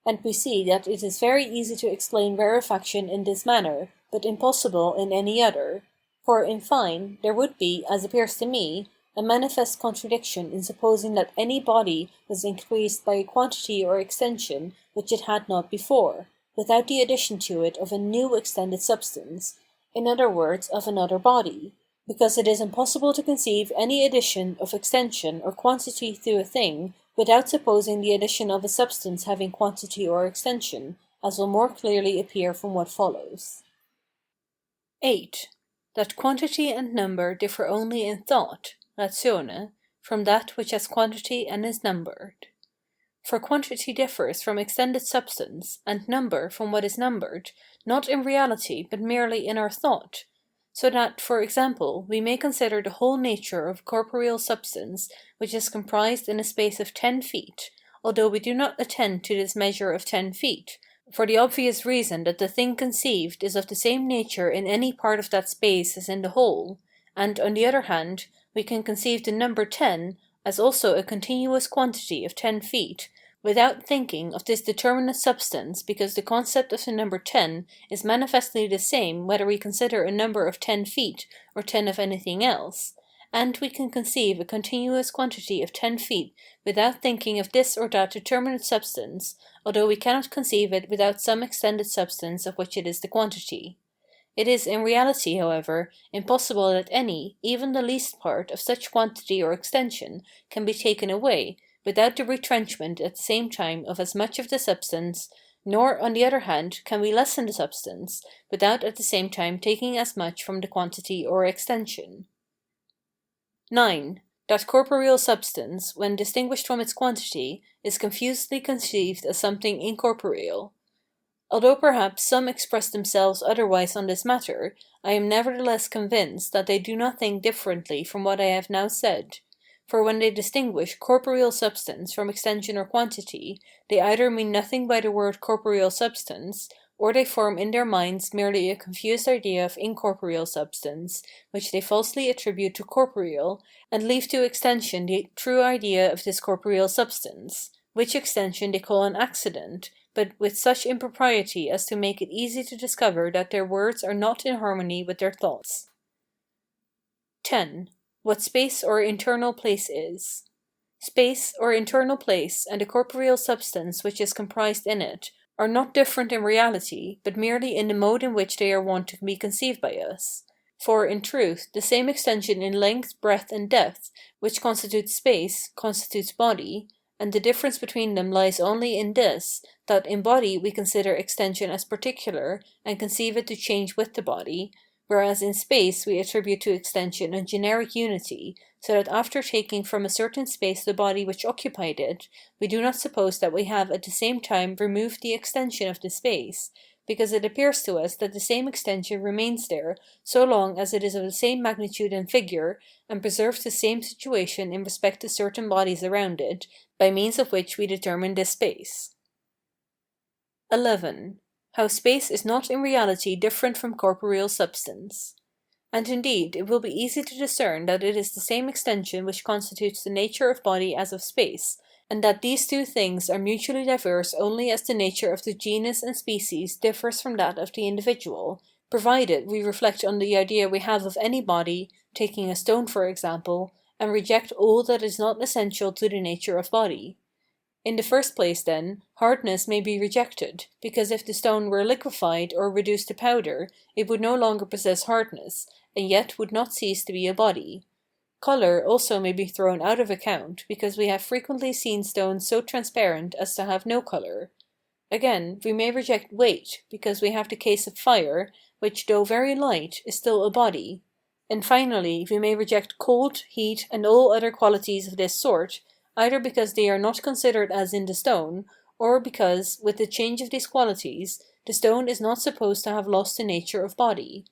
And we see that it is very easy to explain rarefaction in this manner, but impossible in any other, for, in fine, there would be, as appears to me, a manifest contradiction in supposing that any body was increased by a quantity or extension which it had not before, without the addition to it of a new extended substance, in other words, of another body, because it is impossible to conceive any addition of extension or quantity to a thing without supposing the addition of a substance having quantity or extension, as will more clearly appear from what follows. 8. That quantity and number differ only in thought, ratione, from that which has quantity and is numbered. For quantity differs from extended substance, and number from what is numbered, not in reality but merely in our thought, So that, for example, we may consider the whole nature of corporeal substance which is comprised in a space of 10 feet, although we do not attend to this measure of 10 feet, for the obvious reason that the thing conceived is of the same nature in any part of that space as in the whole, and, on the other hand, we can conceive the number 10 as also a continuous quantity of 10 feet, without thinking of this determinate substance, because the concept of the number 10 is manifestly the same whether we consider a number of 10 feet or 10 of anything else, and we can conceive a continuous quantity of 10 feet without thinking of this or that determinate substance, although we cannot conceive it without some extended substance of which it is the quantity. It is in reality, however, impossible that any, even the least part, of such quantity or extension can be taken away, without the retrenchment at the same time of as much of the substance, nor, on the other hand, can we lessen the substance, without at the same time taking as much from the quantity or extension. 9. That corporeal substance, when distinguished from its quantity, is confusedly conceived as something incorporeal. Although perhaps some express themselves otherwise on this matter, I am nevertheless convinced that they do not think differently from what I have now said. For when they distinguish corporeal substance from extension or quantity, they either mean nothing by the word corporeal substance, or they form in their minds merely a confused idea of incorporeal substance, which they falsely attribute to corporeal, and leave to extension the true idea of this corporeal substance, which extension they call an accident, but with such impropriety as to make it easy to discover that their words are not in harmony with their thoughts. 10. What space or internal place is. Space, or internal place, and the corporeal substance which is comprised in it, are not different in reality, but merely in the mode in which they are wont to be conceived by us. For, in truth, the same extension in length, breadth, and depth, which constitutes space, constitutes body, and the difference between them lies only in this, that in body we consider extension as particular, and conceive it to change with the body, whereas in space we attribute to extension a generic unity, so that after taking from a certain space the body which occupied it, we do not suppose that we have at the same time removed the extension of the space, because it appears to us that the same extension remains there so long as it is of the same magnitude and figure, and preserves the same situation in respect to certain bodies around it, by means of which we determine this space. 11. How space is not in reality different from corporeal substance. And indeed it will be easy to discern that it is the same extension which constitutes the nature of body as of space, and that these two things are mutually diverse only as the nature of the genus and species differs from that of the individual, provided we reflect on the idea we have of any body, taking a stone for example, and reject all that is not essential to the nature of body. In the first place, then, hardness may be rejected, because if the stone were liquefied or reduced to powder, it would no longer possess hardness, and yet would not cease to be a body. Color also may be thrown out of account, because we have frequently seen stones so transparent as to have no color. Again, we may reject weight, because we have the case of fire, which though very light, is still a body. And finally, we may reject cold, heat, and all other qualities of this sort, either because they are not considered as in the stone, or because, with the change of these qualities, the stone is not supposed to have lost the nature of body.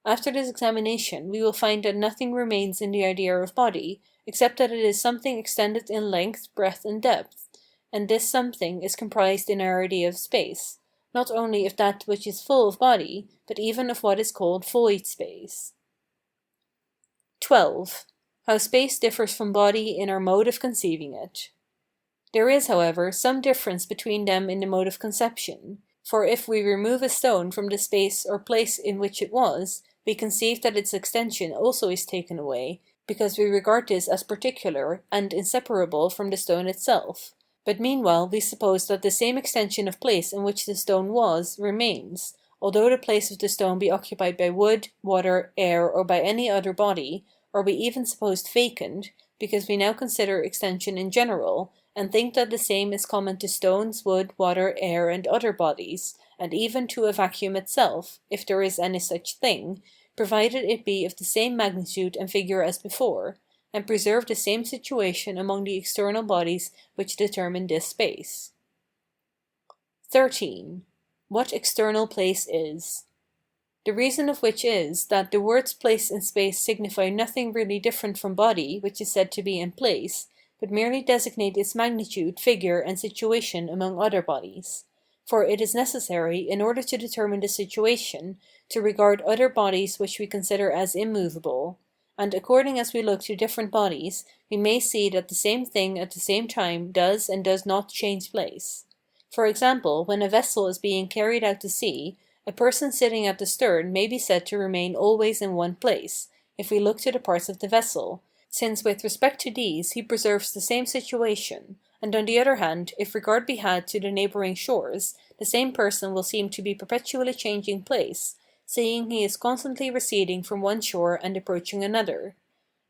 After this examination, we will find that nothing remains in the idea of body, except that it is something extended in length, breadth, and depth, and this something is comprised in our idea of space, not only of that which is full of body, but even of what is called void space. 12. How space differs from body in our mode of conceiving it. There is, however, some difference between them in the mode of conception, for if we remove a stone from the space or place in which it was, we conceive that its extension also is taken away, because we regard this as particular and inseparable from the stone itself. But meanwhile we suppose that the same extension of place in which the stone was remains, although the place of the stone be occupied by wood, water, air, or by any other body, or be even supposed vacant, because we now consider extension in general, and think that the same is common to stones, wood, water, air, and other bodies, and even to a vacuum itself, if there is any such thing, provided it be of the same magnitude and figure as before, and preserve the same situation among the external bodies which determine this space. 13. What external place is. the reason of which is, that the words place and space signify nothing really different from body which is said to be in place, but merely designate its magnitude, figure, and situation among other bodies. For it is necessary, in order to determine the situation, to regard other bodies which we consider as immovable, and according as we look to different bodies, we may see that the same thing at the same time does and does not change place. For example, when a vessel is being carried out to sea, a person sitting at the stern may be said to remain always in one place, if we look to the parts of the vessel, since with respect to these he preserves the same situation, and on the other hand, if regard be had to the neighbouring shores, the same person will seem to be perpetually changing place, seeing he is constantly receding from one shore and approaching another.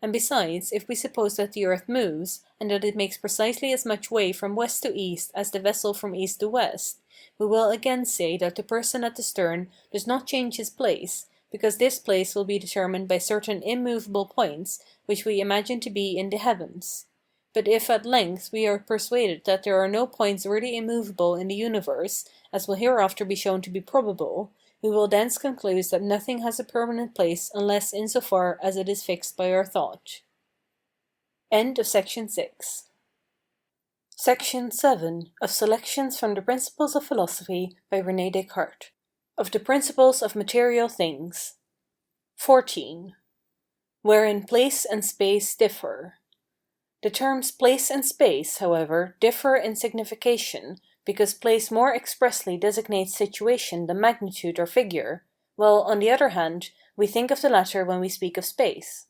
And besides, if we suppose that the earth moves, and that it makes precisely as much way from west to east as the vessel from east to west, we will again say that the person at the stern does not change his place, because this place will be determined by certain immovable points which we imagine to be in the heavens. But if at length we are persuaded that there are no points really immovable in the universe, as will hereafter be shown to be probable, we will thence conclude that nothing has a permanent place unless in so far as it is fixed by our thought. End of Section 6. Section 7 of Selections from the Principles of Philosophy by René Descartes. Of the Principles of Material Things. 14. Wherein place and space differ. The terms place and space, however, differ in signification, because place more expressly designates situation than magnitude or figure, while, on the other hand, we think of the latter when we speak of space.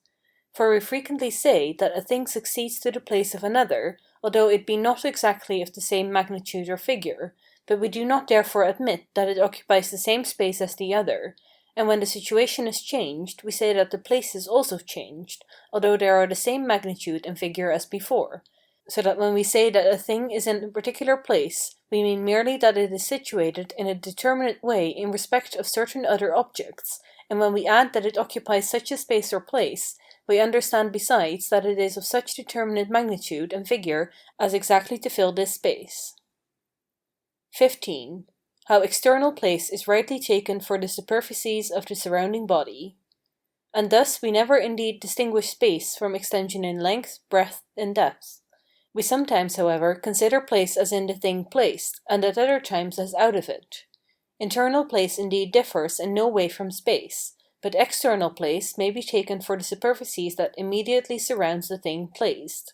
For we frequently say that a thing succeeds to the place of another, although it be not exactly of the same magnitude or figure, but we do not therefore admit that it occupies the same space as the other, and when the situation is changed, we say that the place is also changed, although they are the same magnitude and figure as before, so that when we say that a thing is in a particular place, we mean merely that it is situated in a determinate way in respect of certain other objects, and when we add that it occupies such a space or place, we understand besides that it is of such determinate magnitude and figure as exactly to fill this space. 15. How external place is rightly taken for the superficies of the surrounding body. And thus we never indeed distinguish space from extension in length, breadth, and depth. We sometimes, however, consider place as in the thing placed, and at other times as out of it. Internal place indeed differs in no way from space, but external place may be taken for the superficies that immediately surrounds the thing placed.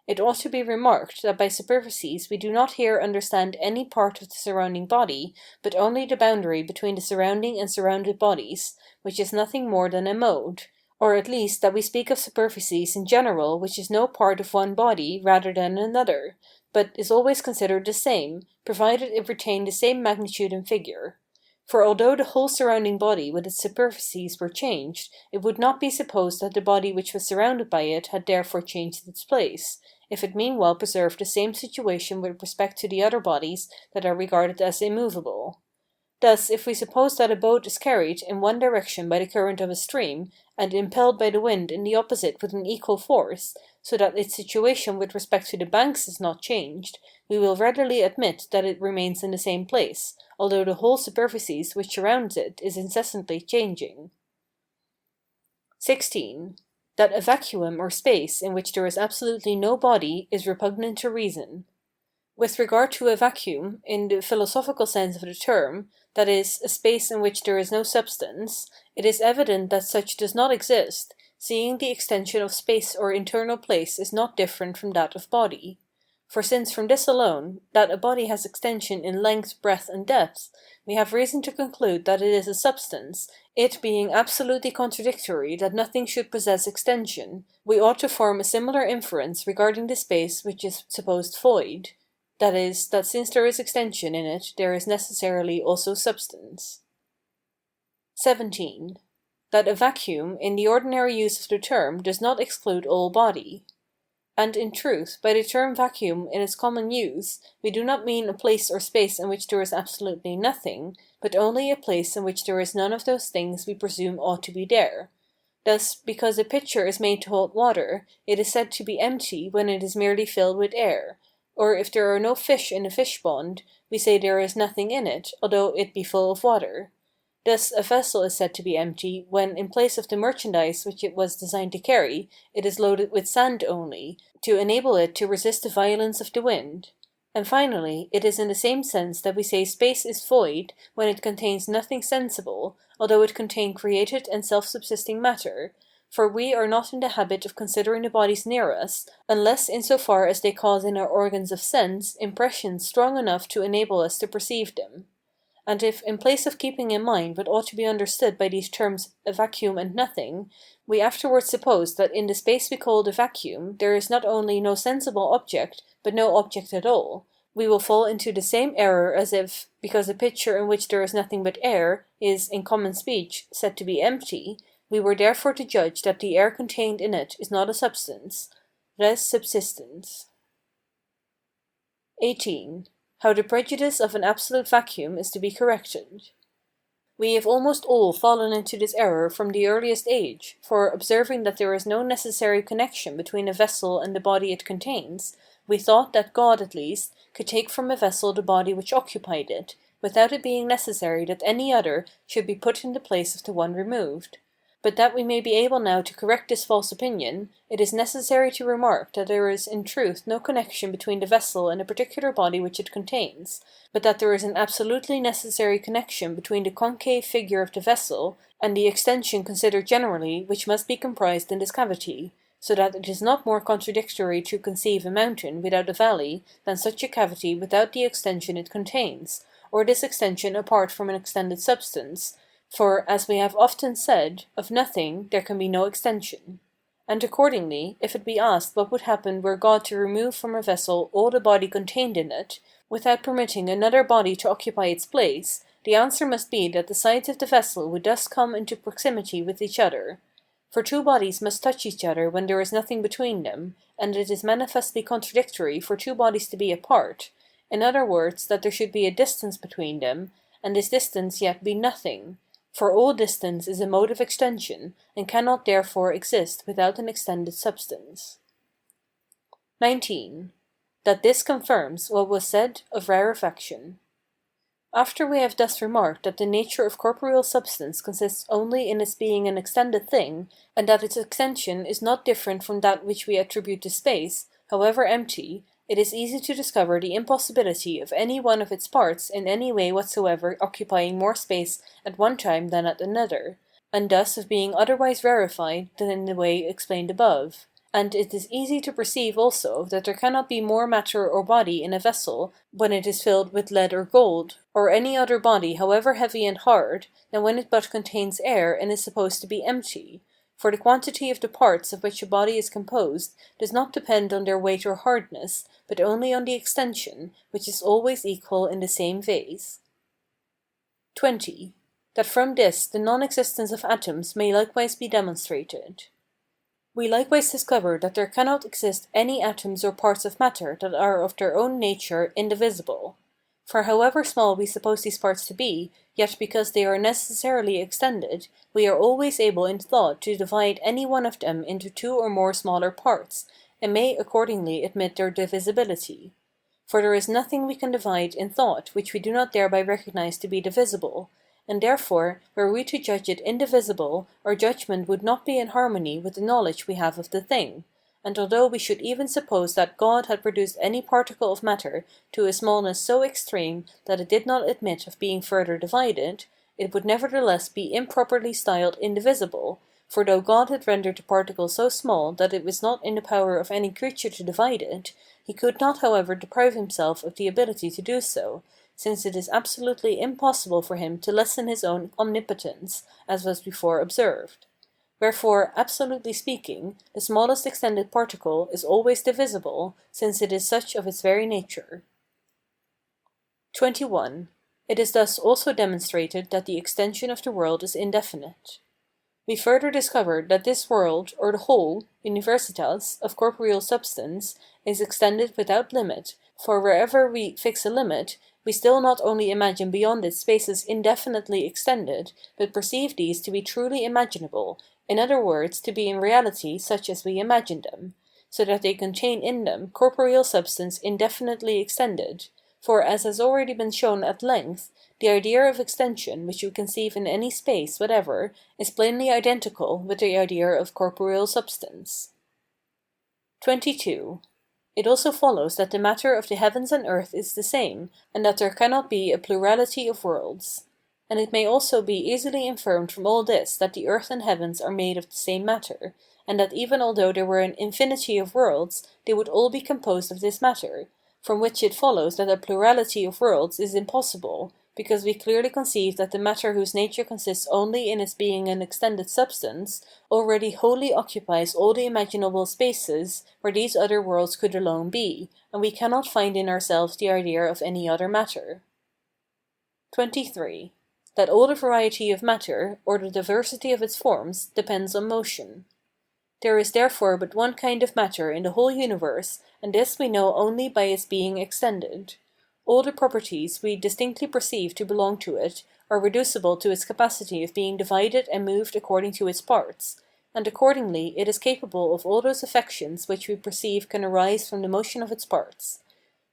It ought to be remarked that by superficies we do not here understand any part of the surrounding body, but only the boundary between the surrounding and surrounded bodies, which is nothing more than a mode, or at least that we speak of superficies in general which is no part of one body rather than another, but is always considered the same, provided it retain the same magnitude and figure. For although the whole surrounding body with its superficies were changed, it would not be supposed that the body which was surrounded by it had therefore changed its place, if it meanwhile preserved the same situation with respect to the other bodies that are regarded as immovable. Thus, if we suppose that a boat is carried in one direction by the current of a stream, and impelled by the wind in the opposite with an equal force, so that its situation with respect to the banks is not changed, we will readily admit that it remains in the same place, although the whole superficies which surrounds it is incessantly changing. 16. That a vacuum or space in which there is absolutely no body is repugnant to reason. With regard to a vacuum, in the philosophical sense of the term, that is, a space in which there is no substance, it is evident that such does not exist, seeing the extension of space or internal place is not different from that of body. For since from this alone, that a body has extension in length, breadth, and depth, we have reason to conclude that it is a substance, it being absolutely contradictory that nothing should possess extension, we ought to form a similar inference regarding the space which is supposed void, that is, that since there is extension in it, there is necessarily also substance. 17. That a vacuum, in the ordinary use of the term, does not exclude all body. And in truth, by the term vacuum in its common use, we do not mean a place or space in which there is absolutely nothing, but only a place in which there is none of those things we presume ought to be there. Thus, because a pitcher is made to hold water, it is said to be empty when it is merely filled with air, or if there are no fish in a fish pond, we say there is nothing in it, although it be full of water. Thus a vessel is said to be empty when, in place of the merchandise which it was designed to carry, it is loaded with sand only, to enable it to resist the violence of the wind. And finally, it is in the same sense that we say space is void when it contains nothing sensible, although it contain created and self-subsisting matter, for we are not in the habit of considering the bodies near us, unless in so far as they cause in our organs of sense impressions strong enough to enable us to perceive them. And if, in place of keeping in mind what ought to be understood by these terms a vacuum and nothing, we afterwards suppose that in the space we call the vacuum there is not only no sensible object, but no object at all, we will fall into the same error as if, because a pitcher in which there is nothing but air is, in common speech, said to be empty, we were therefore to judge that the air contained in it is not a substance, res subsistens. 18. How the prejudice of an absolute vacuum is to be corrected. We have almost all fallen into this error from the earliest age, for, observing that there is no necessary connection between a vessel and the body it contains, we thought that God, at least, could take from a vessel the body which occupied it, without it being necessary that any other should be put in the place of the one removed. But that we may be able now to correct this false opinion, it is necessary to remark that there is in truth no connection between the vessel and the particular body which it contains, but that there is an absolutely necessary connection between the concave figure of the vessel and the extension considered generally which must be comprised in this cavity, so that it is not more contradictory to conceive a mountain without a valley than such a cavity without the extension it contains, or this extension apart from an extended substance, for, as we have often said, of nothing there can be no extension. And accordingly, if it be asked what would happen were God to remove from a vessel all the body contained in it, without permitting another body to occupy its place, the answer must be that the sides of the vessel would thus come into proximity with each other. For two bodies must touch each other when there is nothing between them, and it is manifestly contradictory for two bodies to be apart, in other words, that there should be a distance between them, and this distance yet be nothing. For all distance is a mode of extension, and cannot therefore exist without an extended substance. 19. That this confirms what was said of rarefaction. After we have thus remarked that the nature of corporeal substance consists only in its being an extended thing, and that its extension is not different from that which we attribute to space, however empty, it is easy to discover the impossibility of any one of its parts in any way whatsoever occupying more space at one time than at another, and thus of being otherwise rarefied than in the way explained above. And it is easy to perceive also that there cannot be more matter or body in a vessel when it is filled with lead or gold, or any other body however heavy and hard, than when it but contains air and is supposed to be empty. For the quantity of the parts of which a body is composed does not depend on their weight or hardness, but only on the extension, which is always equal in the same vase. 20. That from this the non-existence of atoms may likewise be demonstrated. We likewise discover that there cannot exist any atoms or parts of matter that are of their own nature indivisible. For however small we suppose these parts to be, yet because they are necessarily extended, we are always able in thought to divide any one of them into two or more smaller parts, and may accordingly admit their divisibility. For there is nothing we can divide in thought which we do not thereby recognize to be divisible, and therefore, were we to judge it indivisible, our judgment would not be in harmony with the knowledge we have of the thing. And although we should even suppose that God had produced any particle of matter to a smallness so extreme that it did not admit of being further divided, it would nevertheless be improperly styled indivisible, for though God had rendered the particle so small that it was not in the power of any creature to divide it, he could not however deprive himself of the ability to do so, since it is absolutely impossible for him to lessen his own omnipotence, as was before observed. Wherefore, absolutely speaking, the smallest extended particle is always divisible, since it is such of its very nature. 21. It is thus also demonstrated that the extension of the world is indefinite. We further discover that this world, or the whole, universitas, of corporeal substance, is extended without limit, for wherever we fix a limit, we still not only imagine beyond it spaces indefinitely extended, but perceive these to be truly imaginable, in other words, to be in reality such as we imagine them, so that they contain in them corporeal substance indefinitely extended, For, as has already been shown at length, the idea of extension which we conceive in any space whatever is plainly identical with the idea of corporeal substance. 22. It also follows that the matter of the heavens and earth is the same, and that there cannot be a plurality of worlds. And it may also be easily inferred from all this that the earth and heavens are made of the same matter, and that even although there were an infinity of worlds, they would all be composed of this matter, from which it follows that a plurality of worlds is impossible, because we clearly conceive that the matter whose nature consists only in its being an extended substance, already wholly occupies all the imaginable spaces where these other worlds could alone be, and we cannot find in ourselves the idea of any other matter. 23. That all the variety of matter, or the diversity of its forms, depends on motion. There is therefore but one kind of matter in the whole universe, and this we know only by its being extended. All the properties we distinctly perceive to belong to it are reducible to its capacity of being divided and moved according to its parts, and accordingly it is capable of all those affections which we perceive can arise from the motion of its parts.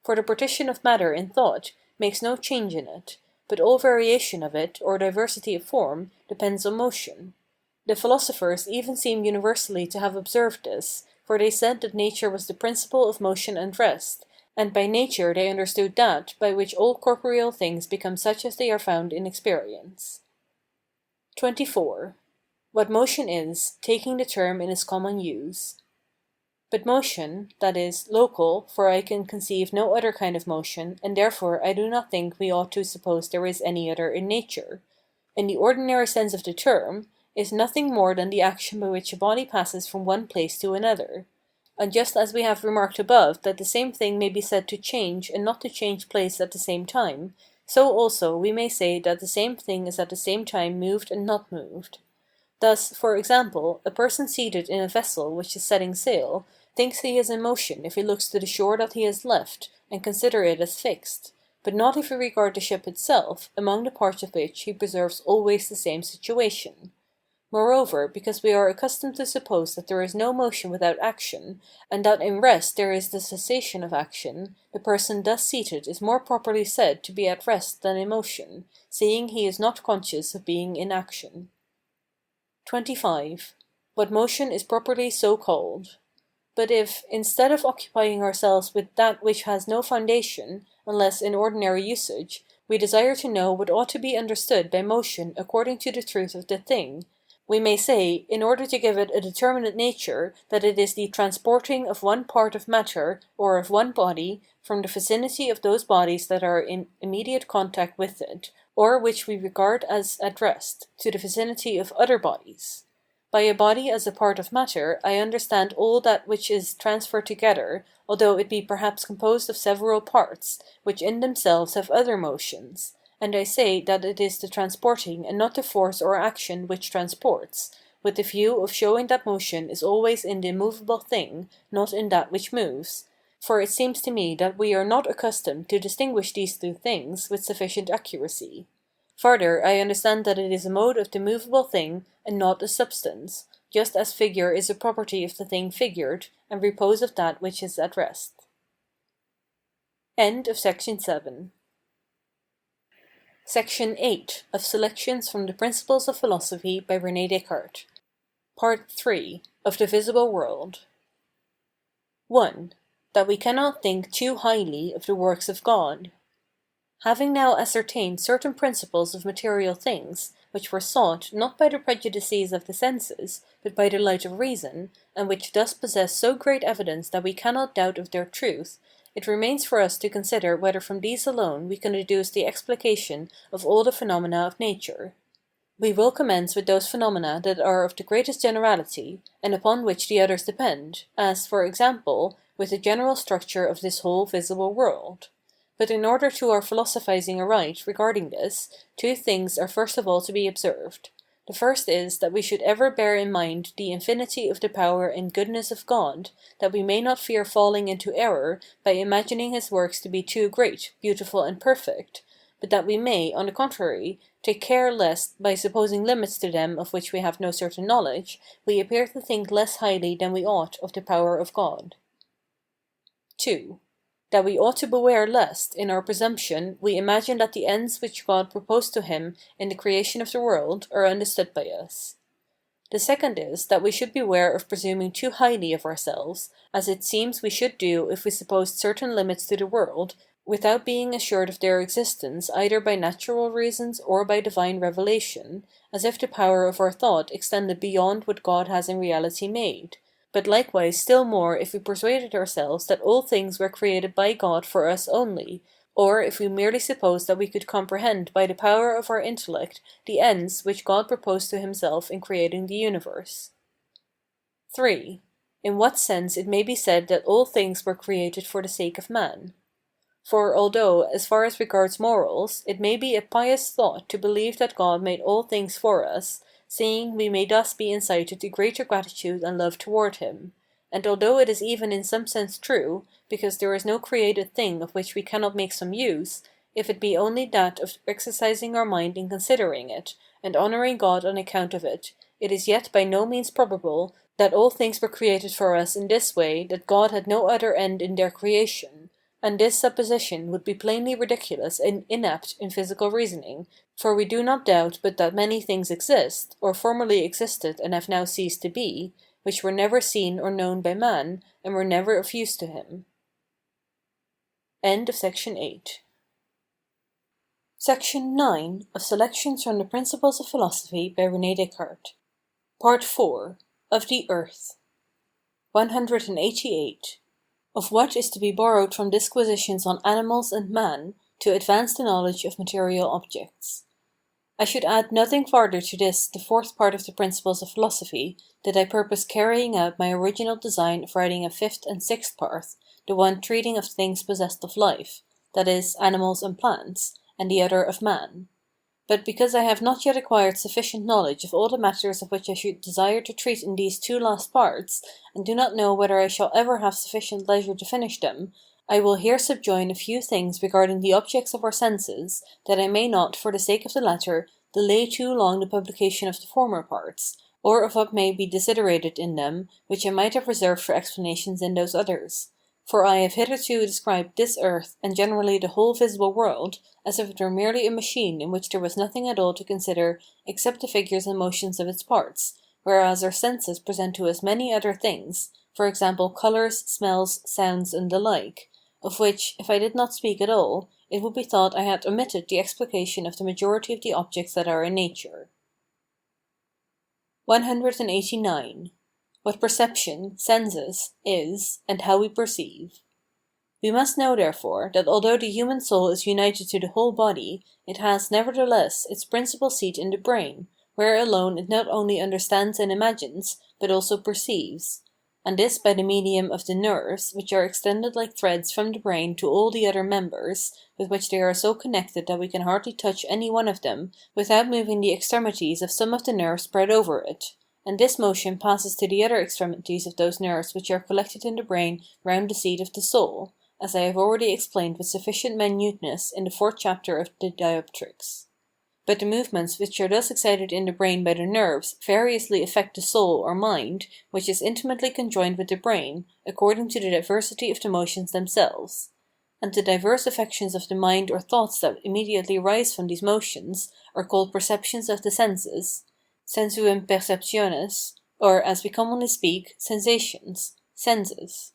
For the partition of matter in thought makes no change in it, but all variation of it, or diversity of form, depends on motion. The philosophers even seem universally to have observed this, for they said that nature was the principle of motion and rest, and by nature they understood that by which all corporeal things become such as they are found in experience. 24. What motion is, taking the term in its common use. But motion, that is, local, for I can conceive no other kind of motion, and therefore I do not think we ought to suppose there is any other in nature, in the ordinary sense of the term, is nothing more than the action by which a body passes from one place to another. And just as we have remarked above that the same thing may be said to change and not to change place at the same time, so also we may say that the same thing is at the same time moved and not moved. Thus, for example, a person seated in a vessel which is setting sail thinks he is in motion if he looks to the shore that he has left, and consider it as fixed, but not if he regard the ship itself, among the parts of which he preserves always the same situation. Moreover, because we are accustomed to suppose that there is no motion without action, and that in rest there is the cessation of action, the person thus seated is more properly said to be at rest than in motion, seeing he is not conscious of being in action. 25. What motion is properly so called. But if, instead of occupying ourselves with that which has no foundation, unless in ordinary usage, we desire to know what ought to be understood by motion according to the truth of the thing, we may say, in order to give it a determinate nature, that it is the transporting of one part of matter, or of one body, from the vicinity of those bodies that are in immediate contact with it, or which we regard as at rest, to the vicinity of other bodies. By a body as a part of matter, I understand all that which is transferred together, although it be perhaps composed of several parts, which in themselves have other motions, and I say that it is the transporting and not the force or action which transports, with the view of showing that motion is always in the immovable thing, not in that which moves, for it seems to me that we are not accustomed to distinguish these two things with sufficient accuracy. Farther, I understand that it is a mode of the movable thing, and not a substance, just as figure is a property of the thing figured, and repose of that which is at rest. End of Section 7. Section 8 of Selections from the Principles of Philosophy by René Descartes. Part 3 of the Visible World. 1. That we cannot think too highly of the works of God. Having now ascertained certain principles of material things, which were sought not by the prejudices of the senses, but by the light of reason, and which thus possess so great evidence that we cannot doubt of their truth, it remains for us to consider whether from these alone we can deduce the explication of all the phenomena of nature. We will commence with those phenomena that are of the greatest generality, and upon which the others depend, as, for example, with the general structure of this whole visible world. But in order to our philosophizing aright regarding this, two things are first of all to be observed. The first is, that we should ever bear in mind the infinity of the power and goodness of God, that we may not fear falling into error by imagining his works to be too great, beautiful, and perfect, but that we may, on the contrary, take care lest, by supposing limits to them of which we have no certain knowledge, we appear to think less highly than we ought of the power of God. 2. that we ought to beware lest, in our presumption, we imagine that the ends which God proposed to him in the creation of the world are understood by us. The second is, that we should beware of presuming too highly of ourselves, as it seems we should do if we supposed certain limits to the world, without being assured of their existence either by natural reasons or by divine revelation, as if the power of our thought extended beyond what God has in reality made, but likewise still more if we persuaded ourselves that all things were created by God for us only, or if we merely supposed that we could comprehend by the power of our intellect the ends which God proposed to himself in creating the universe. 3. In what sense it may be said that all things were created for the sake of man. For although, as far as regards morals, it may be a pious thought to believe that God made all things for us, seeing we may thus be incited to greater gratitude and love toward him, and although it is even in some sense true, because there is no created thing of which we cannot make some use, if it be only that of exercising our mind in considering it, and honoring God on account of it, it is yet by no means probable that all things were created for us in this way that God had no other end in their creation, and this supposition would be plainly ridiculous and inept in physical reasoning, for we do not doubt but that many things exist, or formerly existed and have now ceased to be, which were never seen or known by man, and were never of use to him. End of Section 8. Section 9 of Selections from the Principles of Philosophy by René Descartes. Part 4. Of the Earth. 188. Of what is to be borrowed from disquisitions on animals and man, to advance the knowledge of material objects. I should add nothing farther to this, the fourth part of the Principles of Philosophy, that I purpose carrying out my original design of writing a fifth and sixth part, the one treating of things possessed of life, that is, animals and plants, and the other of man. But because I have not yet acquired sufficient knowledge of all the matters of which I should desire to treat in these two last parts, and do not know whether I shall ever have sufficient leisure to finish them, I will here subjoin a few things regarding the objects of our senses, that I may not, for the sake of the latter, delay too long the publication of the former parts, or of what may be desiderated in them, which I might have reserved for explanations in those others. For I have hitherto described this earth, and generally the whole visible world, as if it were merely a machine in which there was nothing at all to consider except the figures and motions of its parts, whereas our senses present to us many other things, for example colours, smells, sounds, and the like, of which, if I did not speak at all, it would be thought I had omitted the explication of the majority of the objects that are in nature. 189. What perception, sensus, is, and how we perceive. We must know, therefore, that although the human soul is united to the whole body, it has, nevertheless, its principal seat in the brain, where alone it not only understands and imagines, but also perceives, and this by the medium of the nerves, which are extended like threads from the brain to all the other members, with which they are so connected that we can hardly touch any one of them without moving the extremities of some of the nerves spread over it, and this motion passes to the other extremities of those nerves which are collected in the brain round the seat of the soul, as I have already explained with sufficient minuteness in the 4th chapter of the Dioptrics. But the movements which are thus excited in the brain by the nerves variously affect the soul or mind, which is intimately conjoined with the brain, according to the diversity of the motions themselves. And the diverse affections of the mind or thoughts that immediately rise from these motions are called perceptions of the senses, sensuum perceptiones, or, as we commonly speak, sensations, senses.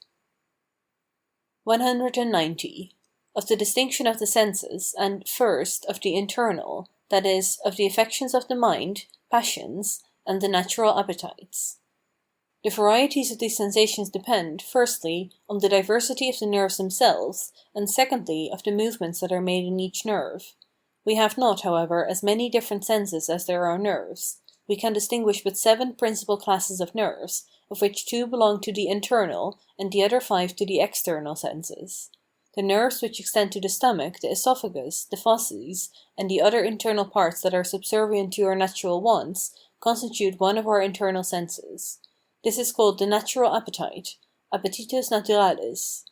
190. Of the distinction of the senses, and, first, of the internal, that is, of the affections of the mind, passions, and the natural appetites. The varieties of these sensations depend, firstly, on the diversity of the nerves themselves, and secondly, of the movements that are made in each nerve. We have not, however, as many different senses as there are nerves. We can distinguish but 7 principal classes of nerves, of which 2 belong to the internal, and the other 5 to the external senses. The nerves which extend to the stomach, the esophagus, the fauces, and the other internal parts that are subservient to our natural wants, constitute one of our internal senses. This is called the natural appetite, appetitus naturalis.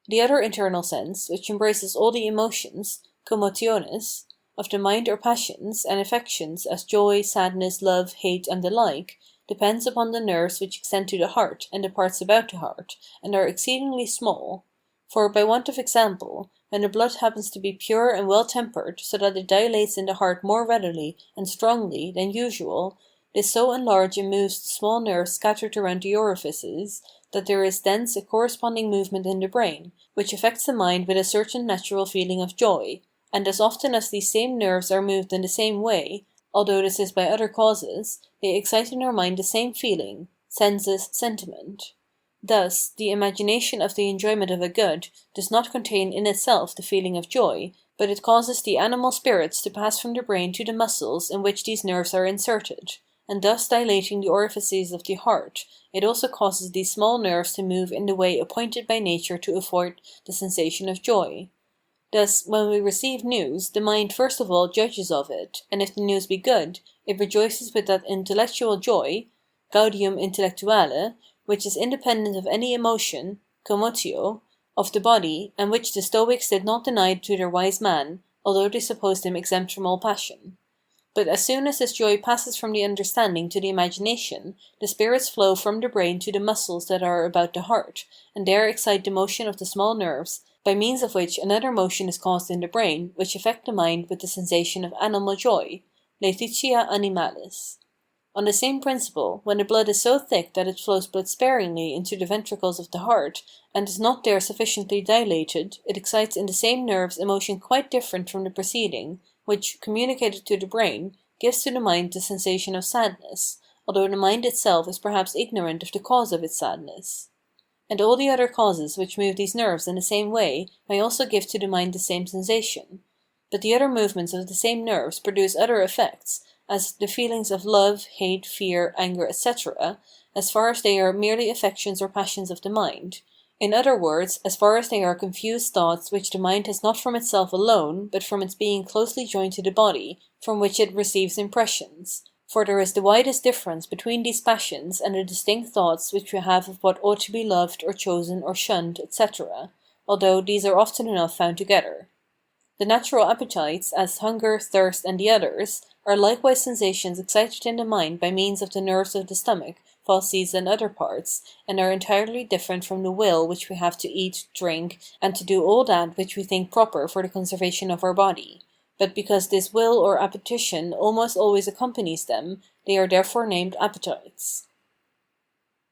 The other internal sense, which embraces all the emotions, commotiones, of the mind or passions, and affections as joy, sadness, love, hate, and the like, depends upon the nerves which extend to the heart and the parts about the heart, and are exceedingly small. For by want of example, when the blood happens to be pure and well tempered, so that it dilates in the heart more readily and strongly than usual, this so enlarges and moves the small nerves scattered around the orifices, that there is thence a corresponding movement in the brain, which affects the mind with a certain natural feeling of joy, and as often as these same nerves are moved in the same way, although this is by other causes, they excite in our mind the same feeling, sensus, sentiment. Thus, the imagination of the enjoyment of a good does not contain in itself the feeling of joy, but it causes the animal spirits to pass from the brain to the muscles in which these nerves are inserted, and thus dilating the orifices of the heart, it also causes these small nerves to move in the way appointed by nature to afford the sensation of joy. Thus, when we receive news, the mind first of all judges of it, and if the news be good, it rejoices with that intellectual joy, gaudium intellectuale, which is independent of any emotion, commotio, of the body, and which the Stoics did not deny to their wise man, although they supposed him exempt from all passion. But as soon as this joy passes from the understanding to the imagination, the spirits flow from the brain to the muscles that are about the heart, and there excite the motion of the small nerves, by means of which another motion is caused in the brain, which affect the mind with the sensation of animal joy, laetitia animalis. On the same principle, when the blood is so thick that it flows but sparingly into the ventricles of the heart, and is not there sufficiently dilated, it excites in the same nerves a motion quite different from the preceding, which, communicated to the brain, gives to the mind the sensation of sadness, although the mind itself is perhaps ignorant of the cause of its sadness. And all the other causes which move these nerves in the same way may also give to the mind the same sensation. But the other movements of the same nerves produce other effects, as the feelings of love, hate, fear, anger, etc., as far as they are merely affections or passions of the mind. In other words, as far as they are confused thoughts which the mind has not from itself alone, but from its being closely joined to the body, from which it receives impressions. For there is the widest difference between these passions and the distinct thoughts which we have of what ought to be loved or chosen or shunned, etc., although these are often enough found together. The natural appetites, as hunger, thirst, and the others, are likewise sensations excited in the mind by means of the nerves of the stomach, fauces, and other parts, and are entirely different from the will which we have to eat, drink, and to do all that which we think proper for the conservation of our body. But because this will or appetition almost always accompanies them, they are therefore named appetites.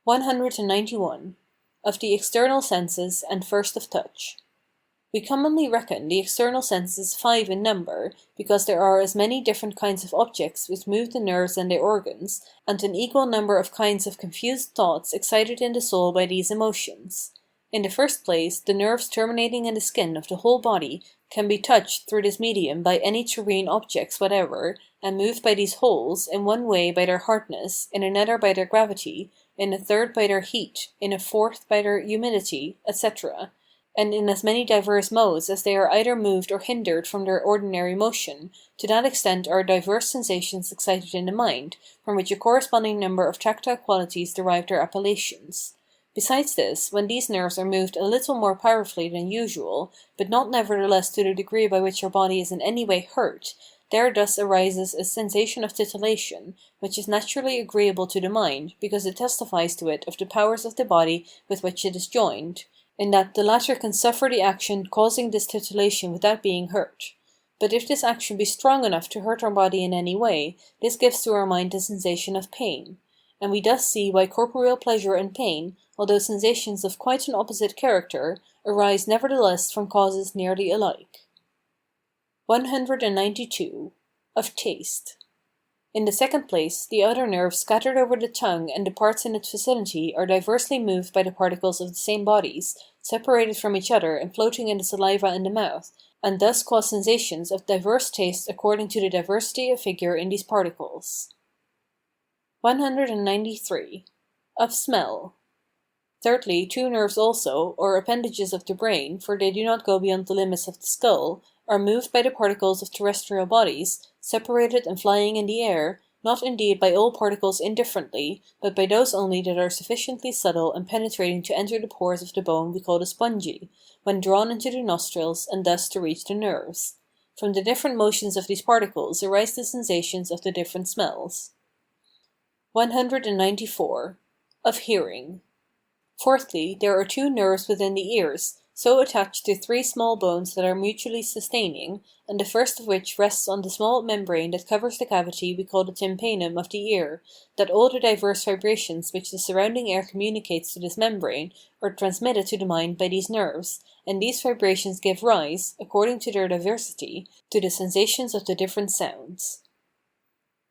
191. Of the external senses, and first of touch. We commonly reckon the external senses 5 in number, because there are as many different kinds of objects which move the nerves and their organs, and an equal number of kinds of confused thoughts excited in the soul by these emotions. In the first place, the nerves terminating in the skin of the whole body can be touched through this medium by any terrene objects whatever, and moved by these holes, in one way by their hardness, in another by their gravity, in a third by their heat, in a fourth by their humidity, etc., and in as many diverse modes as they are either moved or hindered from their ordinary motion. To that extent are diverse sensations excited in the mind, from which a corresponding number of tactile qualities derive their appellations. Besides this, when these nerves are moved a little more powerfully than usual, but not nevertheless to the degree by which our body is in any way hurt, there thus arises a sensation of titillation, which is naturally agreeable to the mind, because it testifies to it of the powers of the body with which it is joined, in that the latter can suffer the action causing this titillation without being hurt. But if this action be strong enough to hurt our body in any way, this gives to our mind the sensation of pain. And we thus see why corporeal pleasure and pain, although sensations of quite an opposite character, arise nevertheless from causes nearly alike. 192. Of taste. In the second place, the other nerves scattered over the tongue and the parts in its vicinity are diversely moved by the particles of the same bodies, separated from each other and floating in the saliva in the mouth, and thus cause sensations of diverse tastes according to the diversity of figure in these particles. 193. Of smell. Thirdly, two nerves also, or appendages of the brain, for they do not go beyond the limits of the skull, are moved by the particles of terrestrial bodies, separated and flying in the air, not indeed by all particles indifferently, but by those only that are sufficiently subtle and penetrating to enter the pores of the bone we call the spongy, when drawn into the nostrils, and thus to reach the nerves. From the different motions of these particles arise the sensations of the different smells. 194. Of hearing. Fourthly, there are two nerves within the ears, so attached to three small bones that are mutually sustaining, and the first of which rests on the small membrane that covers the cavity we call the tympanum of the ear, that all the diverse vibrations which the surrounding air communicates to this membrane are transmitted to the mind by these nerves, and these vibrations give rise, according to their diversity, to the sensations of the different sounds.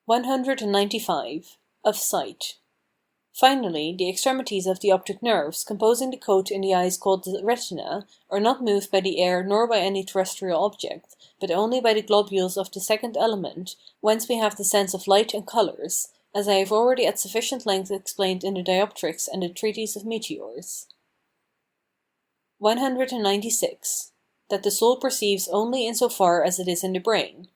195. Of sight. Finally, the extremities of the optic nerves, composing the coat in the eyes called the retina, are not moved by the air nor by any terrestrial object, but only by the globules of the second element, whence we have the sense of light and colours, as I have already at sufficient length explained in the Dioptrics and the Treatise of Meteors. 196. That the soul perceives only in so far as it is in the brain.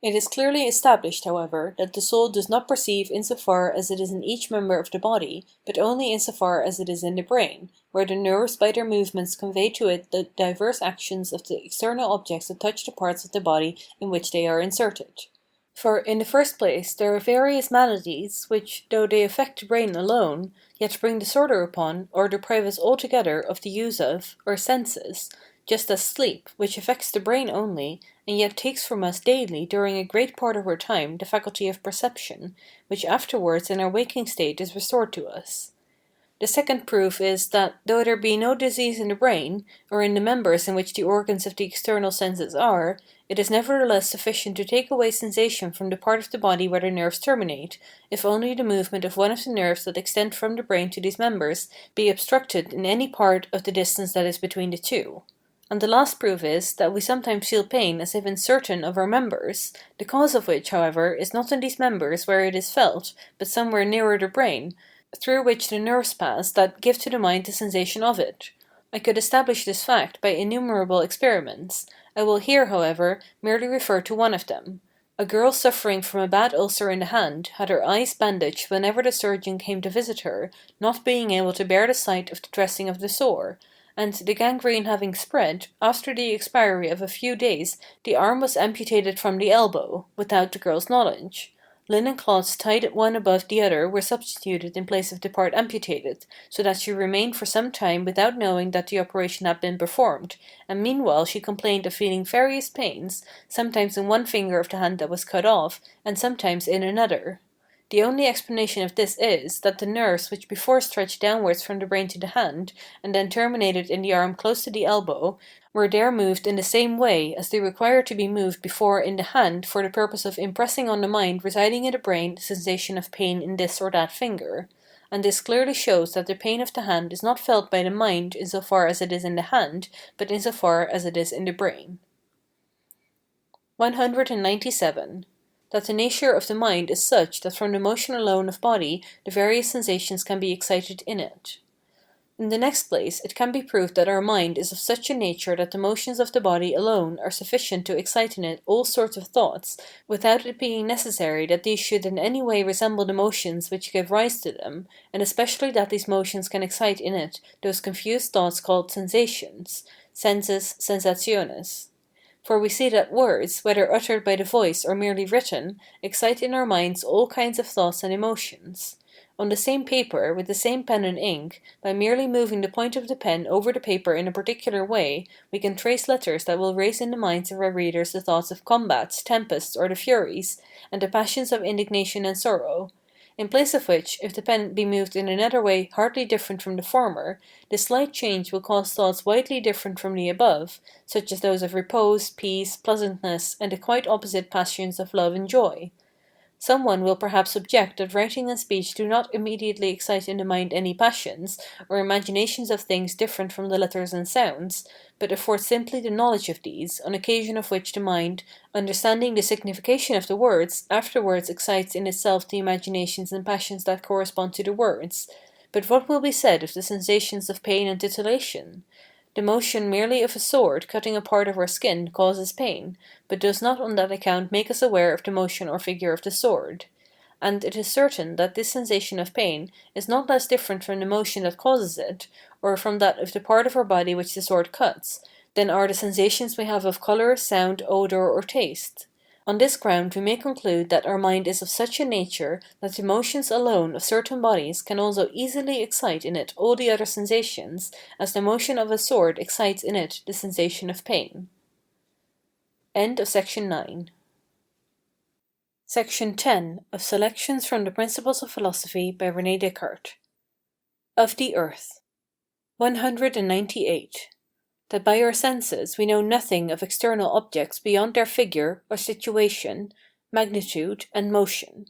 It is clearly established, however, that the soul does not perceive in so far as it is in each member of the body, but only in so far as it is in the brain, where the nerves by their movements convey to it the diverse actions of the external objects that touch the parts of the body in which they are inserted. For, in the first place, there are various maladies, which, though they affect the brain alone, yet bring disorder upon, or deprive us altogether of the use of, our senses, just as sleep, which affects the brain only, and yet takes from us daily during a great part of our time the faculty of perception, which afterwards in our waking state is restored to us. The second proof is that, though there be no disease in the brain, or in the members in which the organs of the external senses are, it is nevertheless sufficient to take away sensation from the part of the body where the nerves terminate, if only the movement of one of the nerves that extend from the brain to these members be obstructed in any part of the distance that is between the two. And the last proof is, that we sometimes feel pain as if in certain of our members, the cause of which, however, is not in these members where it is felt, but somewhere nearer the brain, through which the nerves pass that give to the mind the sensation of it. I could establish this fact by innumerable experiments. I will here, however, merely refer to one of them. A girl suffering from a bad ulcer in the hand had her eyes bandaged whenever the surgeon came to visit her, not being able to bear the sight of the dressing of the sore, and, the gangrene having spread, after the expiry of a few days the arm was amputated from the elbow, without the girl's knowledge. Linen cloths tied one above the other were substituted in place of the part amputated, so that she remained for some time without knowing that the operation had been performed, and meanwhile she complained of feeling various pains, sometimes in one finger of the hand that was cut off, and sometimes in another. The only explanation of this is, that the nerves which before stretched downwards from the brain to the hand, and then terminated in the arm close to the elbow, were there moved in the same way as they required to be moved before in the hand for the purpose of impressing on the mind residing in the brain the sensation of pain in this or that finger. And this clearly shows that the pain of the hand is not felt by the mind in so far as it is in the hand, but in so far as it is in the brain. 197. That the nature of the mind is such that from the motion alone of body the various sensations can be excited in it. In the next place, it can be proved that our mind is of such a nature that the motions of the body alone are sufficient to excite in it all sorts of thoughts, without it being necessary that these should in any way resemble the motions which give rise to them, and especially that these motions can excite in it those confused thoughts called sensations, sensus sensationes. For we see that words, whether uttered by the voice or merely written, excite in our minds all kinds of thoughts and emotions. On the same paper, with the same pen and ink, by merely moving the point of the pen over the paper in a particular way, we can trace letters that will raise in the minds of our readers the thoughts of combats, tempests, or the Furies, and the passions of indignation and sorrow. In place of which, if the pen be moved in another way hardly different from the former, this slight change will cause thoughts widely different from the above, such as those of repose, peace, pleasantness, and the quite opposite passions of love and joy. Some one will perhaps object that writing and speech do not immediately excite in the mind any passions, or imaginations of things different from the letters and sounds, but afford simply the knowledge of these, on occasion of which the mind, understanding the signification of the words, afterwards excites in itself the imaginations and passions that correspond to the words. But what will be said of the sensations of pain and titillation? The motion merely of a sword cutting a part of our skin causes pain, but does not on that account make us aware of the motion or figure of the sword. And it is certain that this sensation of pain is not less different from the motion that causes it, or from that of the part of our body which the sword cuts, than are the sensations we have of colour, sound, odour, or taste. On this ground we may conclude that our mind is of such a nature that the motions alone of certain bodies can also easily excite in it all the other sensations, as the motion of a sword excites in it the sensation of pain. End of section 9. Section 10 of Selections from the Principles of Philosophy by René Descartes. Of the Earth. 198. That by our senses we know nothing of external objects beyond their figure or situation, magnitude, and motion.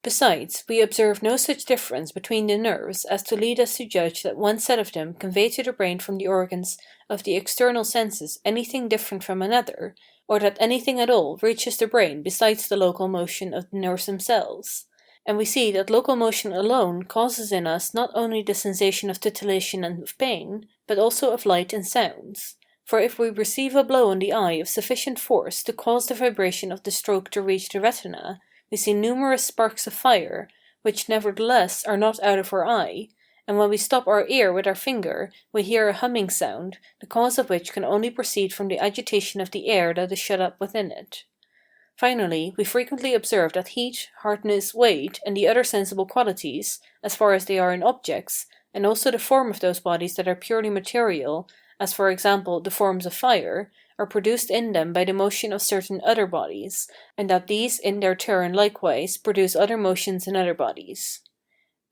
Besides, we observe no such difference between the nerves as to lead us to judge that one set of them convey to the brain from the organs of the external senses anything different from another, or that anything at all reaches the brain besides the local motion of the nerves themselves. And we see that local motion alone causes in us not only the sensation of titillation and of pain, but also of light and sounds. For if we receive a blow on the eye of sufficient force to cause the vibration of the stroke to reach the retina, we see numerous sparks of fire, which nevertheless are not out of our eye, and when we stop our ear with our finger, we hear a humming sound, the cause of which can only proceed from the agitation of the air that is shut up within it. Finally, we frequently observe that heat, hardness, weight, and the other sensible qualities, as far as they are in objects, and also the form of those bodies that are purely material, as for example the forms of fire, are produced in them by the motion of certain other bodies, and that these in their turn likewise produce other motions in other bodies.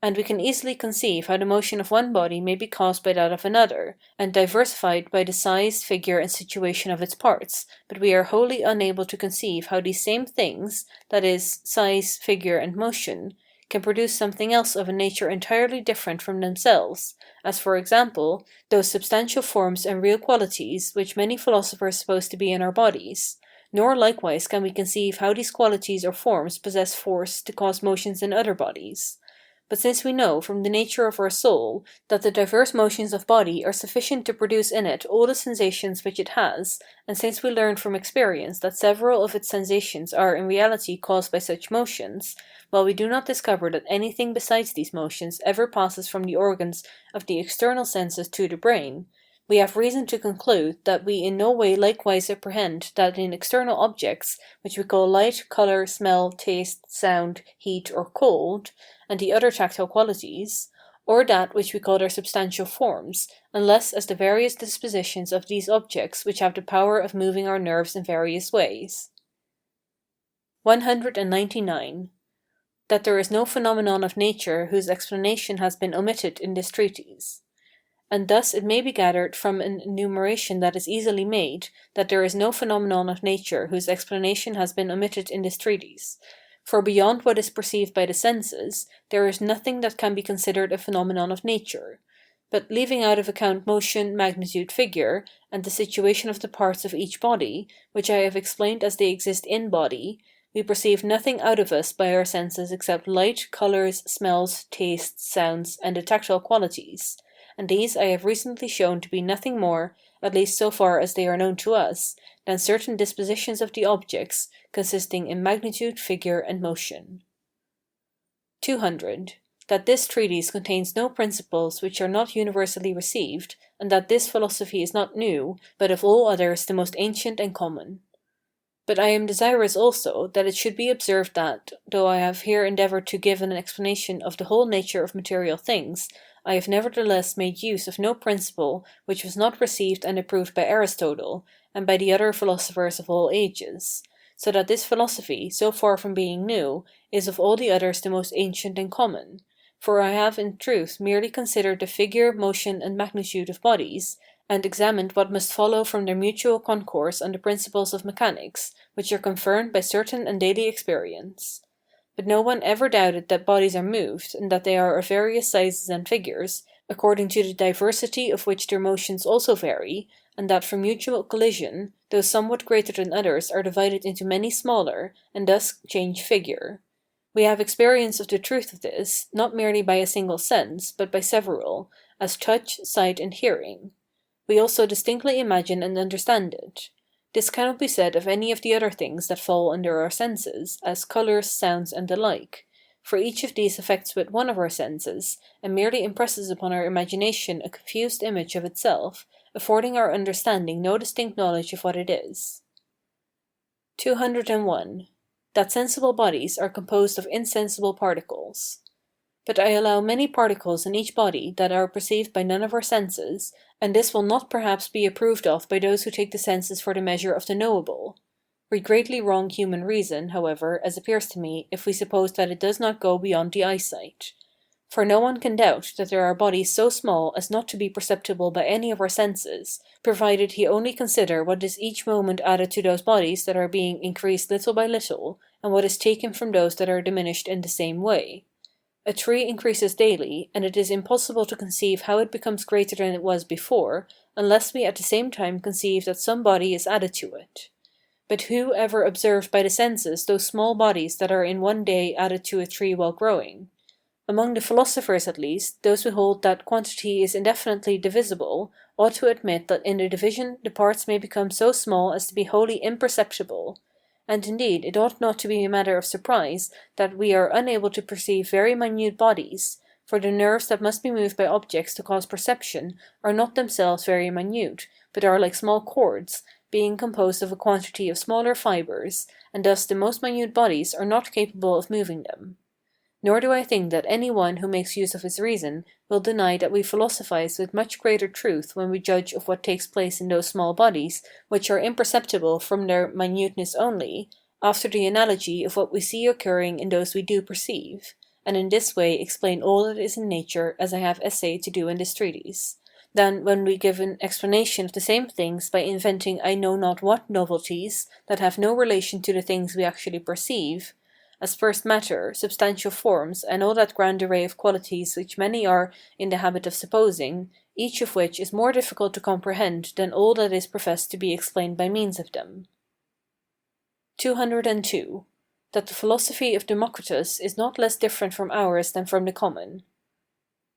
And we can easily conceive how the motion of one body may be caused by that of another, and diversified by the size, figure, and situation of its parts, but we are wholly unable to conceive how these same things, that is, size, figure, and motion, can produce something else of a nature entirely different from themselves, as for example, those substantial forms and real qualities which many philosophers suppose to be in our bodies, nor likewise can we conceive how these qualities or forms possess force to cause motions in other bodies. But since we know from the nature of our soul that the diverse motions of body are sufficient to produce in it all the sensations which it has, and since we learn from experience that several of its sensations are in reality caused by such motions, while we do not discover that anything besides these motions ever passes from the organs of the external senses to the brain, we have reason to conclude that we in no way likewise apprehend that in external objects, which we call light, colour, smell, taste, sound, heat, or cold, and the other tactile qualities, or that which we call their substantial forms, unless as the various dispositions of these objects which have the power of moving our nerves in various ways. 199. That there is no phenomenon of nature whose explanation has been omitted in this treatise. And thus it may be gathered from an enumeration that is easily made, that there is no phenomenon of nature whose explanation has been omitted in this treatise, for beyond what is perceived by the senses, there is nothing that can be considered a phenomenon of nature. But leaving out of account motion, magnitude, figure, and the situation of the parts of each body, which I have explained as they exist in body, we perceive nothing out of us by our senses except light, colours, smells, tastes, sounds, and the tactile qualities, and these I have recently shown to be nothing more, at least so far as they are known to us, than certain dispositions of the objects, consisting in magnitude, figure, and motion. 200. That this treatise contains no principles which are not universally received, and that this philosophy is not new, but of all others the most ancient and common. But I am desirous also that it should be observed that, though I have here endeavoured to give an explanation of the whole nature of material things, I have nevertheless made use of no principle which was not received and approved by Aristotle, and by the other philosophers of all ages, so that this philosophy, so far from being new, is of all the others the most ancient and common. For I have in truth merely considered the figure, motion, and magnitude of bodies, and examined what must follow from their mutual concourse on the principles of mechanics, which are confirmed by certain and daily experience. But no one ever doubted that bodies are moved, and that they are of various sizes and figures, according to the diversity of which their motions also vary, and that from mutual collision, though somewhat greater than others are divided into many smaller, and thus change figure. We have experience of the truth of this, not merely by a single sense, but by several, as touch, sight, and hearing. We also distinctly imagine and understand it. This cannot be said of any of the other things that fall under our senses, as colours, sounds, and the like, for each of these affects but one of our senses, and merely impresses upon our imagination a confused image of itself, affording our understanding no distinct knowledge of what it is. 201. That sensible bodies are composed of insensible particles. But I allow many particles in each body that are perceived by none of our senses, and this will not perhaps be approved of by those who take the senses for the measure of the knowable. We greatly wrong human reason, however, as appears to me, if we suppose that it does not go beyond the eyesight. For no one can doubt that there are bodies so small as not to be perceptible by any of our senses, provided he only consider what is each moment added to those bodies that are being increased little by little, and what is taken from those that are diminished in the same way. A tree increases daily, and it is impossible to conceive how it becomes greater than it was before, unless we at the same time conceive that some body is added to it. But who ever observed by the senses those small bodies that are in one day added to a tree while growing? Among the philosophers at least, those who hold that quantity is indefinitely divisible, ought to admit that in the division the parts may become so small as to be wholly imperceptible. And indeed it ought not to be a matter of surprise that we are unable to perceive very minute bodies, for the nerves that must be moved by objects to cause perception are not themselves very minute, but are like small cords, being composed of a quantity of smaller fibres, and thus the most minute bodies are not capable of moving them. Nor do I think that any one who makes use of his reason will deny that we philosophize with much greater truth when we judge of what takes place in those small bodies which are imperceptible from their minuteness only, after the analogy of what we see occurring in those we do perceive, and in this way explain all that is in nature as I have essayed to do in this treatise, than when we give an explanation of the same things by inventing I know not what novelties that have no relation to the things we actually perceive, as first matter, substantial forms, and all that grand array of qualities which many are in the habit of supposing, each of which is more difficult to comprehend than all that is professed to be explained by means of them. 202. That the philosophy of Democritus is not less different from ours than from the common.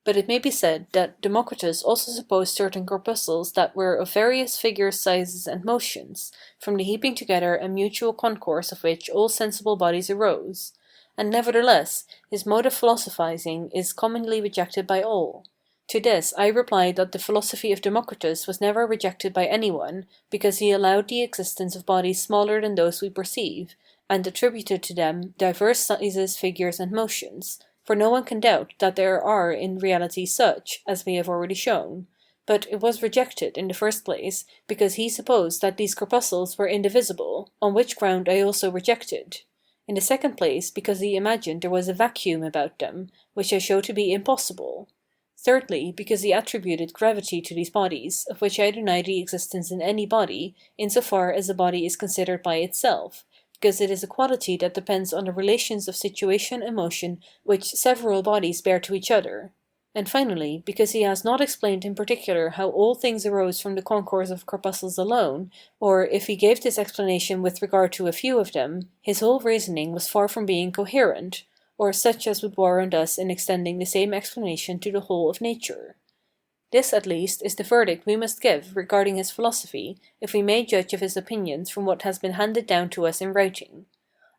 But it may be said that Democritus also supposed certain corpuscles that were of various figures, sizes, and motions, from the heaping together and mutual concourse of which all sensible bodies arose, and nevertheless his mode of philosophizing is commonly rejected by all. To this I reply that the philosophy of Democritus was never rejected by any one, because he allowed the existence of bodies smaller than those we perceive, and attributed to them diverse sizes, figures, and motions, for no one can doubt that there are in reality such, as we have already shown, but it was rejected in the first place because he supposed that these corpuscles were indivisible, on which ground I also rejected; in the second place because he imagined there was a vacuum about them, which I show to be impossible; thirdly because he attributed gravity to these bodies, of which I deny the existence in any body, in so far as a body is considered by itself, because it is a quality that depends on the relations of situation and motion which several bodies bear to each other; and finally, because he has not explained in particular how all things arose from the concourse of corpuscles alone, or if he gave this explanation with regard to a few of them, his whole reasoning was far from being coherent, or such as would warrant us in extending the same explanation to the whole of nature. This, at least, is the verdict we must give regarding his philosophy, if we may judge of his opinions from what has been handed down to us in writing.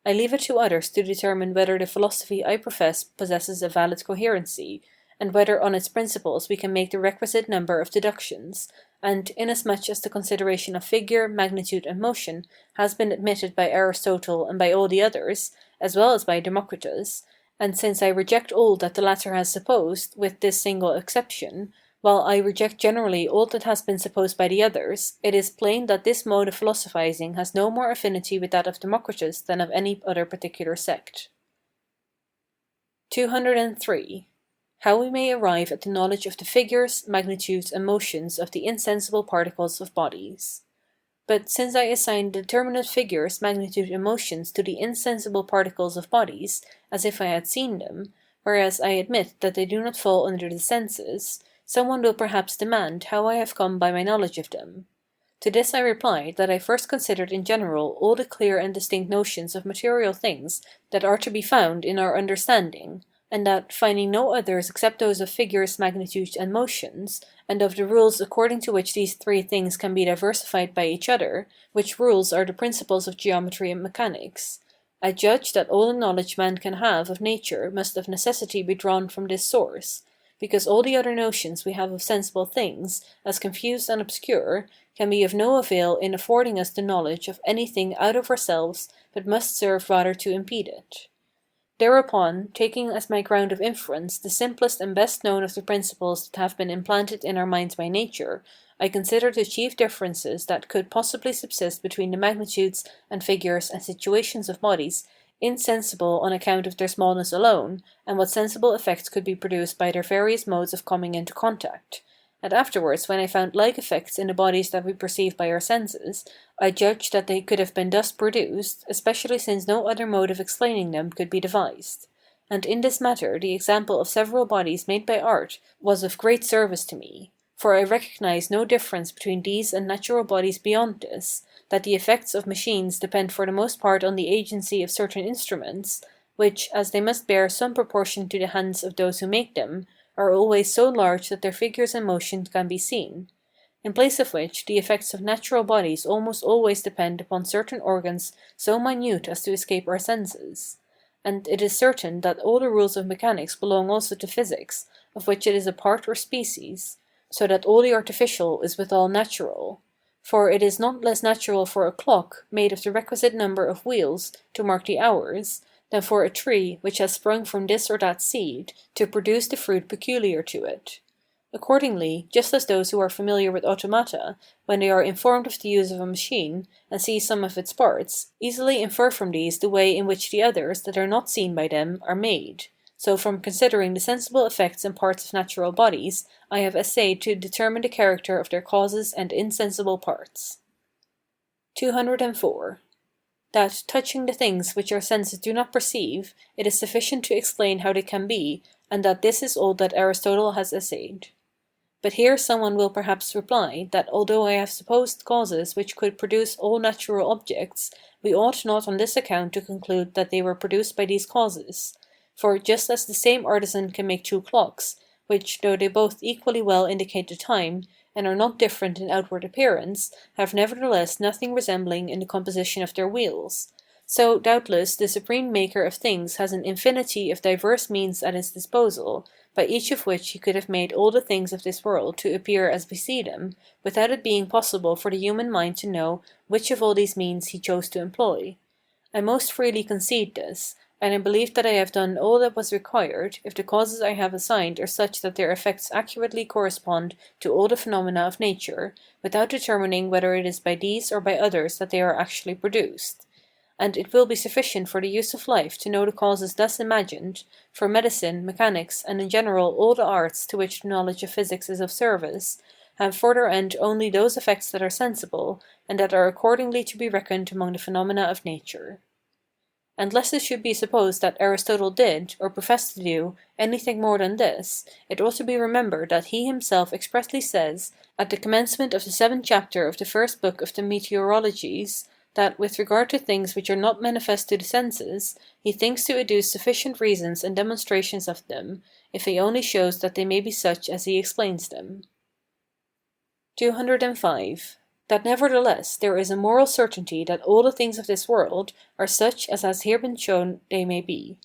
I leave it to others to determine whether the philosophy I profess possesses a valid coherency, and whether on its principles we can make the requisite number of deductions, and, inasmuch as the consideration of figure, magnitude, and motion has been admitted by Aristotle and by all the others, as well as by Democritus, and since I reject all that the latter has supposed, with this single exception, while I reject generally all that has been supposed by the others, it is plain that this mode of philosophizing has no more affinity with that of Democritus than of any other particular sect. 203. How we may arrive at the knowledge of the figures, magnitudes, and motions of the insensible particles of bodies. But since I assign the determinate figures, magnitude, and motions to the insensible particles of bodies, as if I had seen them, whereas I admit that they do not fall under the senses, someone will perhaps demand how I have come by my knowledge of them. To this I reply that I first considered in general all the clear and distinct notions of material things that are to be found in our understanding, and that, finding no others except those of figures, magnitudes, and motions, and of the rules according to which these three things can be diversified by each other, which rules are the principles of geometry and mechanics, I judge that all the knowledge man can have of nature must of necessity be drawn from this source, because all the other notions we have of sensible things, as confused and obscure, can be of no avail in affording us the knowledge of anything out of ourselves, but must serve rather to impede it. Thereupon, taking as my ground of inference the simplest and best known of the principles that have been implanted in our minds by nature, I consider the chief differences that could possibly subsist between the magnitudes and figures and situations of bodies insensible on account of their smallness alone, and what sensible effects could be produced by their various modes of coming into contact. And afterwards, when I found like effects in the bodies that we perceive by our senses, I judged that they could have been thus produced, especially since no other mode of explaining them could be devised. And in this matter the example of several bodies made by art was of great service to me, for I recognise no difference between these and natural bodies beyond this, that the effects of machines depend for the most part on the agency of certain instruments, which, as they must bear some proportion to the hands of those who make them, are always so large that their figures and motions can be seen. In place of which, the effects of natural bodies almost always depend upon certain organs so minute as to escape our senses. And it is certain that all the rules of mechanics belong also to physics, of which it is a part or species, so that all the artificial is withal natural. For it is not less natural for a clock, made of the requisite number of wheels, to mark the hours, than for a tree, which has sprung from this or that seed, to produce the fruit peculiar to it. Accordingly, just as those who are familiar with automata, when they are informed of the use of a machine, and see some of its parts, easily infer from these the way in which the others, that are not seen by them, are made, so from considering the sensible effects and parts of natural bodies, I have essayed to determine the character of their causes and insensible parts. 204. That, touching the things which our senses do not perceive, it is sufficient to explain how they can be, and that this is all that Aristotle has essayed. But here someone will perhaps reply, that although I have supposed causes which could produce all natural objects, we ought not on this account to conclude that they were produced by these causes. For just as the same artisan can make two clocks, which, though they both equally well indicate the time, and are not different in outward appearance, have nevertheless nothing resembling in the composition of their wheels, so doubtless the supreme maker of things has an infinity of diverse means at his disposal, by each of which he could have made all the things of this world to appear as we see them, without it being possible for the human mind to know which of all these means he chose to employ. I most freely concede this, and I believe that I have done all that was required, if the causes I have assigned are such that their effects accurately correspond to all the phenomena of nature, without determining whether it is by these or by others that they are actually produced. And it will be sufficient for the use of life to know the causes thus imagined, for medicine, mechanics, and in general all the arts to which the knowledge of physics is of service, have for their end only those effects that are sensible, and that are accordingly to be reckoned among the phenomena of nature. And lest it should be supposed that Aristotle did, or professed to do, anything more than this, it ought to be remembered that he himself expressly says, at the commencement of the 7th chapter of the first book of the Meteorologies, that with regard to things which are not manifest to the senses, he thinks to adduce sufficient reasons and demonstrations of them, if he only shows that they may be such as he explains them. 205. That nevertheless there is a moral certainty that all the things of this world are such as has here been shown they may be.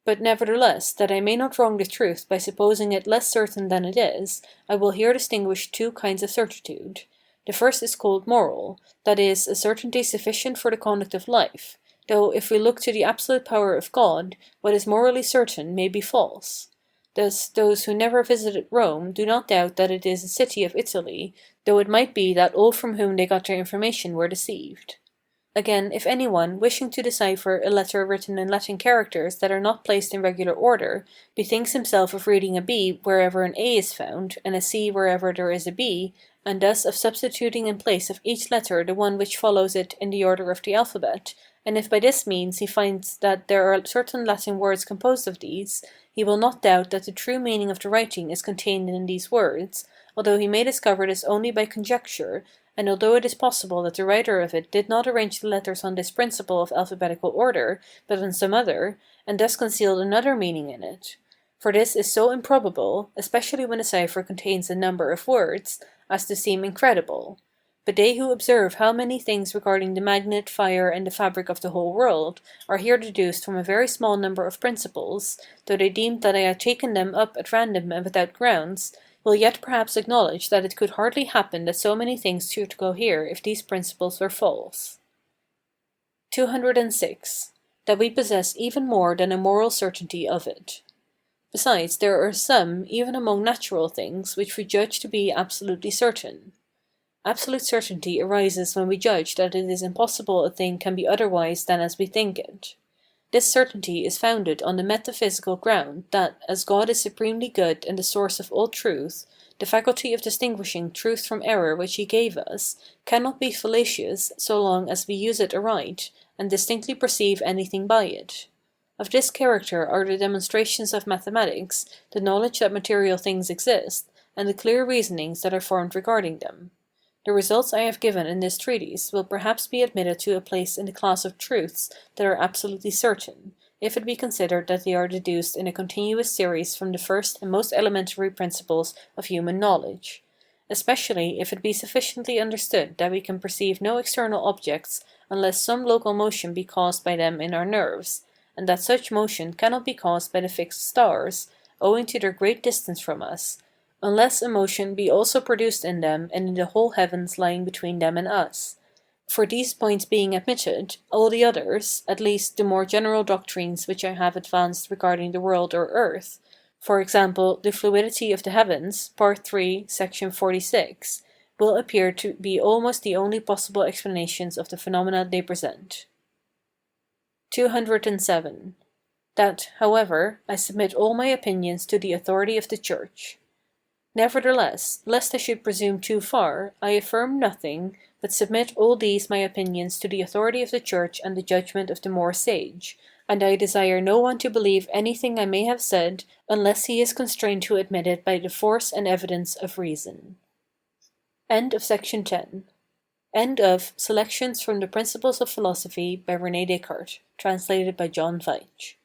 But nevertheless, that I may not wrong the truth by supposing it less certain than it is, I will here distinguish two kinds of certitude. The first is called moral, that is, a certainty sufficient for the conduct of life, though if we look to the absolute power of God, what is morally certain may be false. Thus, those who never visited Rome do not doubt that it is a city of Italy, though it might be that all from whom they got their information were deceived. Again, if anyone, wishing to decipher a letter written in Latin characters that are not placed in regular order, bethinks himself of reading a B wherever an A is found, and a C wherever there is a B, and thus of substituting in place of each letter the one which follows it in the order of the alphabet, and if by this means he finds that there are certain Latin words composed of these, he will not doubt that the true meaning of the writing is contained in these words, although he may discover this only by conjecture, and although it is possible that the writer of it did not arrange the letters on this principle of alphabetical order, but on some other, and thus concealed another meaning in it. For this is so improbable, especially when a cipher contains a number of words, as to seem incredible. But they who observe how many things regarding the magnet, fire, and the fabric of the whole world are here deduced from a very small number of principles, though they deemed that I had taken them up at random and without grounds, will yet perhaps acknowledge that it could hardly happen that so many things should cohere if these principles were false. 206. That we possess even more than a moral certainty of it. Besides, there are some, even among natural things, which we judge to be absolutely certain. Absolute certainty arises when we judge that it is impossible a thing can be otherwise than as we think it. This certainty is founded on the metaphysical ground that, as God is supremely good and the source of all truth, the faculty of distinguishing truth from error which he gave us cannot be fallacious so long as we use it aright, and distinctly perceive anything by it. Of this character are the demonstrations of mathematics, the knowledge that material things exist, and the clear reasonings that are formed regarding them. The results I have given in this treatise will perhaps be admitted to a place in the class of truths that are absolutely certain, if it be considered that they are deduced in a continuous series from the first and most elementary principles of human knowledge, especially if it be sufficiently understood that we can perceive no external objects unless some local motion be caused by them in our nerves, and that such motion cannot be caused by the fixed stars, owing to their great distance from us, unless a motion be also produced in them and in the whole heavens lying between them and us. For these points being admitted, all the others, at least the more general doctrines which I have advanced regarding the world or earth, for example, the fluidity of the heavens, Part 3, Section 46, will appear to be almost the only possible explanations of the phenomena they present. 207. That, however, I submit all my opinions to the authority of the Church. Nevertheless, lest I should presume too far, I affirm nothing, but submit all these my opinions to the authority of the Church and the judgment of the more sage, and I desire no one to believe anything I may have said, unless he is constrained to admit it by the force and evidence of reason. End of Section 10. End of Selections from the Principles of Philosophy by René Descartes, translated by John Veitch.